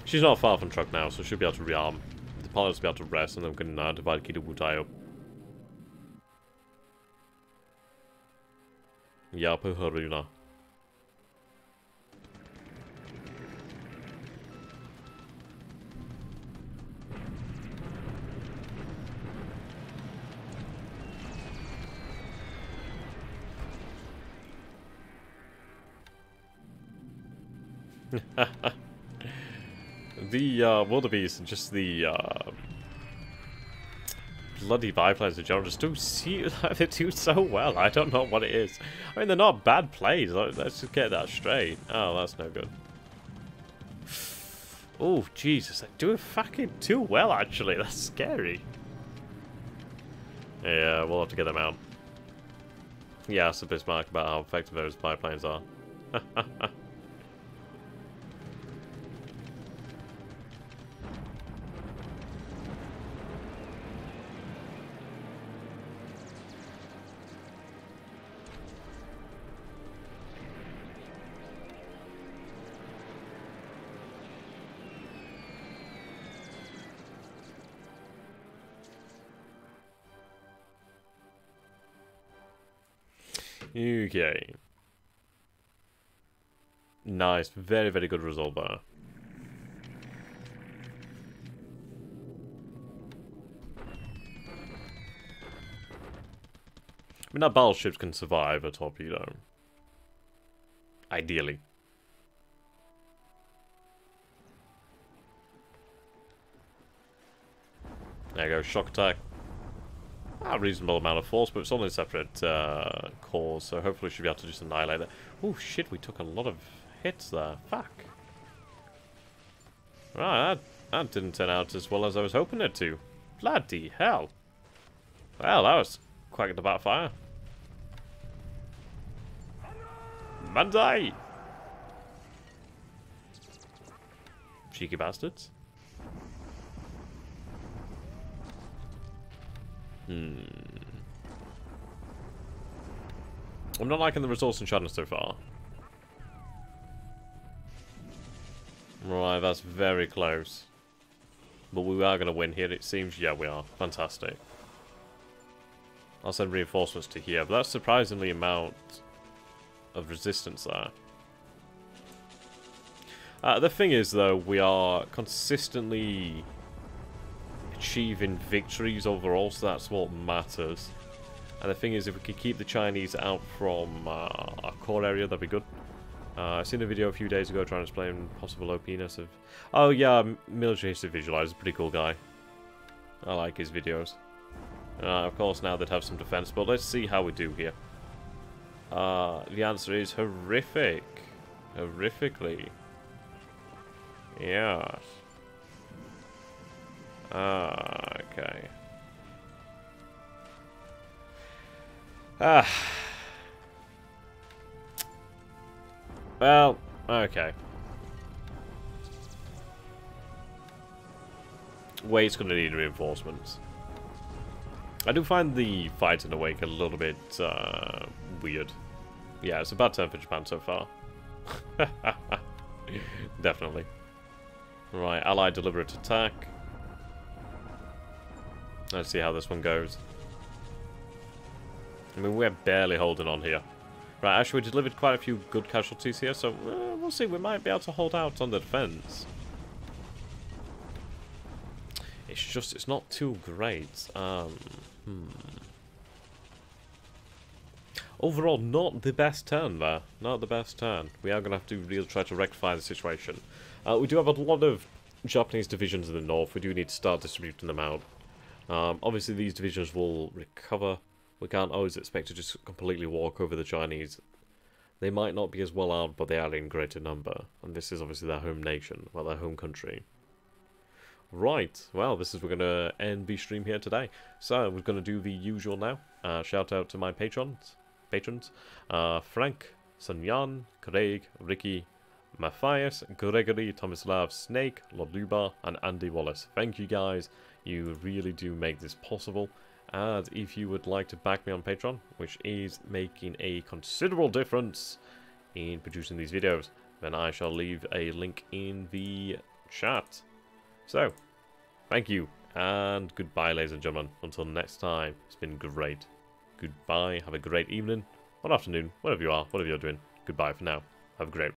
She's not far from truck now, so she'll be able to rearm. The pilots will be able to rest, and then we can divide Kiributai up. Yapu Haruna. The wildebeest and just the bloody biplanes in general just they do so well. I don't know what it is. I mean, they're not bad plays. Let's just get that straight. Oh, that's no good. Oh, Jesus. They do it fucking too well, actually. That's scary. Yeah, we'll have to get them out. Yeah, that's a Bismarck about how effective those biplanes are. Okay. Nice. Very, very good result there. I mean, that battleship can survive a torpedo. Ideally. There you go. Shock attack. A reasonable amount of force, but it's only separate cores, so hopefully we should be able to just annihilate it. Oh shit, we took a lot of hits there. Fuck. Right, that didn't turn out as well as I was hoping it to. Bloody hell. Well, that was quite the backfire. Bandai! Cheeky bastards. I'm not liking the resource in China so far. Right, that's very close. But we are going to win here, it seems. Yeah, we are. Fantastic. I'll send reinforcements to here, but that's surprisingly amount of resistance there. The thing is, though, we are consistently achieving victories overall, so that's what matters. And the thing is, if we could keep the Chinese out from our core area, that'd be good. I seen a video a few days ago trying to explain possible OP-ness of... Oh yeah, Military History Visualizer is a pretty cool guy. I like his videos. Of course now they'd have some defense, but let's see how we do here. The answer is horrific. Horrifically. Yes. Okay. Well, okay. Wade's going to need reinforcements. I do find the fight in the wake a little bit weird. Yeah, it's a bad turn for Japan so far. Definitely. Right, Allied deliberate attack. Let's see how this one goes. I mean, we're barely holding on here. Right, actually, we delivered quite a few good casualties here, so we'll see. We might be able to hold out on the defense. It's just, it's not too great. Overall, not the best turn there. Not the best turn. We are going to have to really try to rectify the situation. We do have a lot of Japanese divisions in the north. We do need to start distributing them out. Obviously, these divisions will recover. We can't always expect to just completely walk over the Chinese. They might not be as well armed, but they are in greater number. And this is obviously their home nation, well, their home country. Right, well, we're going to end the stream here today. So, we're going to do the usual now. Shout out to my patrons. Frank, Sunyan, Craig, Ricky, Matthias, Gregory, Tomislav, Snake, Lord Lubar, and Andy Wallace. Thank you guys. You really do make this possible. And if you would like to back me on Patreon, which is making a considerable difference in producing these videos, then I shall leave a link in the chat. So, thank you, and goodbye, ladies and gentlemen. Until next time, it's been great. Goodbye, have a great evening, or afternoon, whatever you are, whatever you're doing. Goodbye for now. Have a great